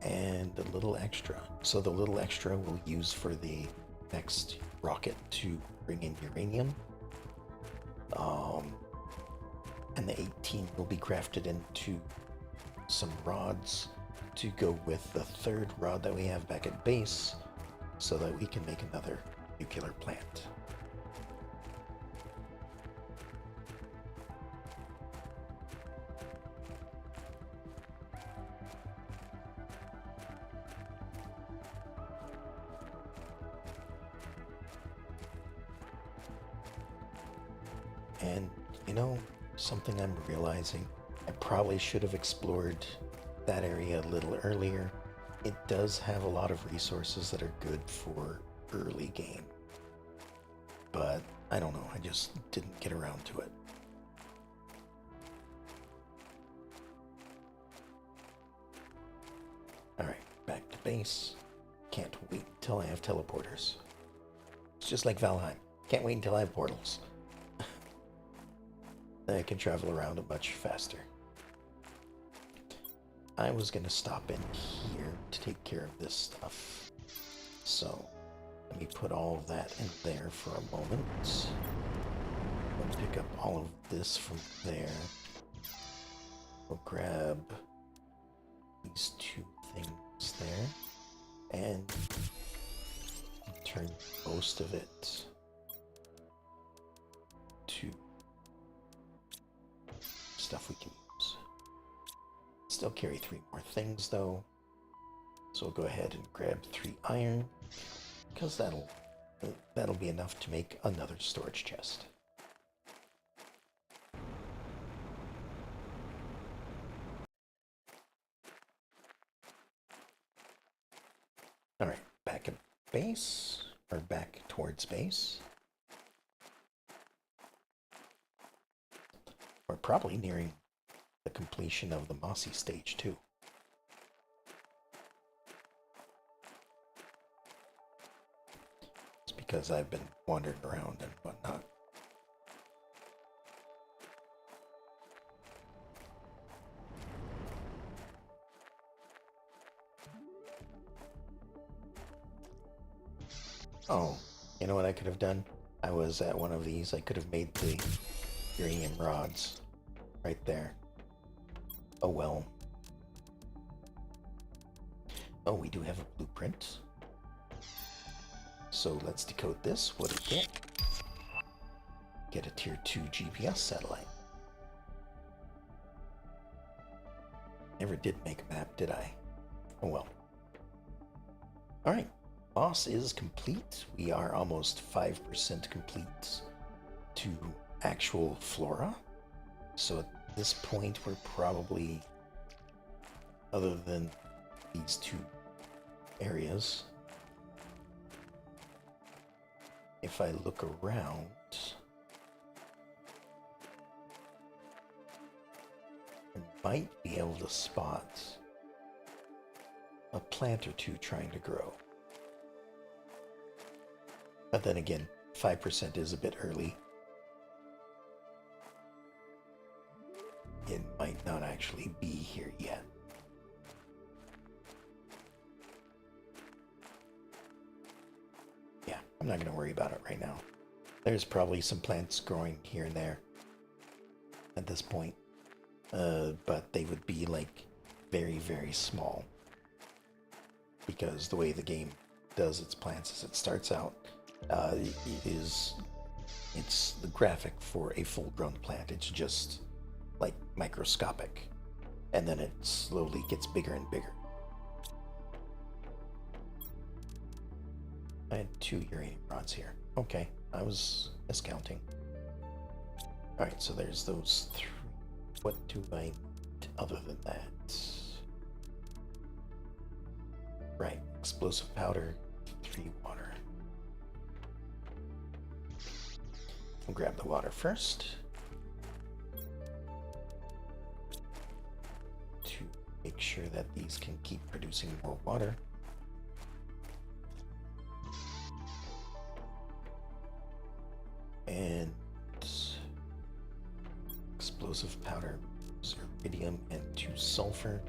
Speaker 1: and a little extra. So the little extra we'll use for the next rocket to bring in uranium. And the 18 will be crafted into some rods to go with the 3rd rod that we have back at base so that we can make another nuclear plant. And, you know, something I'm realizing, I probably should have explored that area a little earlier. It does have a lot of resources that are good for early game. But, I don't know, I just didn't get around to it. Alright, back to base. Can't wait until I have teleporters. It's just like Valheim. Can't wait until I have portals. Then I can travel around it much faster. I was going to stop in here to take care of this stuff. So, let me put all of that in there for a moment. Let's pick up all of this from there. We'll grab these 2 things there. And turn most of it to stuff we can use. Still carry 3 more things though. So we'll go ahead and grab 3 iron, because that'll be enough to make another storage chest. Alright, back at base, or back towards base. We're probably nearing the completion of the Mossy stage too. It's because I've been wandering around and whatnot. Oh, you know what I could have done? I was at one of these. I could have made the uranium rods right there. Oh well. Oh, we do have a blueprint. So let's decode this. What did it get? Get a tier 2 GPS satellite. Never did make a map, did I? Oh well. Alright. Moss is complete. We are almost 5% complete to actual flora. So at this point, we're probably, other than these 2 areas, if I look around, I might be able to spot a plant or 2 trying to grow. But then again, 5% is a bit early. It might not actually be here yet. Yeah, I'm not going to worry about it right now. There's probably some plants growing here and there at this point. But they would be like very, very small. Because the way the game does its plants is it starts out, it's the graphic for a full-grown plant. It's just like microscopic, and then it slowly gets bigger and bigger. I had 2 uranium rods here. Okay, I was miscounting. Alright, so there's those 3. What do I need other than that? Right, explosive powder, 3 water. We'll grab the water first. To make sure that these can keep producing more water. And explosive powder, iridium, and 2 sulfur.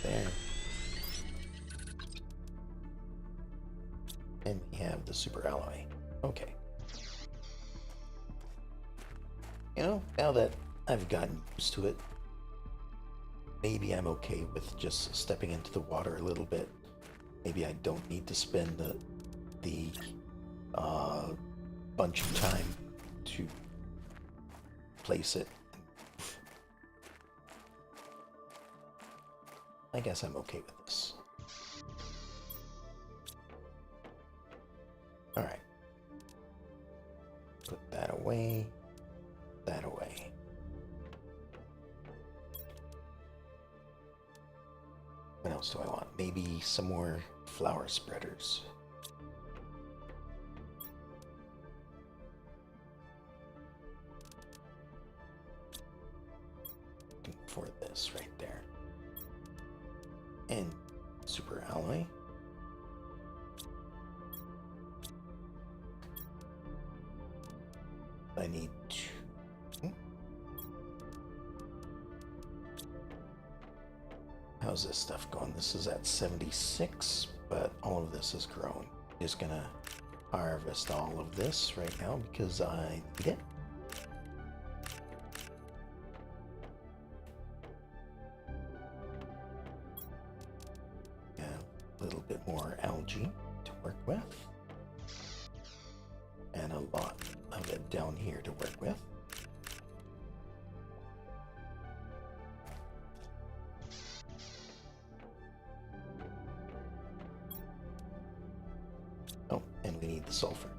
Speaker 1: There. And we have the super alloy. Okay. You know, now that I've gotten used to it, maybe I'm okay with just stepping into the water a little bit. Maybe I don't need to spend the bunch of time to place it. I guess I'm okay with this. Alright. Put that away. That away. What else do I want? Maybe some more flower spreaders. For this right there. And super alloy. I need 2. How's this stuff going? This is at 76, but all of this is grown. Just gonna harvest all of this right now because I need it. A little bit more algae to work with. And a lot of it down here to work with. Oh, and we need the sulfur.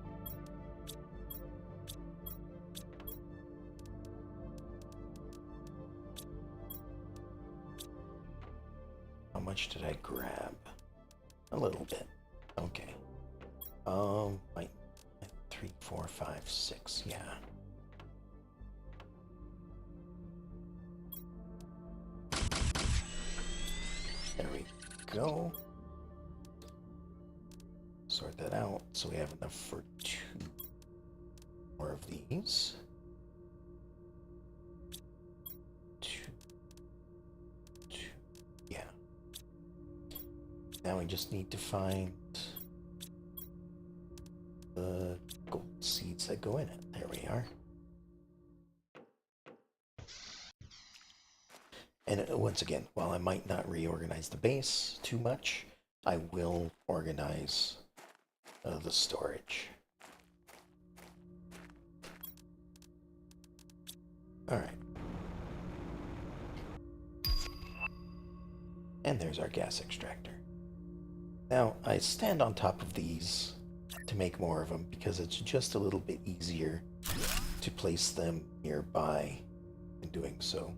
Speaker 1: How much did I grab? A little bit. Okay. Wait. 3, 4, 5, 6. Yeah. There we go. Sort that out so we have enough for 2 more of these. 2. Yeah. Now we just need to find the gold seeds that go in it. There we are. And once again, while I might not reorganize the base too much, I will organize the storage. Alright. And there's our gas extractor. Now, I stand on top of these to make more of them because it's just a little bit easier to place them nearby in doing so.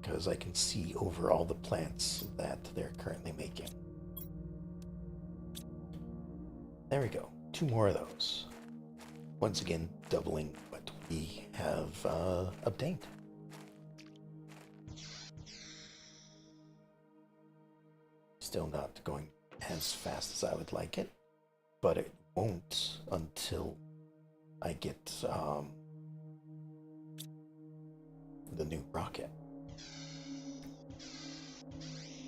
Speaker 1: Because I can see over all the plants that they're currently making. There we go. 2 more of those. Once again, doubling what we have obtained. Still not going as fast as I would like it, but it won't until I get the new rocket.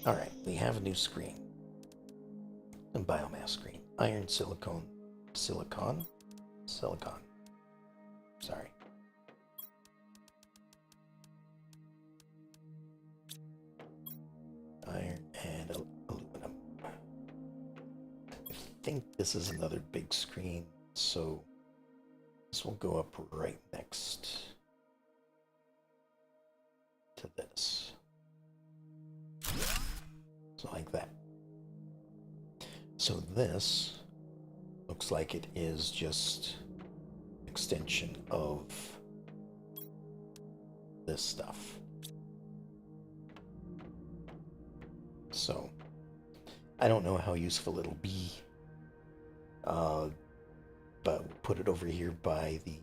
Speaker 1: Alright, we have a new screen. A biomass screen. Iron, silicon. Sorry. Iron and aluminum. I think this is another big screen, so this will go up right next to this. So like that. So this looks like it is just extension of this stuff. So I don't know how useful it'll be, but we'll put it over here by the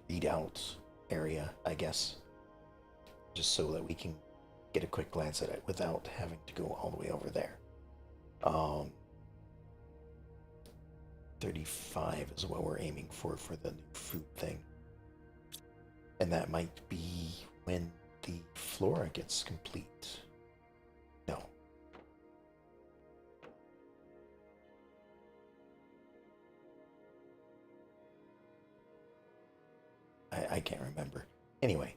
Speaker 1: readout area, I guess, just so that we can get a quick glance at it without having to go all the way over there. 35 is what we're aiming for the new food thing. And that might be when the flora gets complete. No. I can't remember. Anyway,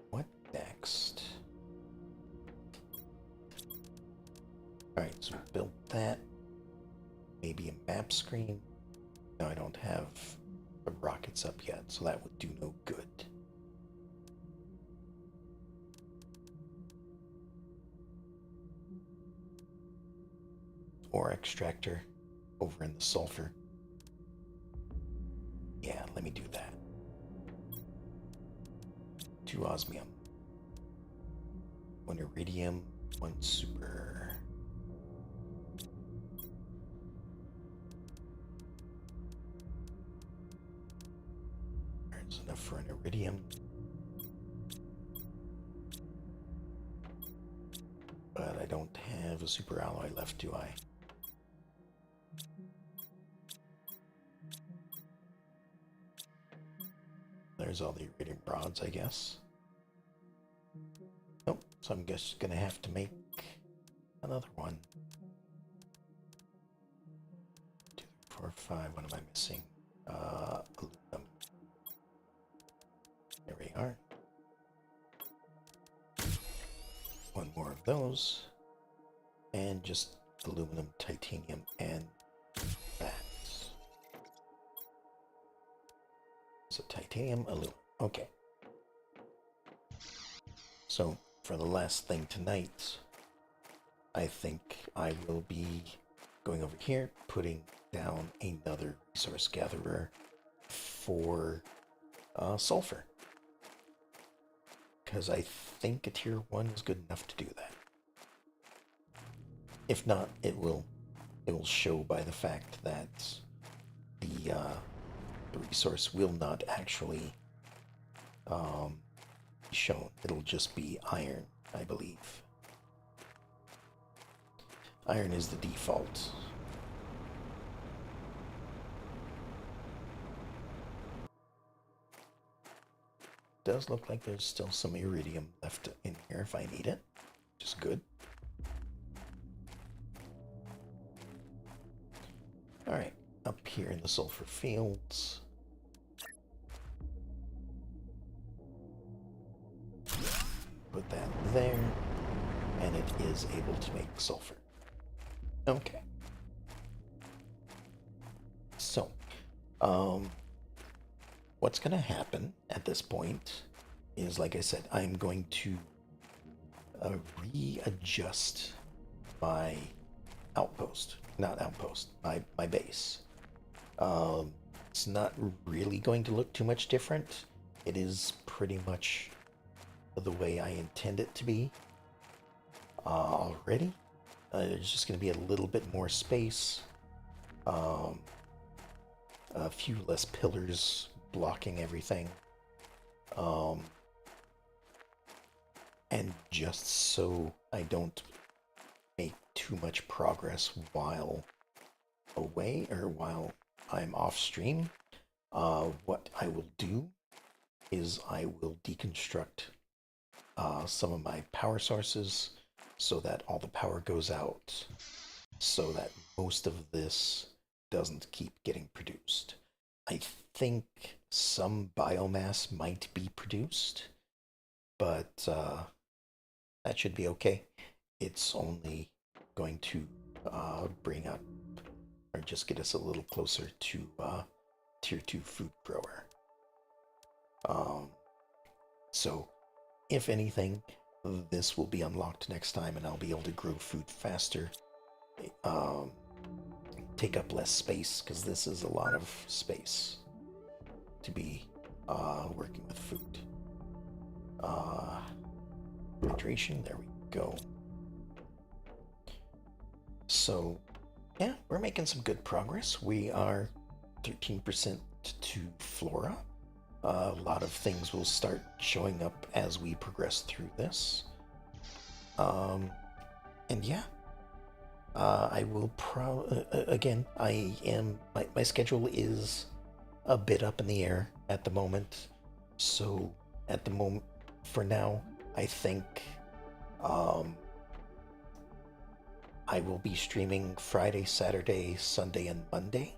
Speaker 1: what next? Alright, so build that. Maybe a map screen. No, I don't have the rockets up yet, so that would do no good. Ore extractor over in the sulfur. Yeah, let me do that. 2 osmium. 1 iridium, 1 super. There's enough for an iridium. But I don't have a super alloy left, do I? There's all the iridium rods, I guess. Nope, so I'm just gonna have to make another one. 2, 4, 5, what am I missing? Aluminum. There we are. 1 more of those. And just aluminum, titanium, and that. So titanium, aluminum. Okay. So for the last thing tonight, I think I will be going over here, putting down another resource gatherer for sulfur. Because I think a tier 1 is good enough to do that. If not, it will show by the fact that the resource will not actually be shown. It'll just be iron, I believe. Iron is the default. Does look like there's still some iridium left in here if I need it, which is good. Alright, up here in the sulfur fields. Put that there, and it is able to make sulfur. Okay. So, what's going to happen at this point is, like I said, I'm going to readjust my outpost. Not outpost, my base. It's not really going to look too much different. It is pretty much the way I intend it to be already. There's just going to be a little bit more space. A few less pillars blocking everything. And just so I don't make too much progress while away or while I'm off stream, what I will do is I will deconstruct some of my power sources so that all the power goes out, so that most of this doesn't keep getting produced. I think some biomass might be produced, but that should be okay. It's only going to bring up or just get us a little closer to tier 2 food grower. Um, so, if anything, this will be unlocked next time, and I'll be able to grow food faster. Um, take up less space because this is a lot of space to be working with food. Uh, hydration. There we go. So, yeah, we're making some good progress. We are 13% to flora. A lot of things will start showing up as we progress through this. Um, and yeah, I will again, my schedule is a bit up in the air at the moment. So at the moment, for now, I think um, I will be streaming Friday, Saturday, Sunday, and Monday.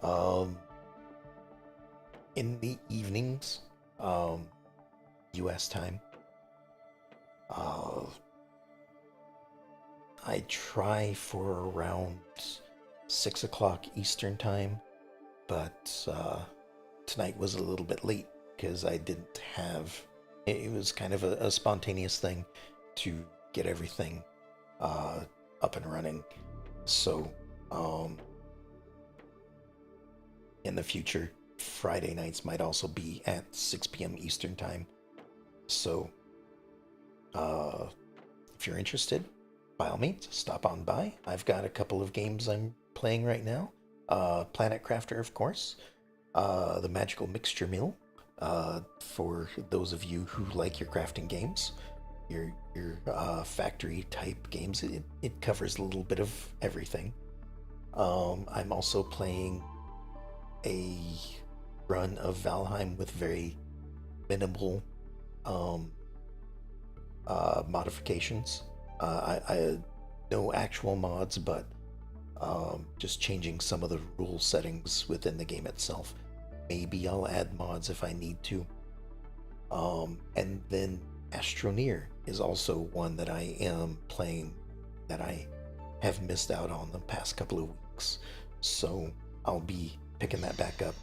Speaker 1: Um, in the evenings, um, U.S. time. Uh, I try for around 6 o'clock Eastern time, but tonight was a little bit late because I didn't have. It was kind of a spontaneous thing to get everything uh, up and running. So, um, in the future, Friday nights might also be at 6 p.m. Eastern time. So, uh, if you're interested, by all means, stop on by. I've got a couple of games I'm playing right now. Planet Crafter, of course. The Magical Mixture Mill. For those of you who like your crafting games, your factory type games, it covers a little bit of everything. I'm also playing a run of Valheim with very minimal um, modifications. I no actual mods, but just changing some of the rule settings within the game itself. Maybe I'll add mods if I need to. And then Astroneer is also one that I am playing that I have missed out on the past couple of weeks. So I'll be picking that back up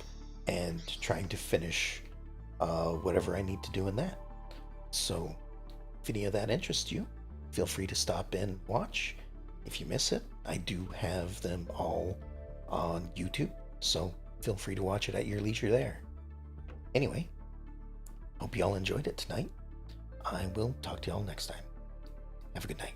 Speaker 1: and trying to finish whatever I need to do in that. So if any of that interests you, feel free to stop in and watch. If you miss it, I do have them all on YouTube, so feel free to watch it at your leisure there. Anyway, hope you all enjoyed it tonight. I will talk to y'all next time. Have a good night.